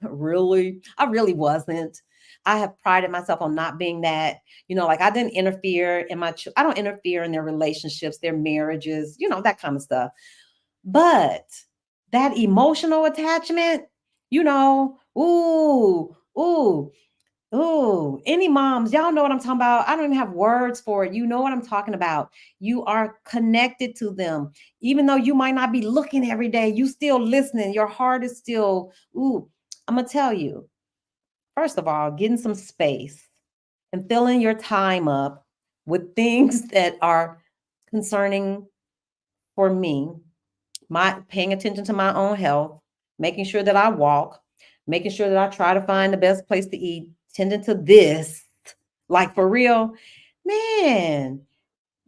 Really? I really wasn't. I have prided myself on not being that, like I didn't interfere in I don't interfere in their relationships, their marriages, that kind of stuff. But that emotional attachment, ooh, ooh, ooh, any moms, y'all know what I'm talking about. I don't even have words for it. You know what I'm talking about. You are connected to them. Even though you might not be looking every day, you still listening. Your heart is still, ooh, I'm going to tell you, first of all, getting some space and filling your time up with things that are concerning for me, my paying attention to my own health, making sure that I walk, making sure that I try to find the best place to eat, tending to this, like for real, man.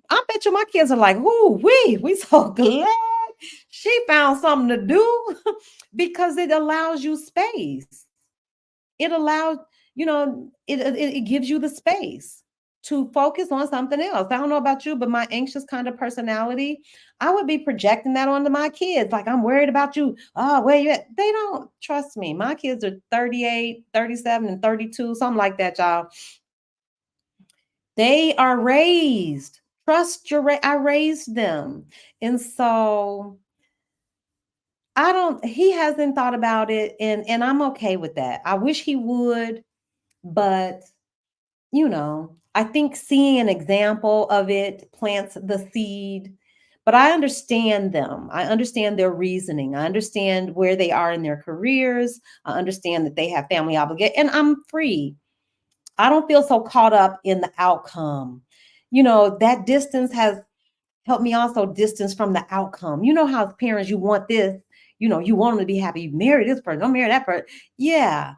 I bet you my kids are like, "Ooh, we so glad she found something to do," because it allows you space. It allows, it gives you the space to focus on something else. I don't know about you, but my anxious kind of personality, I would be projecting that onto my kids. Like, I'm worried about you. Oh, where you at? They don't trust me. My kids are 38, 37, and 32, something like that, y'all. They are raised. Trust I raised them. And so he hasn't thought about it, and I'm okay with that. I wish he would, but I think seeing an example of it plants the seed. But I understand them. I understand their reasoning. I understand where they are in their careers. I understand that they have family obligation, and I'm free. I don't feel so caught up in the outcome. That distance has helped me also distance from the outcome. You know how as parents you want this, you want them to be happy. You marry this person, don't marry that person. Yeah,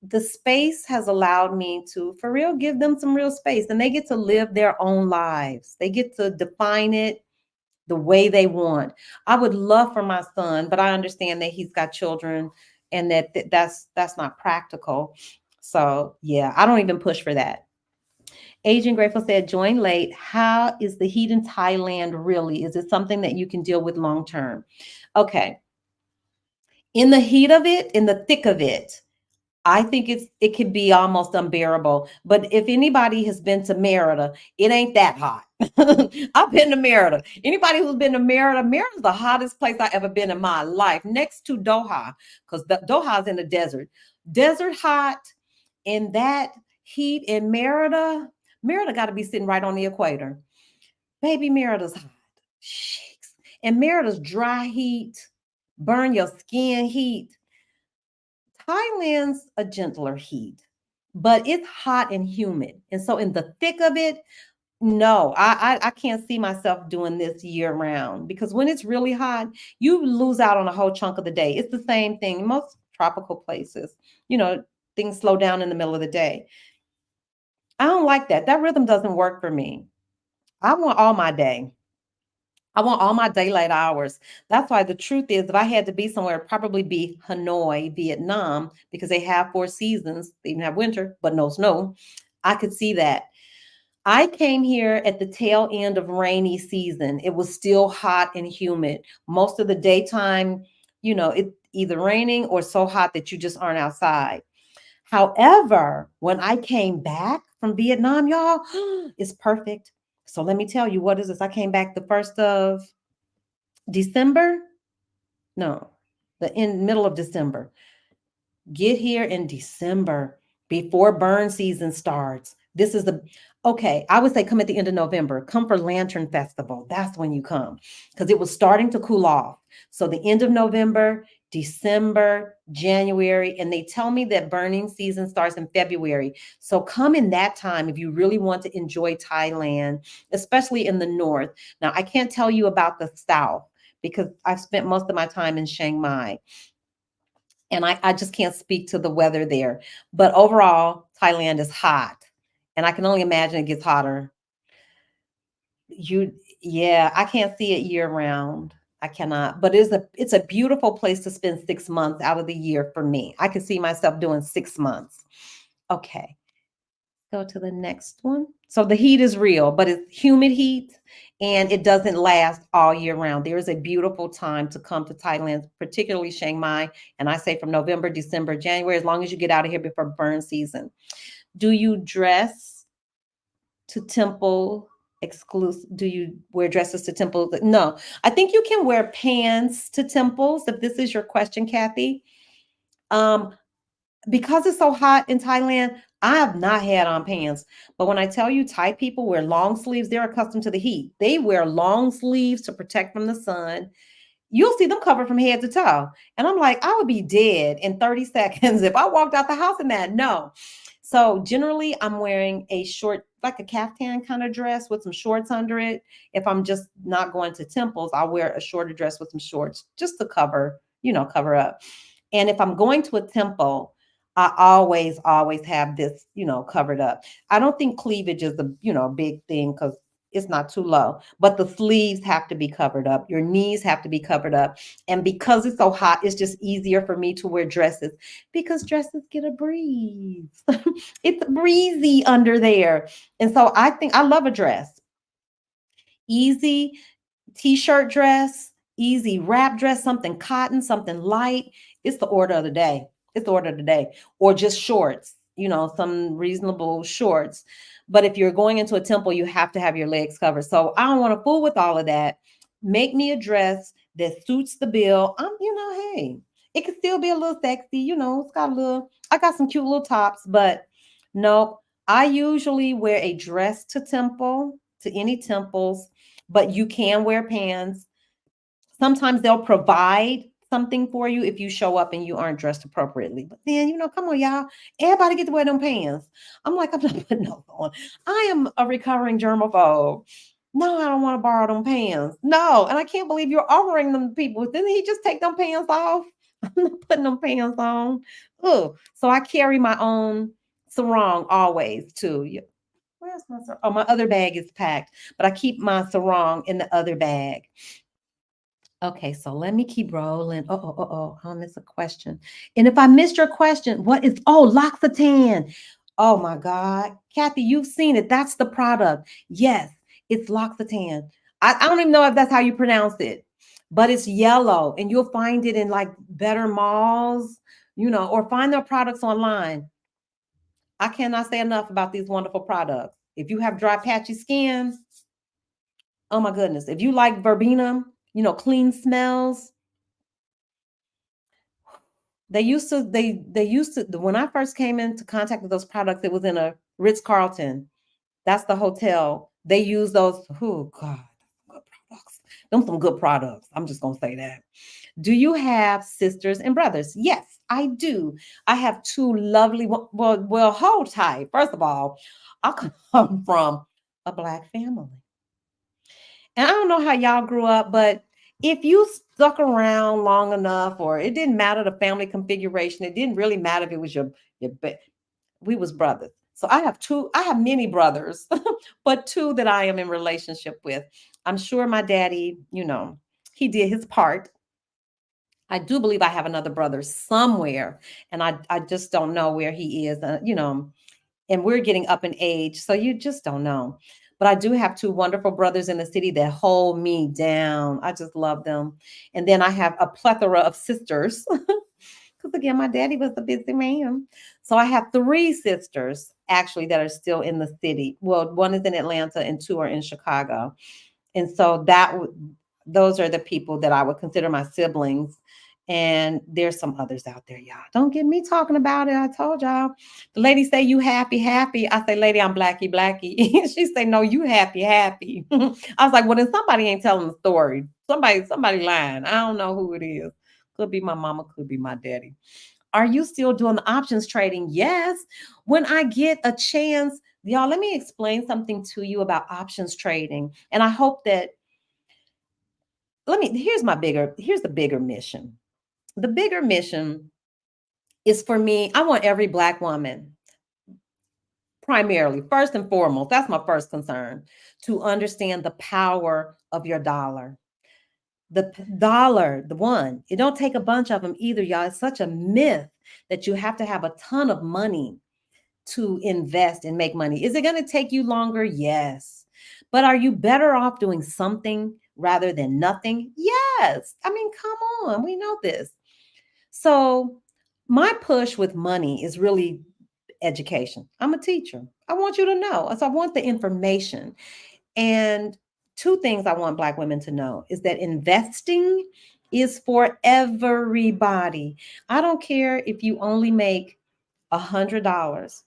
the space has allowed me to, for real, give them some real space, and they get to live their own lives. They get to define it the way they want. I would love for my son, but I understand that he's got children and that's not practical. So yeah, I don't even push for that. Agent Grateful said, join late. How is the heat in Thailand really? Is it something that you can deal with long term? Okay. In the heat of it, in the thick of it, I think it could be almost unbearable. But if anybody has been to Merida, it ain't that hot. I've been to Merida. Anybody who's been to Merida, Merida's the hottest place I ever been in my life, next to Doha, because Doha's in the desert. Desert hot, and that heat in Merida, Merida got to be sitting right on the equator. Baby, Merida's hot. Shakes. And Merida's dry heat, burn your skin heat. Thailand's a gentler heat, but it's hot and humid. And so in the thick of it, no, I can't see myself doing this year round, because when it's really hot, you lose out on a whole chunk of the day. It's the same thing in most tropical places. You know, things slow down in the middle of the day. I don't like that. That rhythm doesn't work for me. I want all my day. I want all my daylight hours. That's why the truth is, if I had to be somewhere, it'd probably be Hanoi, Vietnam, because they have 4 seasons. They even have winter, but no snow. I could see that. I came here at the tail end of rainy season. It was still hot and humid. Most of the daytime, it either raining or so hot that you just aren't outside. However, when I came back from Vietnam, y'all, it's perfect. So let me tell you, what is this? I came back the 1st of December. No, middle of December. Get here in December before burn season starts. This is okay. I would say come at the end of November. Come for Lantern Festival. That's when you come, because it was starting to cool off. So the end of November, December, January, and they tell me that burning season starts in February. So come in that time if you really want to enjoy Thailand, especially in the north. Now, I can't tell you about the south because I've spent most of my time in Chiang Mai. And I just can't speak to the weather there. But overall, Thailand is hot. And I can only imagine it gets hotter. Yeah, I can't see it year round. I cannot. But it's a beautiful place to spend 6 months out of the year for me. I can see myself doing 6 months. Okay. Go to the next one. So the heat is real, but it's humid heat and it doesn't last all year round. There is a beautiful time to come to Thailand, particularly Chiang Mai. And I say from November, December, January, as long as you get out of here before burn season. Do you dress to temple exclusive? Do you wear dresses to temples? No, I think you can wear pants to temples if this is your question, Kathy. Um, because it's so hot in Thailand, I have not had on pants. But when I tell you Thai people wear long sleeves, they're accustomed to the heat. They wear long sleeves to protect from the sun. You'll see them covered from head to toe. And I'm like, I would be dead in 30 seconds if I walked out the house in that. No. So generally, I'm wearing a short, like a caftan kind of dress with some shorts under it. If I'm just not going to temples, I'll wear a shorter dress with some shorts just to cover up. And if I'm going to a temple, I always have this, covered up. I don't think cleavage is a big thing because It's not too low, but the sleeves have to be covered up. Your knees have to be covered up. And because it's so hot, it's just easier for me to wear dresses because dresses get a breeze. It's breezy under there. And so I think I love a dress. Easy t-shirt dress, easy wrap dress, something cotton, something light. It's the order of the day. It's the order of the day. Or just shorts, some reasonable shorts. But if you're going into a temple, you have to have your legs covered. So I don't want to fool with all of that. Make me a dress that suits the bill. Hey, it can still be a little sexy. It's got I got some cute little tops, but nope. I usually wear a dress to temple, to any temples, but you can wear pants. Sometimes they'll provide something for you if you show up and you aren't dressed appropriately. But then, come on, y'all. Everybody get to wear them pants. I'm like, I'm not putting those on. I am a recovering germaphobe. No, I don't want to borrow them pants. No, and I can't believe you're offering them to people. Didn't he just take them pants off? I'm not putting them pants on. Oh, so I carry my own sarong always too. Where's my sarong? Oh, my other bag is packed, but I keep my sarong in the other bag. Okay, so let me keep rolling. I'll miss a question. And if I missed your question, what is, L'Occitane. Oh my God. Kathy, you've seen it. That's the product. Yes, it's L'Occitane. I don't even know if that's how you pronounce it, but it's yellow and you'll find it in like better malls, or find their products online. I cannot say enough about these wonderful products. If you have dry, patchy skin, oh my goodness. If you like verbena, clean smells, they used to when I first came into contact with those products, it was in a Ritz-Carlton. That's the hotel. They use those. Oh God, good products. Them some good products. I'm just gonna say that. Do you have sisters and brothers? Yes, I do. I have two lovely. Well, hold tight. First of all, I come from a black family. And I don't know how y'all grew up, but if you stuck around long enough, or it didn't matter the family configuration, it didn't really matter if it was we was brothers. So I have many brothers, but two that I am in relationship with. I'm sure my daddy, he did his part. I do believe I have another brother somewhere, and I just don't know where he is. And we're getting up in age, so you just don't know. But I do have two wonderful brothers in the city that hold me down. I just love them. And then I have a plethora of sisters. Because again, my daddy was a busy man. So I have three sisters actually that are still in the city. Well, one is in Atlanta and two are in Chicago. And so those are the people that I would consider my siblings. And there's some others out there, y'all. Don't get me talking about it. I told y'all. The lady say, you happy, happy. I say, lady, I'm blacky, blacky. She say, no, you happy, happy. I was like, well, then somebody ain't telling the story. Somebody lying. I don't know who it is. Could be my mama, could be my daddy. Are you still doing the options trading? Yes. When I get a chance, y'all, let me explain something to you about options trading. And I hope that here's the bigger mission. The bigger mission is for me. I want every black woman, primarily, first and foremost, that's my first concern, to understand the power of your dollar. Dollar, the one, it don't take a bunch of them either, y'all. It's such a myth that you have to have a ton of money to invest and make money. Is it going to take you longer? Yes. But are you better off doing something rather than nothing? Yes. I mean, come on. We know this. So, my push with money is really education. I'm a teacher. I want you to know. So, I want the information. And two things I want Black women to know is that investing is for everybody. I don't care if you only make $100.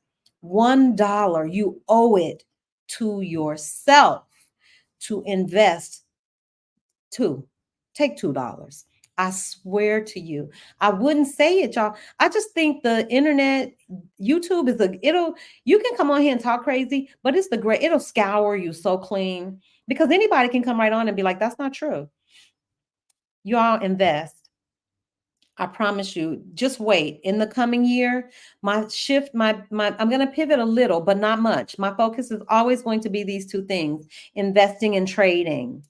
$1, you owe it to yourself to invest two. Take $2. I swear to you. I wouldn't say it, y'all. I just think the internet, YouTube is you can come on here and talk crazy, but it'll scour you so clean because anybody can come right on and be like, that's not true. Y'all invest. I promise you, just wait. In the coming year, my shift, my I'm going to pivot a little, but not much. My focus is always going to be these two things, investing and trading.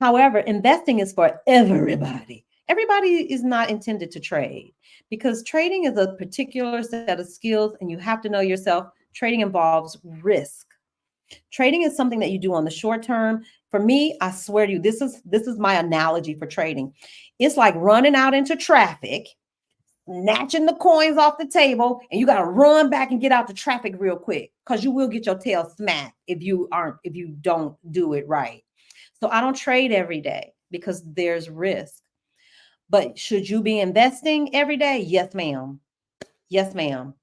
However, investing is for everybody. Everybody is not intended to trade because trading is a particular set of skills and you have to know yourself. Trading involves risk. Trading is something that you do on the short term. For me, I swear to you, this is my analogy for trading. It's like running out into traffic, snatching the coins off the table, and you got to run back and get out the traffic real quick because you will get your tail smacked if you don't do it right. So I don't trade every day because there's risk. But should you be investing every day? Yes, ma'am. Yes, ma'am.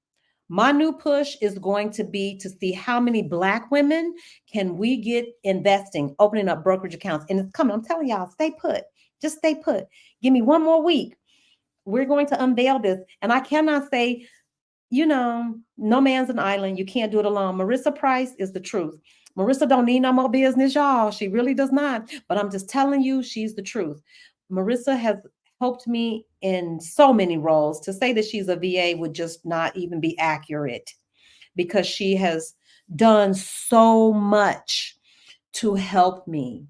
My new push is going to be to see how many Black women can we get investing, opening up brokerage accounts. And it's coming. I'm telling y'all, stay put. Just stay put. Give me one more week. We're going to unveil this. And I cannot say, no man's an island. You can't do it alone. Marissa Price is the truth. Marissa don't need no more business, y'all. She really does not. But I'm just telling you, she's the truth. Marissa has helped me in so many roles. To say that she's a VA would just not even be accurate because she has done so much to help me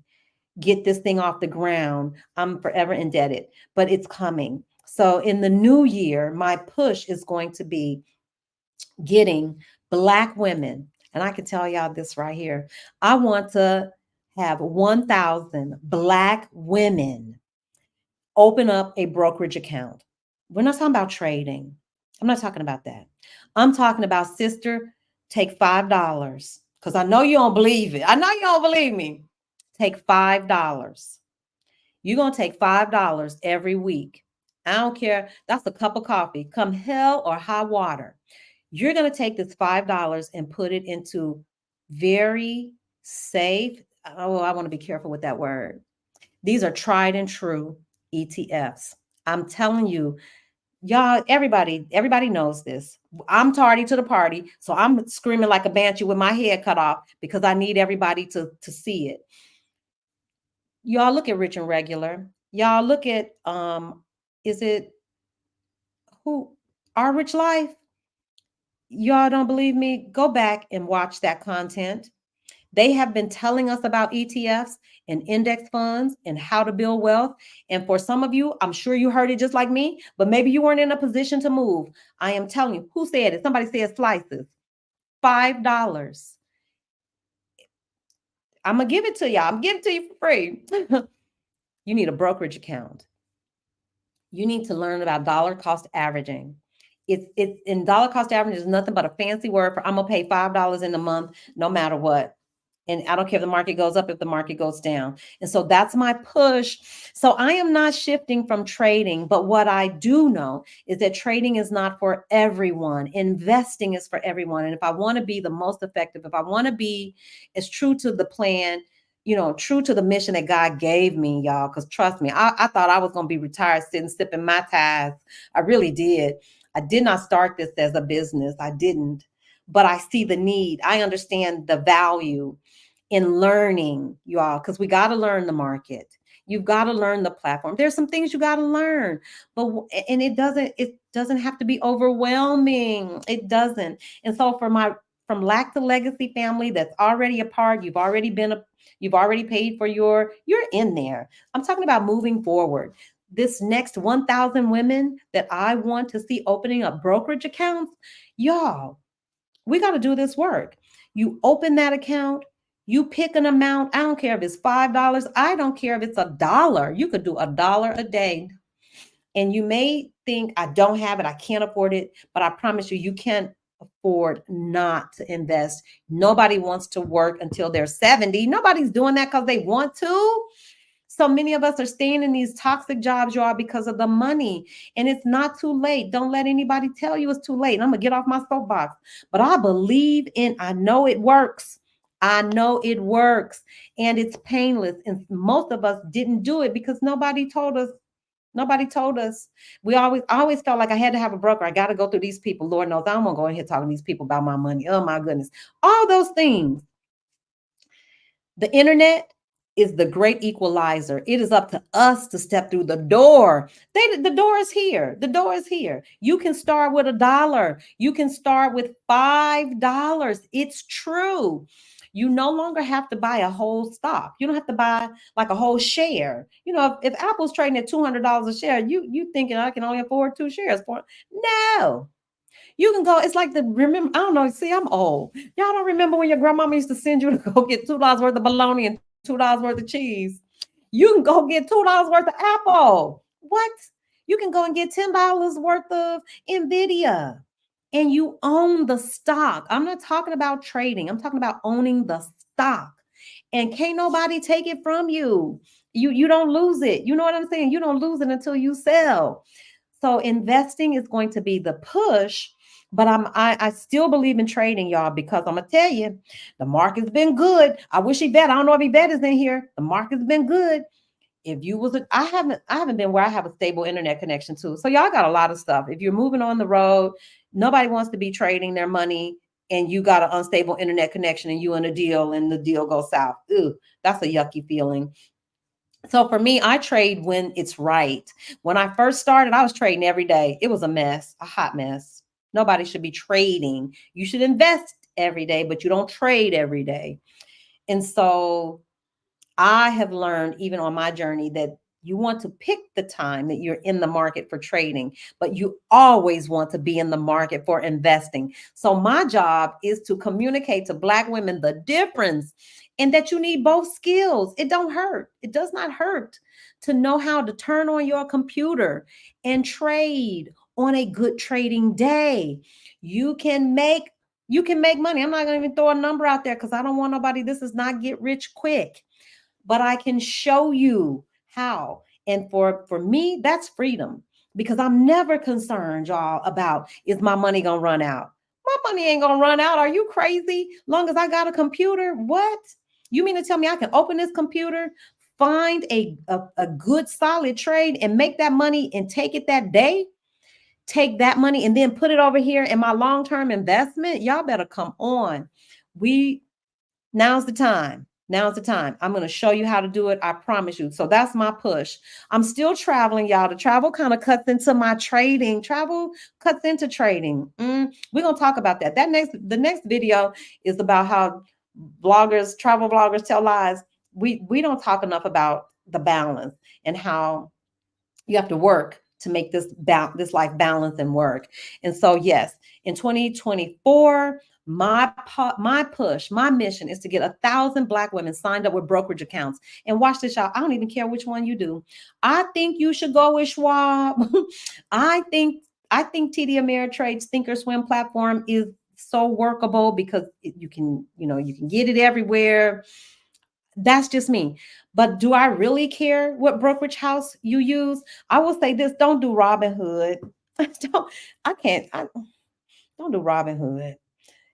get this thing off the ground. I'm forever indebted, but it's coming. So in the new year, my push is going to be getting Black women. And I can tell y'all this right here. I want to have 1,000 Black women open up a brokerage account. We're not talking about trading. I'm not talking about that. I'm talking about, sister, take $5 because I know you don't believe it. I know you don't believe me. Take $5. You're going to take $5 every week. I don't care. That's a cup of coffee. Come hell or high water. You're going to take this $5 and put it into very safe. Oh, I want to be careful with that word. These are tried and true ETFs. I'm telling you, y'all, everybody knows this. I'm tardy to the party, so I'm screaming like a banshee with my head cut off because I need everybody to see it. Y'all look at Rich and Regular. Y'all look at is it who Our Rich Life? Y'all don't believe me? Go back and watch that content. They have been telling us about ETFs and index funds and how to build wealth. And for some of you, I'm sure you heard it just like me, but maybe you weren't in a position to move. I am telling you, who said it? Somebody said slices. $5. I'm going to give it to y'all. I'm giving it to you for free. You need a brokerage account. You need to learn about dollar cost averaging. It's in dollar cost averaging is nothing but a fancy word for I'm gonna pay $5 in a month, no matter what. And I don't care if the market goes up, if the market goes down. And so that's my push. So I am not shifting from trading, but what I do know is that trading is not for everyone. Investing is for everyone. And if I want to be the most effective, if I want to be as true to the plan, true to the mission that God gave me, y'all, because trust me, I thought I was going to be retired, sitting, sipping my ties. I really did. I did not start this as a business. I didn't. But I see the need. I understand the value in learning, y'all, because we got to learn the market. You've got to learn the platform. There's some things you got to learn, and it doesn't have to be overwhelming. It doesn't. And so from Lack to Legacy family that's already a part, you've already paid for you're in there. I'm talking about moving forward. This next 1,000 women that I want to see opening up brokerage accounts, y'all, we got to do this work. You open that account, you pick an amount. I don't care if it's $5. I don't care if it's $1. You could do $1 a day. And you may think, I don't have it, I can't afford it, but I promise you, you can't afford not to invest. Nobody wants to work until they're 70. Nobody's doing that because they want to. So many of us are staying in these toxic jobs, y'all, because of the money. And it's not too late. Don't let anybody tell you it's too late. And I'm going to get off my soapbox. But I know it works. I know it works. And it's painless. And most of us didn't do it because nobody told us. Nobody told us. I always felt like I had to have a broker. I got to go through these people. Lord knows I'm going to go in here talking to these people about my money. Oh, my goodness. All those things. The internet is the great equalizer. It is up to us to step through the door. The door is here. The door is here. You can start with $1. You can start with $5. It's true. You no longer have to buy a whole stock. You don't have to buy like a whole share. If Apple's trading at $200 a share, you thinking I can only afford 2 shares for it. No, you can go. It's like remember. I don't know. See, I'm old. Y'all don't remember when your grandmama used to send you to go get $2 worth of bologna and $2 worth of cheese. You can go get $2 worth of apple. What? You can go and get $10 worth of Nvidia, and you own the stock. I'm not talking about trading. I'm talking about owning the stock, and can't nobody take it from you. You don't lose it. You know what I'm saying? You don't lose it until you sell. So investing is going to be the push, but I still believe in trading, y'all, because I'm gonna tell you, the market's been good. I wish Yvette, I don't know if Yvette is in here. The market's been good. If you was I haven't been where I have a stable internet connection too. So y'all got a lot of stuff. If you're moving on the road, nobody wants to be trading their money and you got an unstable internet connection and you in a deal and the deal goes south. Ooh, that's a yucky feeling. So for me, I trade when it's right. When I first started, I was trading every day. It was a mess, a hot mess. Nobody should be trading. You should invest every day, but you don't trade every day. And so I have learned, even on my journey, that you want to pick the time that you're in the market for trading, but you always want to be in the market for investing. So my job is to communicate to Black women the difference and that you need both skills. It don't hurt. It does not hurt to know how to turn on your computer and trade on a good trading day. You can make money. I'm not going to even throw a number out there because I don't want nobody. This is not get rich quick, but I can show you how. And for me, that's freedom, because I'm never concerned, y'all, about is my money gonna run out. My money ain't gonna run out. Are you crazy? Long as I got a computer, what? You mean to tell me I can open this computer, find a good solid trade and make that money and take it that day? Take that money and then put it over here in my long-term investment? Y'all better come on. We Now's the time. Now's the time. I'm going to show you how to do it. I promise you. So that's my push. I'm still traveling, y'all. The travel kind of cuts into my trading. Travel cuts into trading. We're going to talk about that. The next video is about how travel bloggers tell lies. We don't talk enough about the balance and how you have to work to make this life balance and work. And so, yes, in 2024, my push, my mission is to get 1,000 Black women signed up with brokerage accounts. And watch this, y'all. I don't even care which one you do. I think you should go with Schwab. I think TD Ameritrade's Thinkorswim platform is so workable because you can get it everywhere. That's just me. But do I really care what brokerage house you use? I will say this: don't do Robinhood. don't I can't. Don't do Robinhood.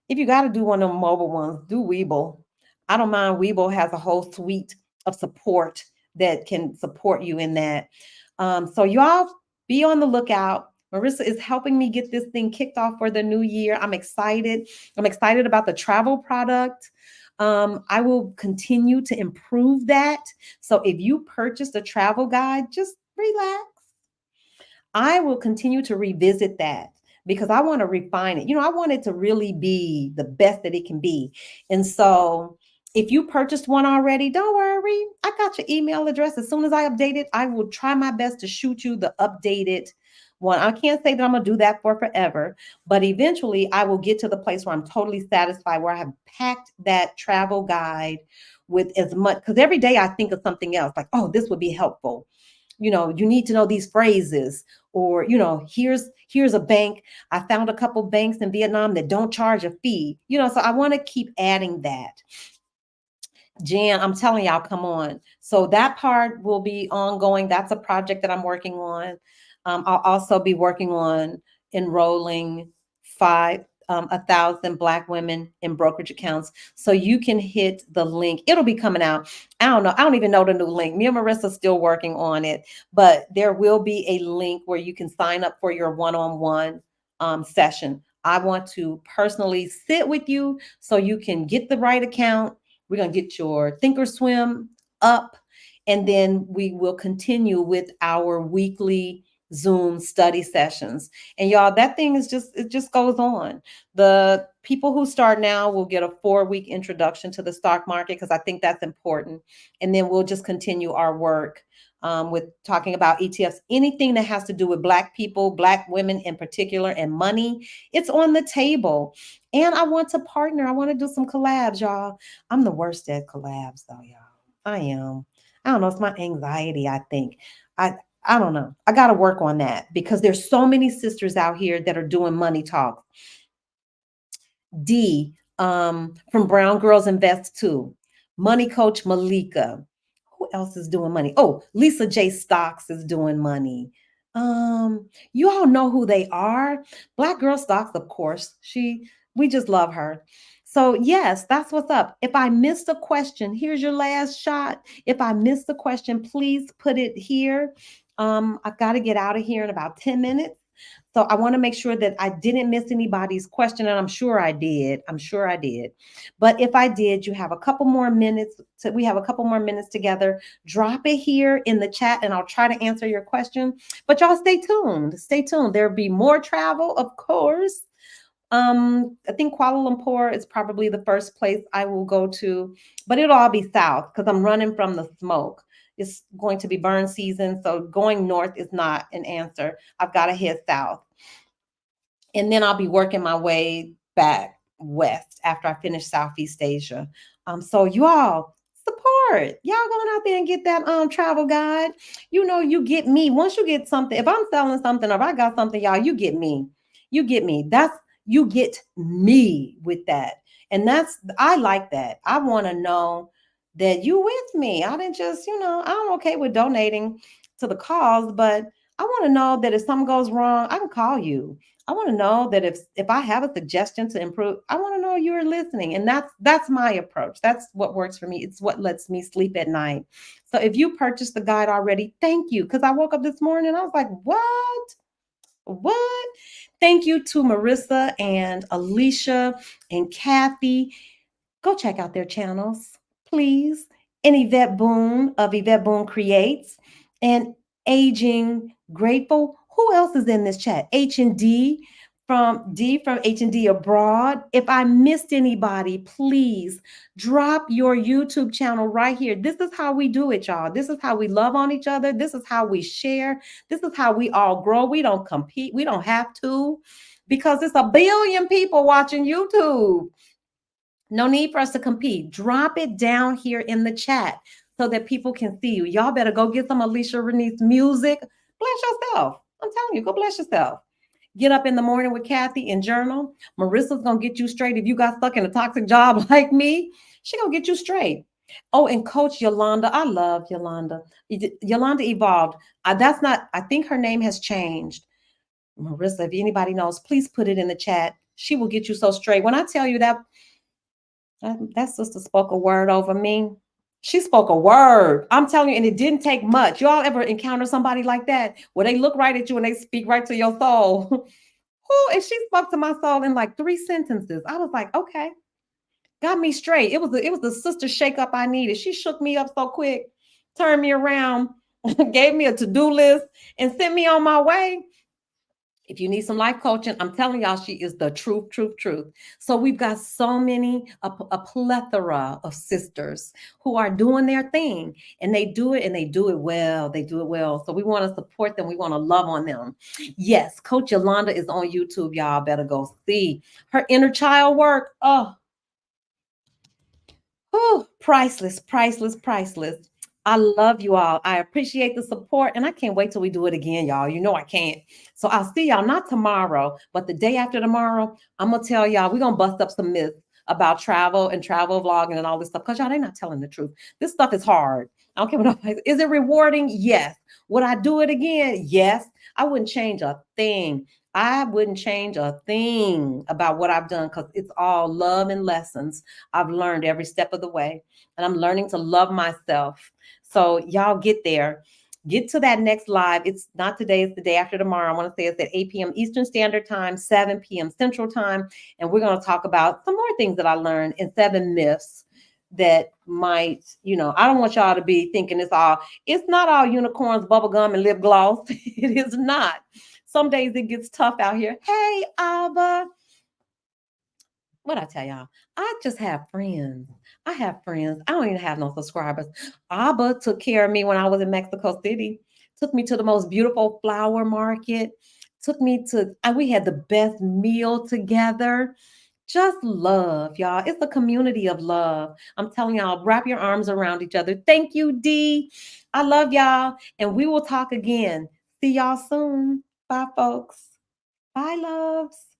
If you got to do one of them mobile ones, do Webull. I don't mind. Webull has a whole suite of support that can support you in that. So y'all be on the lookout. Marissa is helping me get this thing kicked off for the new year. I'm excited. I'm excited about the travel product. I will continue to improve that. So if you purchased a travel guide, just relax. I will continue to revisit that because I want to refine it. I want it to really be the best that it can be. And so if you purchased one already, don't worry. I got your email address. As soon as I update it, I will try my best to shoot you the updated one. I can't say that I'm going to do that for forever, but eventually I will get to the place where I'm totally satisfied, where I have packed that travel guide with as much, because every day I think of something else, like, oh, this would be helpful. You need to know these phrases, or, here's a bank. I found a couple banks in Vietnam that don't charge a fee, so I want to keep adding that. Jan, I'm telling y'all, come on. So that part will be ongoing. That's a project that I'm working on. I'll also be working on enrolling 1,000 Black women in brokerage accounts. So you can hit the link. It'll be coming out. I don't know. I don't even know the new link. Me and Marissa still working on it, but there will be a link where you can sign up for your one-on-one session. I want to personally sit with you so you can get the right account. We're going to get your Thinkorswim up. And then we will continue with our weekly Zoom study sessions. And y'all, that thing is just, it just goes on. The people who start now will get a 4-week introduction to the stock market because I think that's important. And then we'll just continue our work with talking about ETFs, anything that has to do with Black people, Black women in particular, and money. It's on the table. And I want to partner. I want to do some collabs, y'all. I'm the worst at collabs, though, y'all. I am. I don't know. It's my anxiety, I think. I I don't know. I got to work on that because there's so many sisters out here that are doing money talk. D, from Brown Girls Invest Too. Money Coach Malika. Who else is doing money? Oh, Lisa J. Stocks is doing money. You all know who they are. Black Girl Stocks, of course. We just love her. So yes, that's what's up. If I missed a question, here's your last shot. If I missed a question, please put it here. I've got to get out of here in about 10 minutes. So I want to make sure that I didn't miss anybody's question, and I'm sure I did. I'm sure I did. But if I did, you have a couple more minutes. We have a couple more minutes together. Drop it here in the chat, and I'll try to answer your question. But y'all stay tuned. Stay tuned. There'll be more travel, of course. I think Kuala Lumpur is probably the first place I will go to, but it'll all be south because I'm running from the smoke. It's going to be burn season, so going north is not an answer. I've got to head south. And then I'll be working my way back west after I finish Southeast Asia. So you all support. Y'all going out there and get that travel guide. You know, you get me. Once you get something, if I'm selling something or if I got something, y'all, you get me. You get me. That's you get me with that. And I like that. I want to know that you with me. I didn't just, I'm okay with donating to the cause, but I want to know that if something goes wrong, I can call you. I want to know that if I have a suggestion to improve, I want to know you're listening. And that's my approach. That's what works for me. It's what lets me sleep at night. So if you purchased the guide already, thank you. Because I woke up this morning and I was like, what? What? Thank you to Marissa and Alicia and Kathy. Go check out their channels, please. And Yvette Boone of Yvette Boone Creates and Aging Grateful. Who else is in this chat? H&D from H&D Abroad. If I missed anybody, please drop your YouTube channel right here. This is how we do it, y'all. This is how we love on each other. This is how we share. This is how we all grow. We don't compete. We don't have to because it's a billion people watching YouTube. No need for us to compete. Drop it down here in the chat so that people can see you. Y'all better go get some Alicia Renese music. Bless yourself. I'm telling you, go bless yourself. Get up in the morning with Kathy and journal. Marissa's going to get you straight. If you got stuck in a toxic job like me, she going to get you straight. Oh, and Coach Yolanda. I love Yolanda. Yolanda evolved. I think her name has changed. Marissa, if anybody knows, please put it in the chat. She will get you so straight. When I tell you that sister spoke a word over me. She spoke a word. I'm telling you, and it didn't take much. Y'all ever encounter somebody like that where they look right at you and they speak right to your soul? And she spoke to my soul in like 3 sentences. I was like, okay, got me straight. It was the sister shake up I needed. She shook me up so quick, turned me around, gave me a to-do list, and sent me on my way. If you need some life coaching, I'm telling y'all, she is the truth, truth, truth. So we've got so many, a plethora of sisters who are doing their thing, and they do it well. They do it well. So we want to support them. We want to love on them. Yes, Coach Yolanda is on YouTube. Y'all better go see her inner child work. Priceless, priceless, priceless. I love you all. I appreciate the support, and I can't wait till we do it again, y'all. You know I can't. So I'll see y'all not tomorrow, but the day after tomorrow. I'm gonna tell y'all we're gonna bust up some myths about travel and travel vlogging and all this stuff because y'all, they're not telling the truth. This stuff is hard. I don't care what nobody. Is it rewarding? Yes. Would I do it again? Yes. I wouldn't change a thing. I wouldn't change a thing about what I've done because it's all love and lessons I've learned every step of the way. And I'm learning to love myself. So y'all get there. Get to that next live. It's not today, it's the day after tomorrow. I want to say it's at 8 p.m. Eastern Standard Time, 7 p.m. Central Time. And we're going to talk about some more things that I learned in 7 myths that might, I don't want y'all to be thinking it's not all unicorns, bubblegum, and lip gloss. It is not. Some days it gets tough out here. Hey, Abba. What I tell y'all, I just have friends. I have friends. I don't even have no subscribers. Abba took care of me when I was in Mexico City. Took me to the most beautiful flower market. Took me to, and we had the best meal together. Just love, y'all. It's a community of love. I'm telling y'all, wrap your arms around each other. Thank you, D. I love y'all. And we will talk again. See y'all soon. Bye, folks. Bye, loves.